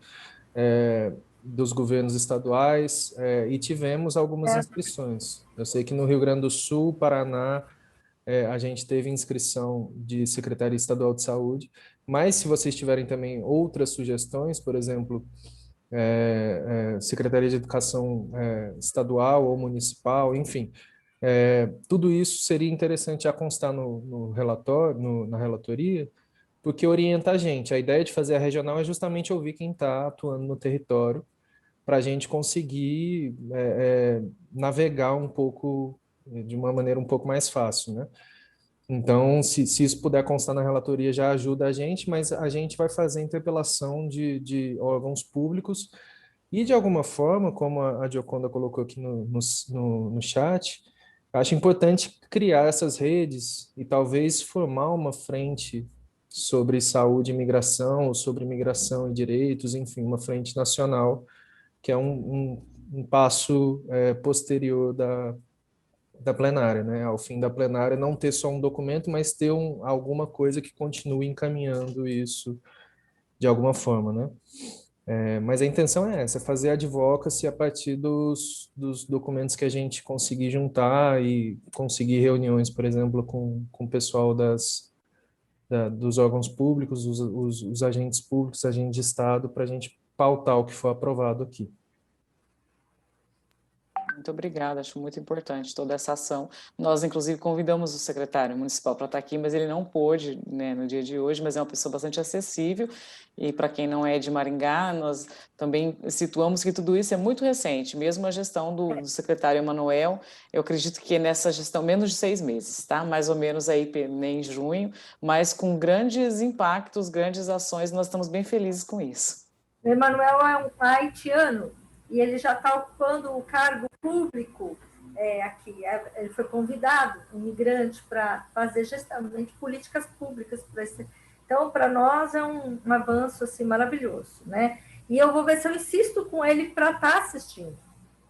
dos governos estaduais, e tivemos algumas inscrições. Eu sei que no Rio Grande do Sul, Paraná, a gente teve inscrição de Secretaria Estadual de Saúde, mas se vocês tiverem também outras sugestões, por exemplo, Secretaria de Educação estadual ou municipal, enfim, tudo isso seria interessante a constar no relatório, na relatoria, porque orienta a gente. A ideia de fazer a regional é justamente ouvir quem está atuando no território, para a gente conseguir navegar um pouco, de uma maneira um pouco mais fácil, né? Então, se isso puder constar na relatoria, já ajuda a gente, mas a gente vai fazer interpelação de órgãos públicos e, de alguma forma, como a Gioconda colocou aqui no chat, acho importante criar essas redes e talvez formar uma frente sobre saúde e imigração, ou sobre imigração e direitos, enfim, uma frente nacional, que é um passo posterior da plenária, né? Ao fim da plenária, não ter só um documento, mas ter alguma coisa que continue encaminhando isso de alguma forma, né? Mas a intenção é essa, fazer advocacy a partir dos documentos que a gente conseguir juntar e conseguir reuniões, por exemplo, com o pessoal dos órgãos públicos, os agentes públicos, agentes de Estado, para a gente pautar o que for aprovado aqui. Muito obrigada, acho muito importante toda essa ação. Nós, inclusive, convidamos o secretário municipal para estar aqui, mas ele não pôde, né, no dia de hoje, mas é uma pessoa bastante acessível, e para quem não é de Maringá, nós também situamos que tudo isso é muito recente, mesmo a gestão do secretário Emanuel, eu acredito que nessa gestão, menos de 6 meses, tá? Mais ou menos aí em junho, mas com grandes impactos, grandes ações, nós estamos bem felizes com isso. O Emanuel é um haitiano, e ele já está ocupando o cargo público aqui. Ele foi convidado, um migrante, para fazer justamente políticas públicas. Então, para nós, é um avanço assim, maravilhoso, né? E eu vou ver se eu insisto com ele para estar assistindo,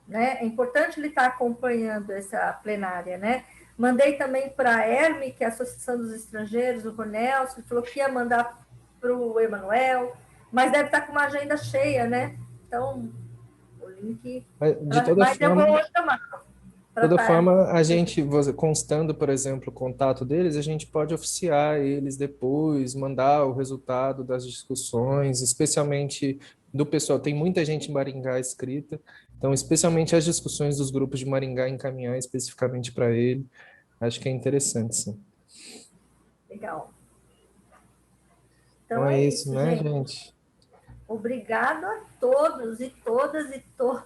né? É importante ele estar acompanhando essa plenária, né? Mandei também para a ERME, que é a Associação dos Estrangeiros, o Ronelson, que falou que ia mandar para o Emanuel, mas deve estar com uma agenda cheia, né? Então... De toda forma, a gente, constando, por exemplo, o contato deles, a gente pode oficiar eles depois, mandar o resultado das discussões, especialmente do pessoal. Tem muita gente em Maringá escrita, então, especialmente as discussões dos grupos de Maringá, encaminhar especificamente para ele. Acho que é interessante, sim. Legal. Então é isso, né, gente? Obrigado a todos e todas e todos,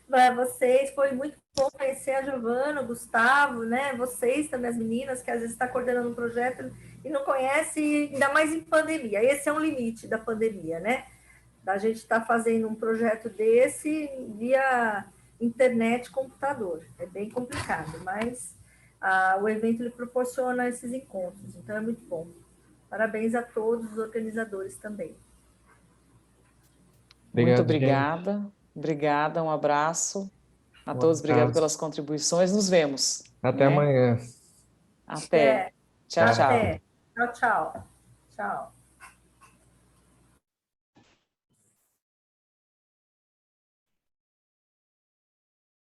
né? Vocês, foi muito bom conhecer a Giovana, o Gustavo, né? Vocês também, as meninas, que às vezes está coordenando um projeto e não conhece, ainda mais em pandemia. Esse é um limite da pandemia, né? Da gente estar fazendo um projeto desse via internet, computador. É bem complicado, mas o evento ele proporciona esses encontros, então é muito bom. Parabéns a todos os organizadores também. Muito obrigada. Obrigada, um abraço a todos. Obrigado pelas contribuições. Nos vemos. Até amanhã. Até. Tchau, tchau. Tchau, tchau. Tchau.